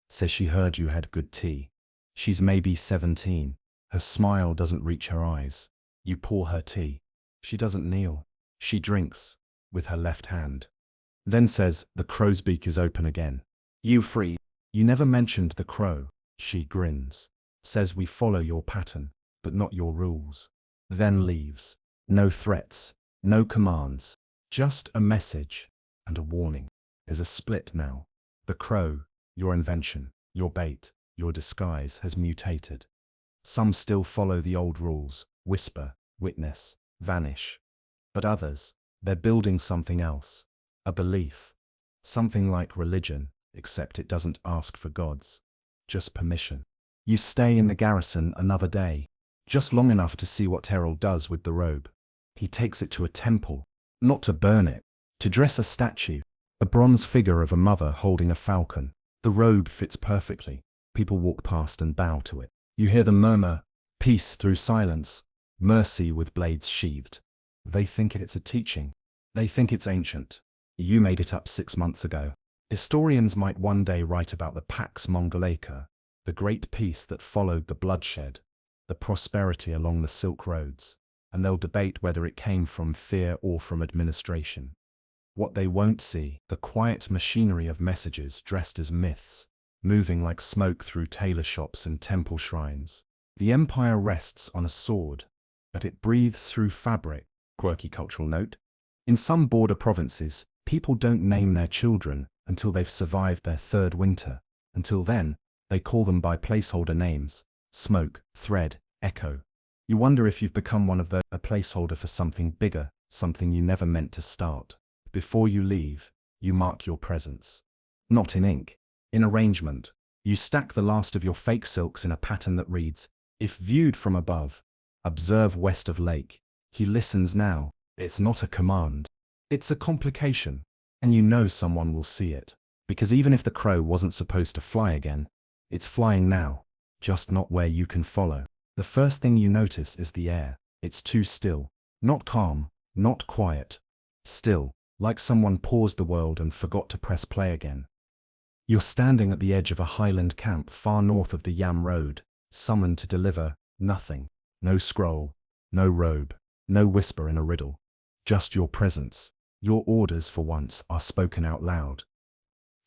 Says she heard you had good tea. She's maybe 17. Her smile doesn't reach her eyes. You pour her tea. She doesn't kneel. She drinks, with her left hand. Then says, the crow's beak is open again. You free. You never mentioned the crow. She grins. Says we follow your pattern, but not your rules. Then leaves. No threats, no commands. Just a message and a warning. There's a split now. The crow, your invention, your bait, your disguise has mutated. Some still follow the old rules, whisper, witness, vanish. But others, they're building something else. A belief. Something like religion, except it doesn't ask for gods. Just permission. You stay in the garrison another day, just long enough to see what Terrell does with the robe. He takes it to a temple, not to burn it, to dress a statue, a bronze figure of a mother holding a falcon. The robe fits perfectly. People walk past and bow to it. You hear them murmur, peace through silence, mercy with blades sheathed. They think it's a teaching. They think it's ancient. You made it up 6 months ago. Historians might one day write about the Pax Mongolica, the great peace that followed the bloodshed, the prosperity along the Silk Roads, and they'll debate whether it came from fear or from administration. What they won't see, the quiet machinery of messages dressed as myths, moving like smoke through tailor shops and temple shrines. The empire rests on a sword, but it breathes through fabric. Quirky cultural note. In some border provinces, people don't name their children until they've survived their 3rd winter. Until then, they call them by placeholder names: smoke, thread, echo. You wonder if you've become one of those, a placeholder for something bigger, something you never meant to start. Before you leave, you mark your presence. Not in ink, in arrangement. You stack the last of your fake silks in a pattern that reads, if viewed from above, observe west of lake. He listens now. It's not a command. It's a complication. And you know someone will see it. Because even if the crow wasn't supposed to fly again, it's flying now, just not where you can follow. The first thing you notice is the air. It's too still. Not calm, not quiet. Still, like someone paused the world and forgot to press play again. You're standing at the edge of a highland camp far north of the Yam Road, summoned to deliver nothing. No scroll, no robe, no whisper in a riddle. Just your presence. Your orders for once are spoken out loud.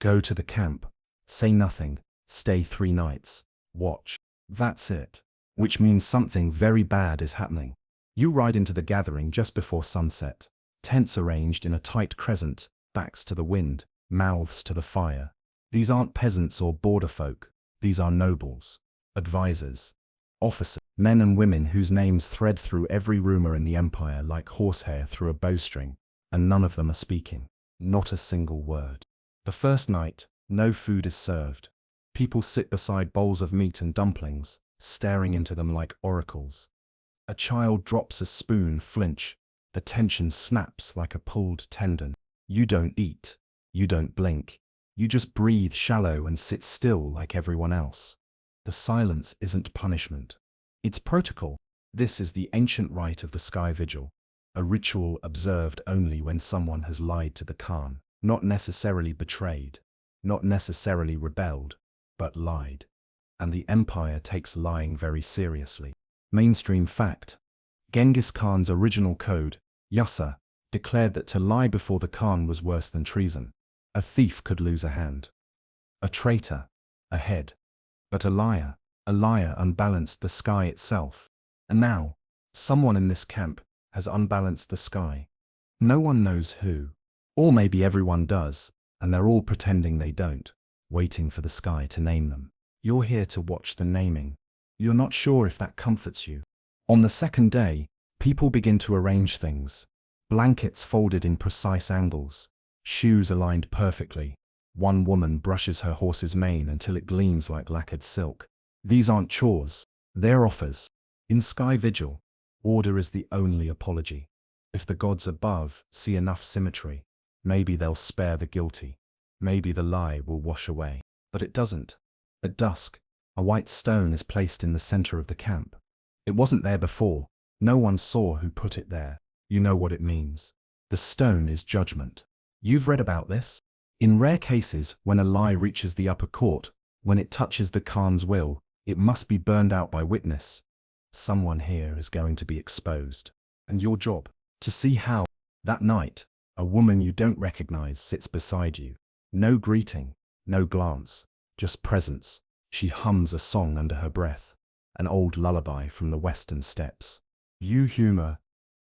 Go to the camp. Say nothing. Stay 3 nights. Watch. That's it. Which means something very bad is happening. You ride into the gathering just before sunset. Tents arranged in a tight crescent, backs to the wind, mouths to the fire. These aren't peasants or border folk. These are nobles, advisors, officers, men and women whose names thread through every rumor in the empire like horsehair through a bowstring, and none of them are speaking. Not a single word. The first night, no food is served. People sit beside bowls of meat and dumplings, staring into them like oracles. A child drops a spoon, flinch. The tension snaps like a pulled tendon. You don't eat. You don't blink. You just breathe shallow and sit still like everyone else. The silence isn't punishment. It's protocol. This is the ancient rite of the sky vigil, a ritual observed only when someone has lied to the Khan, not necessarily betrayed, not necessarily rebelled, but lied. And the empire takes lying very seriously. Mainstream fact. Genghis Khan's original code, Yasa, declared that to lie before the Khan was worse than treason. A thief could lose a hand. A traitor, a head. But a liar unbalanced the sky itself. And now, someone in this camp has unbalanced the sky. No one knows who. Or maybe everyone does, and they're all pretending they don't, waiting for the sky to name them. You're here to watch the naming. You're not sure if that comforts you. On the second day, people begin to arrange things. Blankets folded in precise angles. Shoes aligned perfectly. One woman brushes her horse's mane until it gleams like lacquered silk. These aren't chores. They're offers. In Sky Vigil, order is the only apology. If the gods above see enough symmetry, maybe they'll spare the guilty. Maybe the lie will wash away. But it doesn't. At dusk, a white stone is placed in the center of the camp. It wasn't there before. No one saw who put it there. You know what it means. The stone is judgment. You've read about this? In rare cases, when a lie reaches the upper court, when it touches the Khan's will, it must be burned out by witness. Someone here is going to be exposed. And your job, to see how. That night, a woman you don't recognize sits beside you. No greeting, no glance, just presence. She hums a song under her breath, an old lullaby from the western steppes. You humor,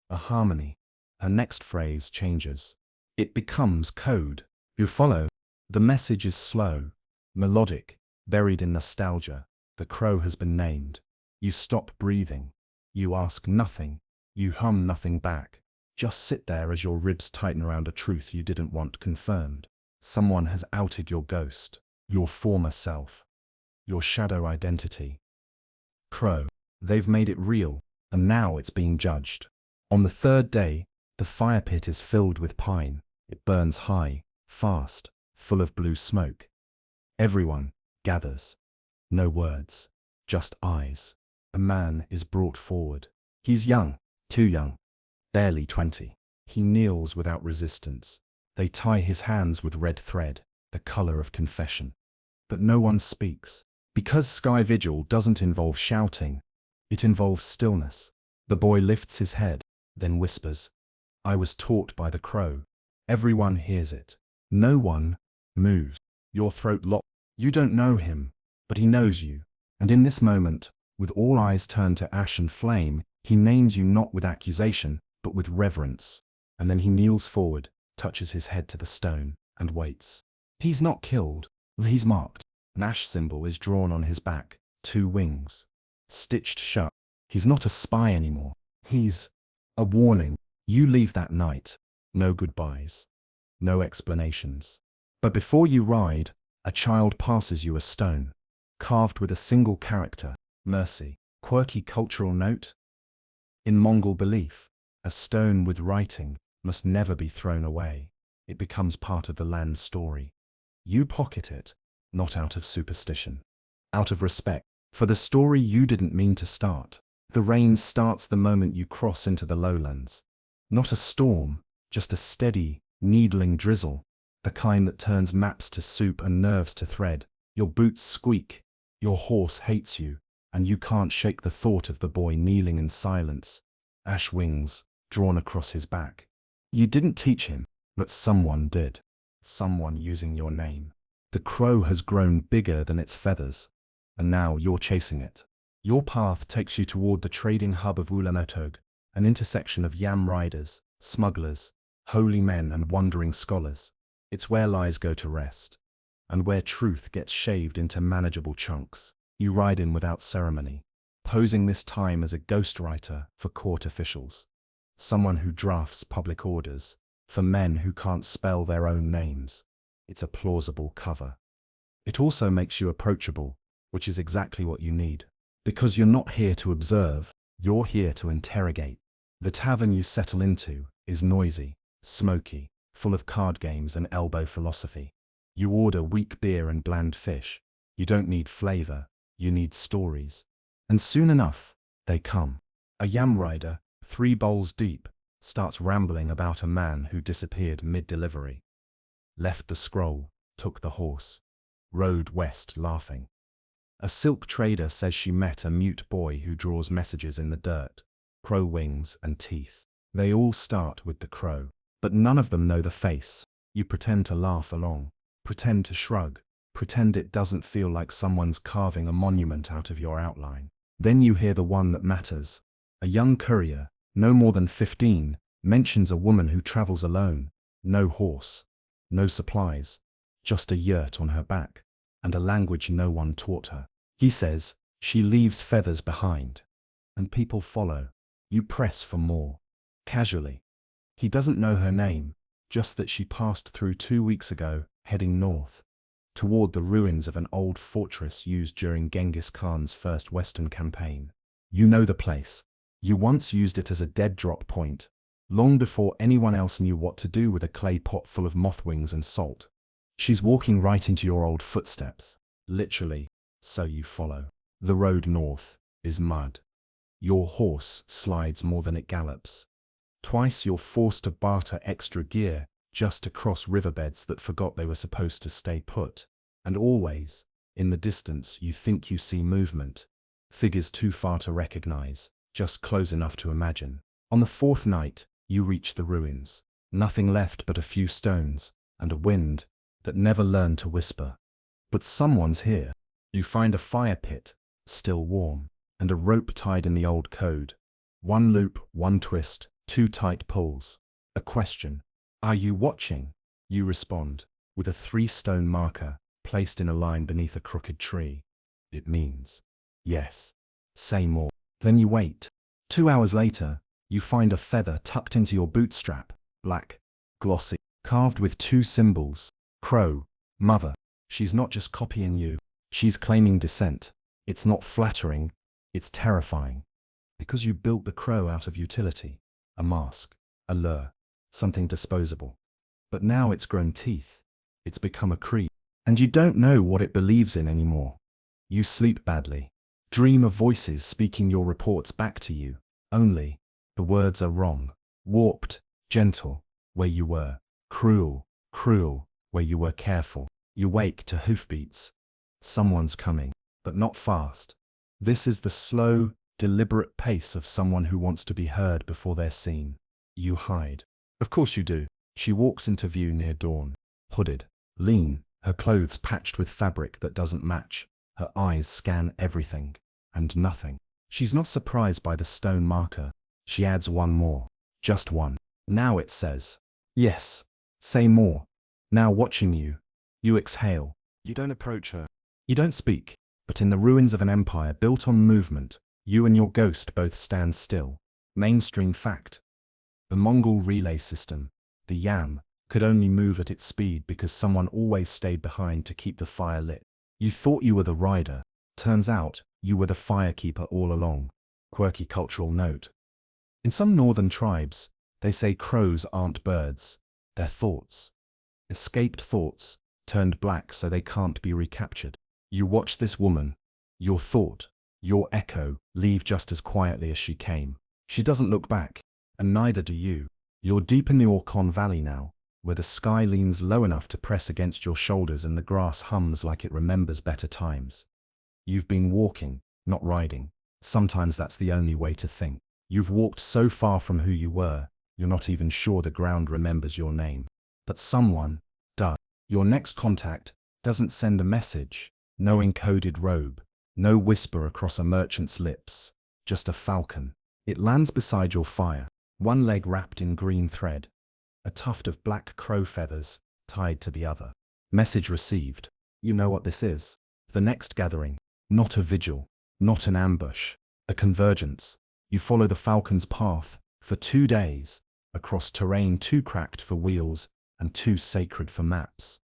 a harmony. Her next phrase changes. It becomes code. You follow. The message is slow, melodic, buried in nostalgia. The crow has been named. You stop breathing. You ask nothing. You hum nothing back. Just sit there as your ribs tighten around a truth you didn't want confirmed. Someone has outed your ghost, your former self, your shadow identity. Crow. They've made it real, and now it's being judged. On the third day, the fire pit is filled with pine. It burns high, fast, full of blue smoke. Everyone gathers. No words, just eyes. A man is brought forward. He's young, too young, barely 20. He kneels without resistance. They tie his hands with red thread, the color of confession. But no one speaks. Because Sky Vigil doesn't involve shouting, it involves stillness. The boy lifts his head, then whispers, "I was taught by the crow." Everyone hears it. No one moves. Your throat locked. You don't know him, but he knows you. And in this moment, with all eyes turned to ash and flame, he names you not with accusation, but with reverence. And then he kneels forward, touches his head to the stone, and waits. He's not killed. He's marked. An ash symbol is drawn on his back, 2 wings, stitched shut. He's not a spy anymore. He's a warning. You leave that night. No goodbyes. No explanations. But before you ride, a child passes you a stone, carved with a single character, mercy. Quirky cultural note? In Mongol belief, a stone with writing must never be thrown away. It becomes part of the land's story. You pocket it, not out of superstition, out of respect for the story you didn't mean to start. The rain starts the moment you cross into the lowlands. Not a storm, just a steady, needling drizzle, the kind that turns maps to soup and nerves to thread. Your boots squeak, your horse hates you, and you can't shake the thought of the boy kneeling in silence, ash wings drawn across his back. You didn't teach him, but someone did. Someone using your name. The crow has grown bigger than its feathers, and now you're chasing it. Your path takes you toward the trading hub of Ulaanbaatar, an intersection of yam riders, smugglers, holy men and wandering scholars. It's where lies go to rest, and where truth gets shaved into manageable chunks. You ride in without ceremony, posing this time as a ghostwriter for court officials, someone who drafts public orders for men who can't spell their own names. It's a plausible cover. It also makes you approachable, which is exactly what you need. Because you're not here to observe, you're here to interrogate. The tavern you settle into is noisy, smoky, full of card games and elbow philosophy. You order weak beer and bland fish. You don't need flavor, you need stories. And soon enough, they come. A yam rider, 3 bowls deep, starts rambling about a man who disappeared mid-delivery. Left the scroll, took the horse, rode west laughing. A silk trader says she met a mute boy who draws messages in the dirt. Crow wings and teeth. They all start with the crow, but none of them know the face. You pretend to laugh along, pretend to shrug, pretend it doesn't feel like someone's carving a monument out of your outline. Then you hear the one that matters. A young courier, no more than 15, mentions a woman who travels alone. No horse, no supplies, just a yurt on her back, and a language no one taught her. He says, she leaves feathers behind. And people follow. You press for more. Casually. He doesn't know her name, just that she passed through 2 weeks ago, heading north, toward the ruins of an old fortress used during Genghis Khan's first Western campaign. You know the place. You once used it as a dead drop point, long before anyone else knew what to do with a clay pot full of moth wings and salt. She's walking right into your old footsteps. Literally, so you follow. The road north is mud. Your horse slides more than it gallops. Twice you're forced to barter extra gear just to cross riverbeds that forgot they were supposed to stay put. And always, in the distance, you think you see movement. Figures too far to recognize, just close enough to imagine. On the fourth night, you reach the ruins. Nothing left but a few stones and a wind that never learned to whisper. But someone's here. You find a fire pit, still warm, and a rope tied in the old code. One loop, one twist, two tight pulls. A question. Are you watching? You respond, with a 3-stone marker placed in a line beneath a crooked tree. It means, yes. Say more. Then you wait. 2 hours later, you find a feather tucked into your bootstrap, black, glossy, carved with 2 symbols. Crow, mother. She's not just copying you. She's claiming descent. It's not flattering, it's terrifying. Because you built the crow out of utility. A mask, a lure, something disposable. But now it's grown teeth. It's become a creed. And you don't know what it believes in anymore. You sleep badly. Dream of voices speaking your reports back to you. Only, the words are wrong. Warped, gentle, where you were. Cruel, cruel, where you were careful. You wake to hoofbeats. Someone's coming, but not fast. This is the slow, deliberate pace of someone who wants to be heard before they're seen. You hide. Of course you do. She walks into view near dawn. Hooded, lean, her clothes patched with fabric that doesn't match. Her eyes scan everything, and nothing. She's not surprised by the stone marker. She adds one more. Just one. Now it says, yes. Say more. Now watching you. You exhale. You don't approach her. You don't speak. But in the ruins of an empire built on movement, you and your ghost both stand still. Mainstream fact. The Mongol relay system, the yam, could only move at its speed because someone always stayed behind to keep the fire lit. You thought you were the rider. Turns out, you were the firekeeper all along. Quirky cultural note. In some northern tribes, they say crows aren't birds. They're thoughts. Escaped thoughts, turned black so they can't be recaptured. You watch this woman, your thought, your echo, leave just as quietly as she came. She doesn't look back, and neither do you. You're deep in the Orkhon Valley now, where the sky leans low enough to press against your shoulders and the grass hums like it remembers better times. You've been walking, not riding. Sometimes that's the only way to think. You've walked so far from who you were, you're not even sure the ground remembers your name. But someone does. Your next contact doesn't send a message. No encoded robe, no whisper across a merchant's lips, just a falcon. It lands beside your fire, one leg wrapped in green thread, a tuft of black crow feathers tied to the other. Message received. You know what this is. The next gathering, not a vigil, not an ambush, a convergence. You follow the falcon's path for 2 days, across terrain too cracked for wheels and too sacred for maps.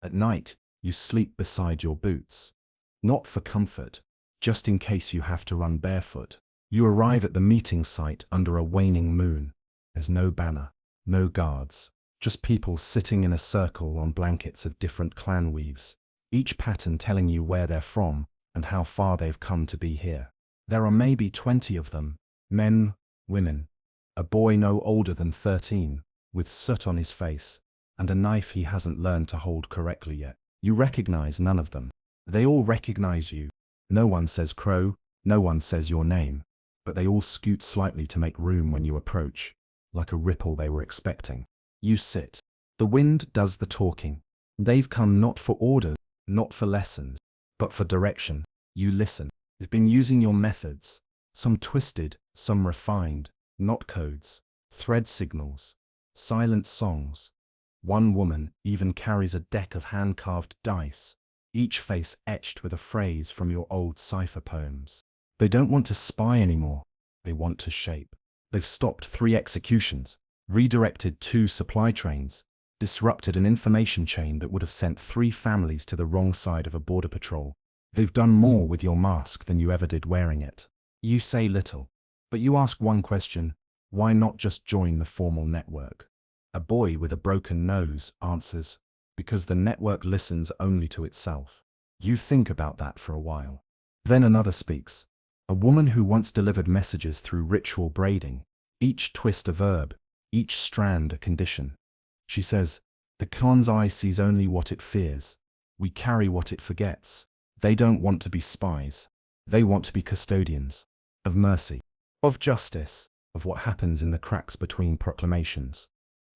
At night, you sleep beside your boots. Not for comfort, just in case you have to run barefoot. You arrive at the meeting site under a waning moon. There's no banner, no guards, just people sitting in a circle on blankets of different clan weaves, each pattern telling you where they're from and how far they've come to be here. There are maybe 20 of them, men, women, a boy no older than 13, with soot on his face, and a knife he hasn't learned to hold correctly yet. You recognize none of them. They all recognize you. No one says crow, no one says your name, but they all scoot slightly to make room when you approach, like a ripple they were expecting. You sit. The wind does the talking. They've come not for orders, not for lessons, but for direction. You listen. They've been using your methods, some twisted, some refined, not codes, thread signals, silent songs. One woman even carries a deck of hand-carved dice, each face etched with a phrase from your old cipher poems. They don't want to spy anymore. They want to shape. They've stopped 3 executions, redirected 2 supply trains, disrupted an information chain that would have sent 3 families to the wrong side of a border patrol. They've done more with your mask than you ever did wearing it. You say little, but you ask one question: why not just join the formal network? A boy with a broken nose answers, Because the network listens only to itself. You think about that for a while. Then another speaks. A woman who once delivered messages through ritual braiding, each twist a verb, each strand a condition. She says, the Khan's eye sees only what it fears. We carry what it forgets. They don't want to be spies. They want to be custodians of mercy, of justice, of what happens in the cracks between proclamations.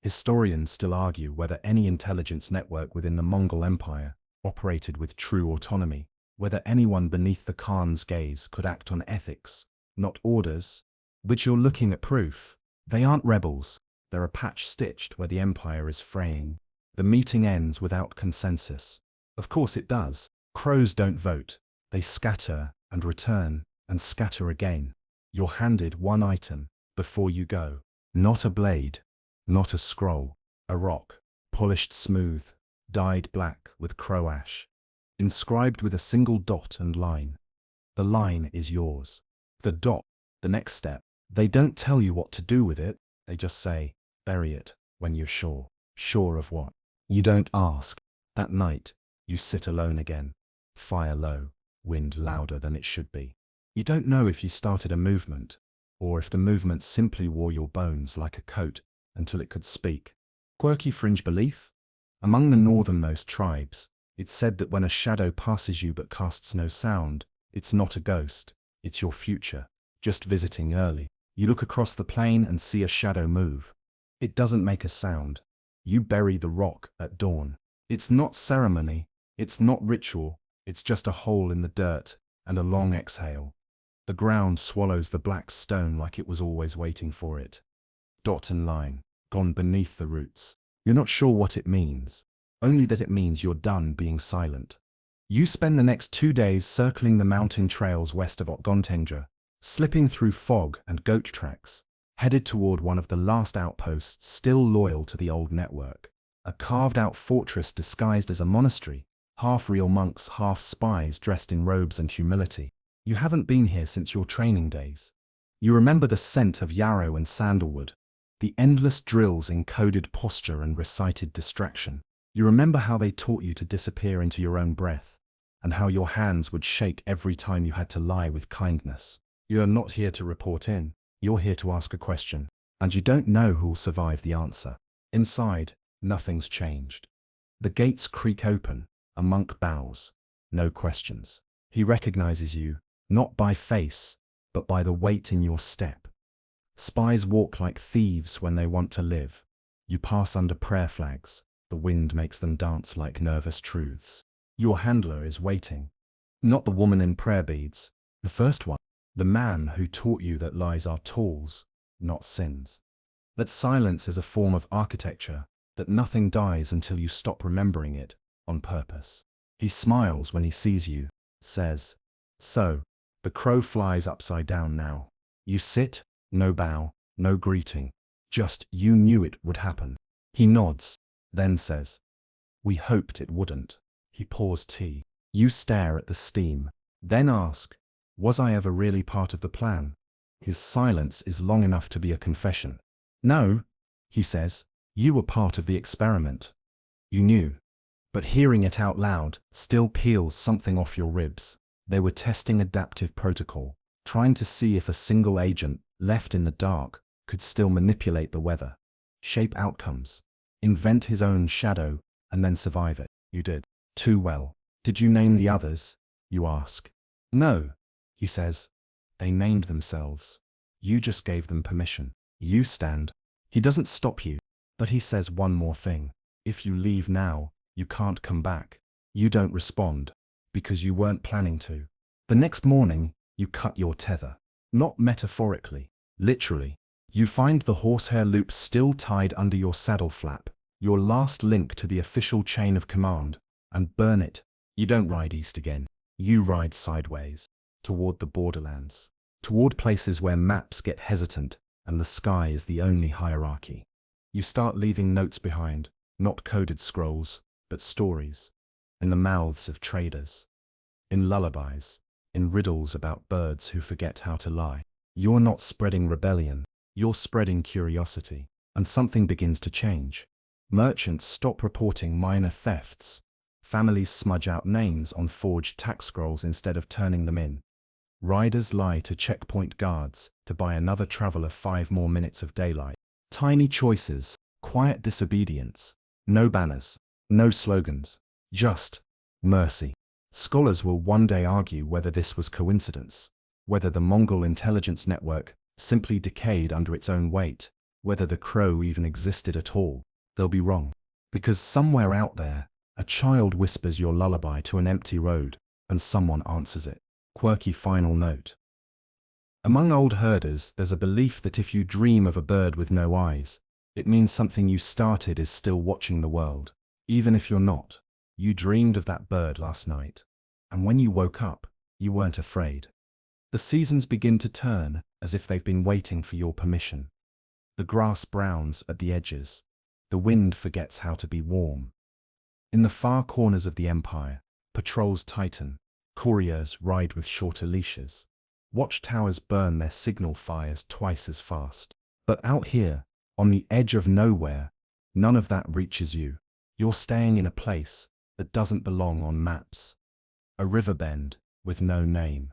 Historians still argue whether any intelligence network within the Mongol Empire operated with true autonomy, whether anyone beneath the Khan's gaze could act on ethics, not orders. But you're looking at proof. They aren't rebels. They're a patch stitched where the empire is fraying. The meeting ends without consensus. Of course it does. Crows don't vote. They scatter and return and scatter again. You're handed one item before you go. Not a blade, not a scroll, a rock, polished smooth, dyed black with crow ash, inscribed with a single dot and line. The line is yours. The dot, the next step. They don't tell you what to do with it. They just say, bury it when you're sure. Sure of what? You don't ask. That night, you sit alone again. Fire low, wind louder than it should be. You don't know if you started a movement, or if the movement simply wore your bones like a coat until it could speak. Quirky fringe belief? Among the northernmost tribes, it's said that when a shadow passes you but casts no sound, it's not a ghost, it's your future, just visiting early. You look across the plain and see a shadow move. It doesn't make a sound. You bury the rock at dawn. It's not ceremony, it's not ritual, it's just a hole in the dirt and a long exhale. The ground swallows the black stone like it was always waiting for it. Dot and line, gone beneath the roots. You're not sure what it means, only that it means you're done being silent. You spend the next 2 days circling the mountain trails west of Otgontenja, slipping through fog and goat tracks, headed toward one of the last outposts still loyal to the old network. A carved-out fortress disguised as a monastery, half real monks, half spies dressed in robes and humility. You haven't been here since your training days. You remember the scent of yarrow and sandalwood, the endless drills in coded posture and recited distraction. You remember how they taught you to disappear into your own breath, and how your hands would shake every time you had to lie with kindness. You are not here to report in, you're here to ask a question, and you don't know who'll survive the answer. Inside, nothing's changed. The gates creak open, a monk bows. No questions. He recognizes you, not by face, but by the weight in your step. Spies walk like thieves when they want to live. You pass under prayer flags. The wind makes them dance like nervous truths. Your handler is waiting. Not the woman in prayer beads, the first one. The man who taught you that lies are tools, not sins. That silence is a form of architecture, that nothing dies until you stop remembering it, on purpose. He smiles when he sees you, says, so, the crow flies upside down now. You sit, no bow, no greeting, just you knew it would happen. He nods, then says, we hoped it wouldn't. He pours tea. You stare at the steam, then ask, was I ever really part of the plan? His silence is long enough to be a confession. No, he says, you were part of the experiment. You knew. But hearing it out loud still peels something off your ribs. They were testing adaptive protocol, trying to see if a single agent, left in the dark, could still manipulate the weather, shape outcomes, invent his own shadow, and then survive it. You did. Too well. Did you name the others? You ask. No, he says. They named themselves. You just gave them permission. You stand. He doesn't stop you, but he says one more thing. If you leave now, you can't come back. You don't respond, because you weren't planning to. The next morning, you cut your tether. Not metaphorically, literally. You find the horsehair loop still tied under your saddle flap, your last link to the official chain of command, and burn it. You don't ride east again. You ride sideways, toward the borderlands, toward places where maps get hesitant and the sky is the only hierarchy. You start leaving notes behind, not coded scrolls, but stories, in the mouths of traders, in lullabies, in riddles about birds who forget how to lie. You're not spreading rebellion, you're spreading curiosity, and something begins to change. Merchants stop reporting minor thefts. Families smudge out names on forged tax scrolls instead of turning them in. Riders lie to checkpoint guards to buy another traveler 5 more minutes of daylight. Tiny choices, quiet disobedience. No banners, no slogans, just mercy. Scholars will one day argue whether this was coincidence, whether the Mongol intelligence network simply decayed under its own weight, whether the crow even existed at all. They'll be wrong. Because somewhere out there, a child whispers your lullaby to an empty road, and someone answers it. Quirky final note. Among old herders, there's a belief that if you dream of a bird with no eyes, it means something you started is still watching the world. Even if you're not, you dreamed of that bird last night. And when you woke up, you weren't afraid. The seasons begin to turn as if they've been waiting for your permission. The grass browns at the edges. The wind forgets how to be warm. In the far corners of the empire, patrols tighten, couriers ride with shorter leashes. Watchtowers burn their signal fires twice as fast. But out here, on the edge of nowhere, none of that reaches you. You're staying in a place that doesn't belong on maps. A river bend with no name.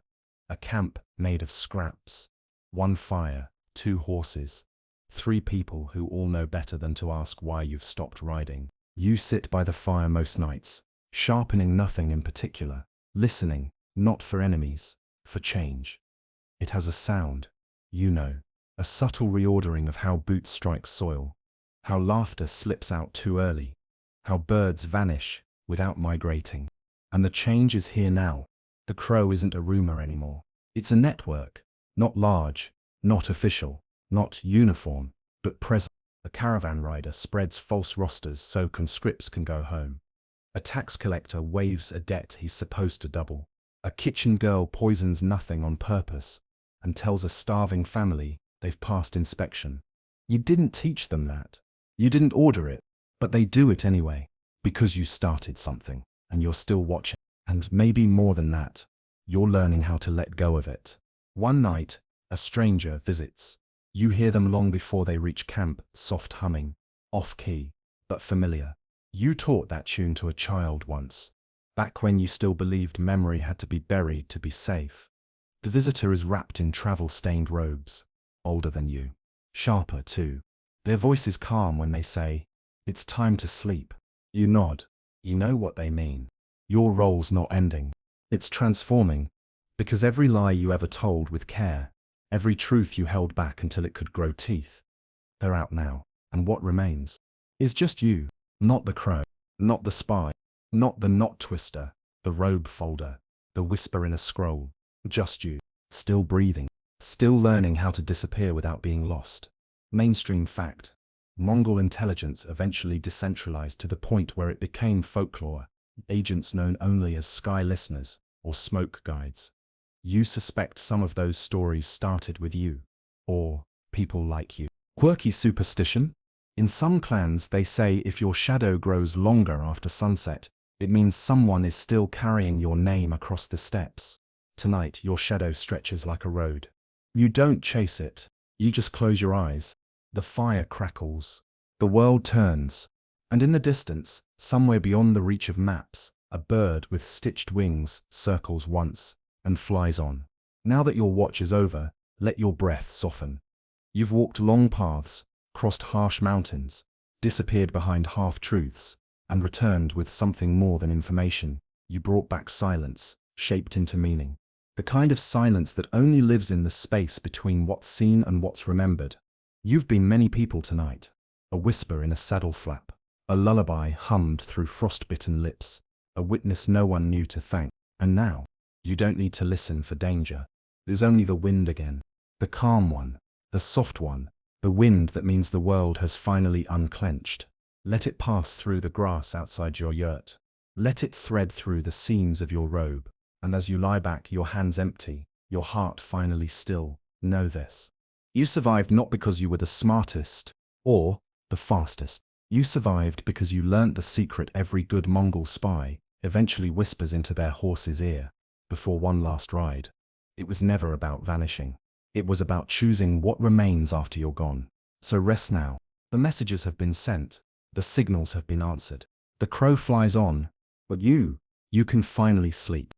A camp made of scraps. 1 fire, 2 horses. 3 people who all know better than to ask why you've stopped riding. You sit by the fire most nights, sharpening nothing in particular, listening, not for enemies, for change. It has a sound, you know, a subtle reordering of how boots strike soil, how laughter slips out too early, how birds vanish without migrating. And the change is here now. The crow isn't a rumor anymore. It's a network, not large, not official, not uniform, but present. A caravan rider spreads false rosters so conscripts can go home. A tax collector waives a debt he's supposed to double. A kitchen girl poisons nothing on purpose and tells a starving family they've passed inspection. You didn't teach them that. You didn't order it, but they do it anyway, because you started something, and you're still watching. And maybe more than that, you're learning how to let go of it. One night, a stranger visits. You hear them long before they reach camp, soft humming, off-key, but familiar. You taught that tune to a child once, back when you still believed memory had to be buried to be safe. The visitor is wrapped in travel-stained robes, older than you, sharper too. Their voice is calm when they say, "It's time to sleep." You nod. You know what they mean. Your role's not ending. It's transforming, because every lie you ever told with care, every truth you held back until it could grow teeth, they're out now, and what remains is just you, not the crow, not the spy, not the knot twister, the robe folder, the whisper in a scroll, just you, still breathing, still learning how to disappear without being lost. Mainstream fact: Mongol intelligence eventually decentralized to the point where it became folklore, agents known only as sky listeners or smoke guides. You suspect some of those stories started with you, or people like you. Quirky superstition? In some clans they say if your shadow grows longer after sunset, it means someone is still carrying your name across the steppes. Tonight your shadow stretches like a road. You don't chase it, you just close your eyes. The fire crackles. The world turns. And in the distance, somewhere beyond the reach of maps, a bird with stitched wings circles once and flies on. Now that your watch is over, let your breath soften. You've walked long paths, crossed harsh mountains, disappeared behind half-truths, and returned with something more than information. You brought back silence, shaped into meaning. The kind of silence that only lives in the space between what's seen and what's remembered. You've been many people tonight. A whisper in a saddle flap. A lullaby hummed through frost-bitten lips. A witness no one knew to thank. And now, you don't need to listen for danger. There's only the wind again. The calm one. The soft one. The wind that means the world has finally unclenched. Let it pass through the grass outside your yurt. Let it thread through the seams of your robe. And as you lie back, your hands empty, your heart finally still, know this. You survived not because you were the smartest or the fastest. You survived because you learnt the secret every good Mongol spy eventually whispers into their horse's ear before one last ride. It was never about vanishing. It was about choosing what remains after you're gone. So rest now. The messages have been sent. The signals have been answered. The crow flies on, but you can finally sleep.